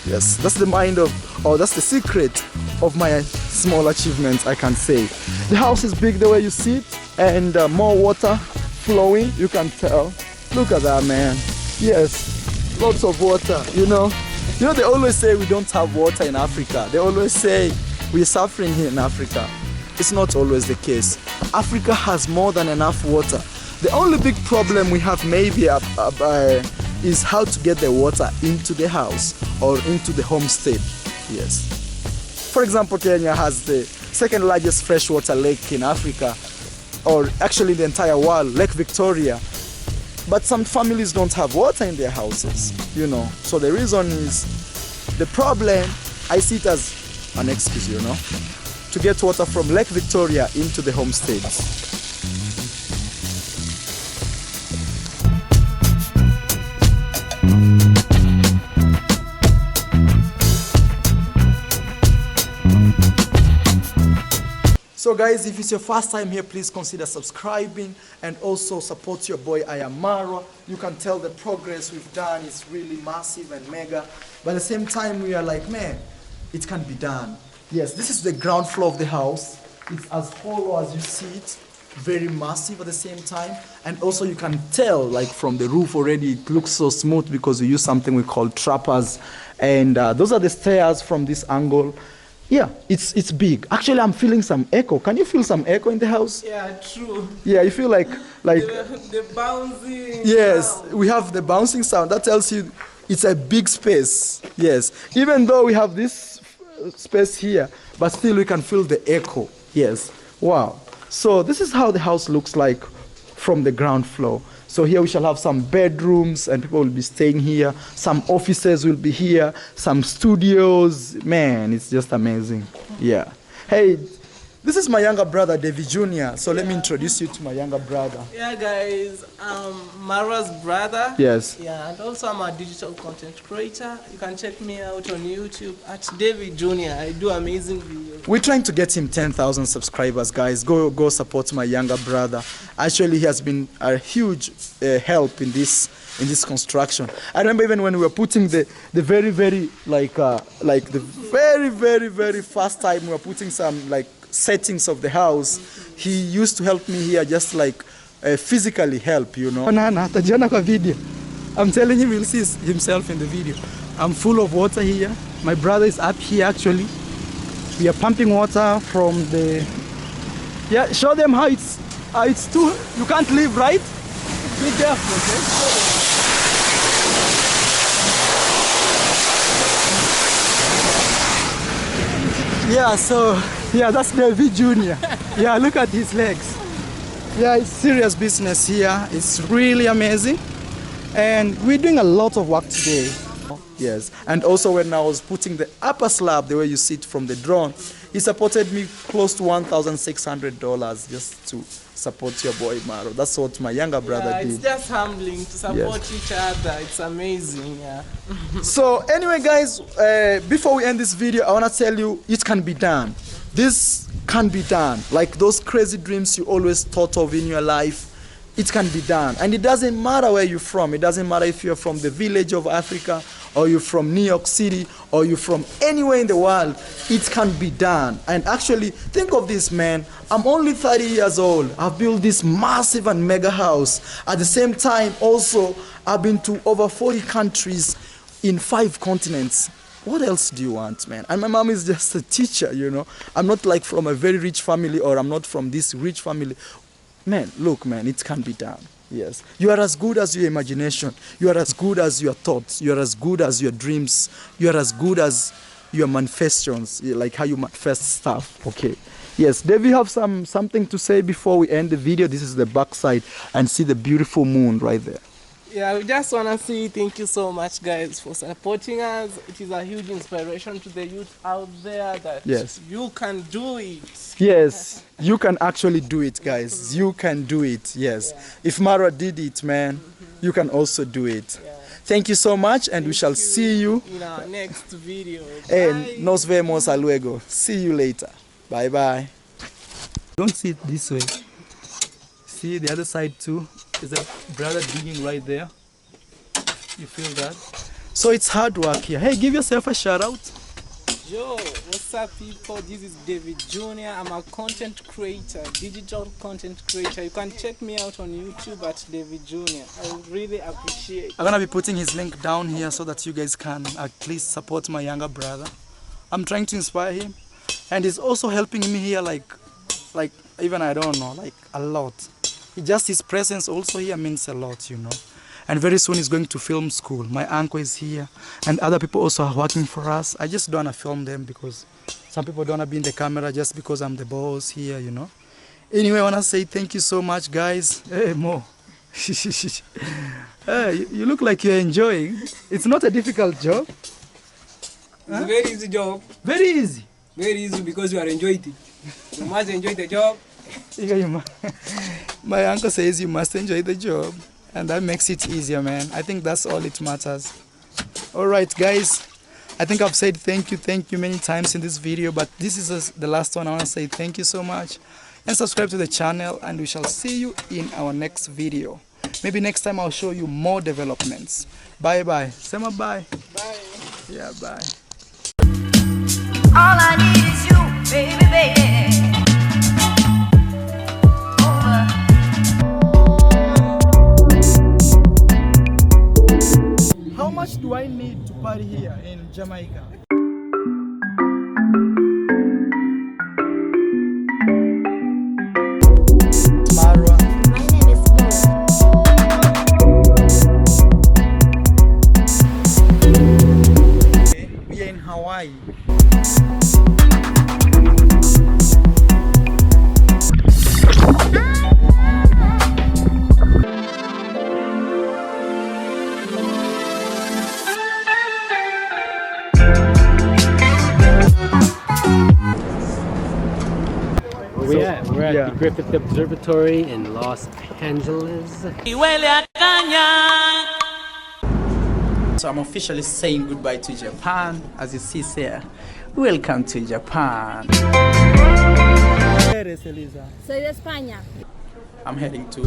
Yes, that's the mind of, or that's the secret of my small achievements, I can say. The house is big the way you see it, and more water flowing, you can tell. Look at that, man. Yes, lots of water, you know. You know, they always say we don't have water in Africa. They always say we're suffering here in Africa. It's not always the case. Africa has more than enough water. The only big problem we have maybe is how to get the water into the house or into the homestead. Yes. For example, Kenya has the second largest freshwater lake in Africa, or actually the entire world, Lake Victoria. But some families don't have water in their houses, you know. So the reason is, the problem, I see it as an excuse, you know, to get water from Lake Victoria into the homesteads. So guys, if it's your first time here, please consider subscribing and also support your boy Ayamaro. You can tell the progress we've done is really massive and mega. But at the same time, we are like, man, it can be done. Yes, this is the ground floor of the house. It's as hollow as you see it, very massive at the same time. And also you can tell, like from the roof already, it looks so smooth because we use something we call trappers. And those are the stairs from this angle. Yeah, it's big. Actually, I'm feeling some echo. Can you feel some echo in the house? Yeah, true. Yeah, you feel like the bouncing. Yes, sound. We have the bouncing sound. That tells you it's a big space. Yes, even though we have this space here, but still we can feel the echo. Yes, wow. So this is how the house looks like from the ground floor. So here we shall have some bedrooms and people will be staying here. Some offices will be here, some studios. Man, it's just amazing. Yeah. Hey, this is my younger brother, David Jr. So let me introduce you to my younger brother. Yeah, guys, I'm Mara's brother. Yes. Yeah, and also I'm a digital content creator. You can check me out on YouTube at David Jr. I do amazing videos. We're trying to get him 10,000 subscribers, guys. Go support my younger brother. Actually, he has been a huge help in this construction. I remember even when we were putting the very first time we were putting some like settings of the house, he used to help me here, just like physically help, you know. I'm telling him, he'll see himself in the video. I'm full of water here. My brother is up here actually. We are pumping water from the... Yeah, show them how it's too... You can't leave, right? Be careful, okay? Yeah, so, yeah, that's David Jr. Yeah, look at his legs. Yeah, it's serious business here. It's really amazing. And we're doing a lot of work today. Yes, and also when I was putting the upper slab, the way you see it from the drone, he supported me close to $1,600 just to support your boy Maro. That's what my younger brother did. It's just humbling to support each other. It's amazing, yeah. So anyway, guys, before we end this video, I want to tell you it can be done. This can be done. Like those crazy dreams you always thought of in your life, it can be done. And it doesn't matter where you're from. It doesn't matter if you're from the village of Africa, or you're from New York City, or you're from anywhere in the world. It can be done. And actually, think of this, man. I'm only 30 years old. I've built this massive and mega house. At the same time, also, I've been to over 40 countries in 5 continents. What else do you want, man? And my mom is just a teacher, you know. I'm not like from a very rich family, or I'm not from this rich family. Man, look, man, it can be done. Yes. You are as good as your imagination. You are as good as your thoughts. You are as good as your dreams. You are as good as your manifestations, like how you manifest stuff. Okay. Yes, Dave, you have something to say before we end the video? This is the back side and see the beautiful moon right there. Yeah, we just want to say thank you so much, guys, for supporting us. It is a huge inspiration to the youth out there that you can do it. Yes, you can actually do it, guys. You can do it, yes. If Mara did it, man, you can also do it. Thank you so much, and we shall see you in our next video. And nos vemos luego. See you later. Bye-bye. Don't see it this way. See the other side too. Is a brother digging right there. You feel that? So it's hard work here. Hey, give yourself a shout out. Yo, what's up, people? This is David Jr. I'm a content creator, digital content creator. You can check me out on YouTube at David Jr. I really appreciate it. I'm gonna be putting his link down here so that you guys can at least support my younger brother. I'm trying to inspire him, and he's also helping me here like even I don't know, like a lot. Just his presence also here means a lot, you know. And very soon he's going to film school. My uncle is here, and other people also are working for us. I just don't want to film them because some people don't want to be in the camera just because I'm the boss here, you know. Anyway, I want to say thank you so much, guys. Hey, Mo. Hey, you look like you're enjoying. It's not a difficult job. It's a very easy job. Very easy. Very easy because you are enjoying it. You must enjoy the job. My uncle says you must enjoy the job, and that makes it easier, man. I think that's all it matters. All right, guys, I think I've said thank you many times in this video, but this is the last one. I want to say thank you so much, and subscribe to the channel, and we shall see you in our next video. Maybe next time I'll show you more developments. Bye bye. Sema bye. Bye. Yeah, bye. All I need is you, baby, baby. How much do I need to party here in Jamaica? Marwa. My name is Mo. We are in Hawaii. We're at the Griffith Observatory in Los Angeles. So I'm officially saying goodbye to Japan. As you see there, welcome to Japan. Soy de España. I'm heading to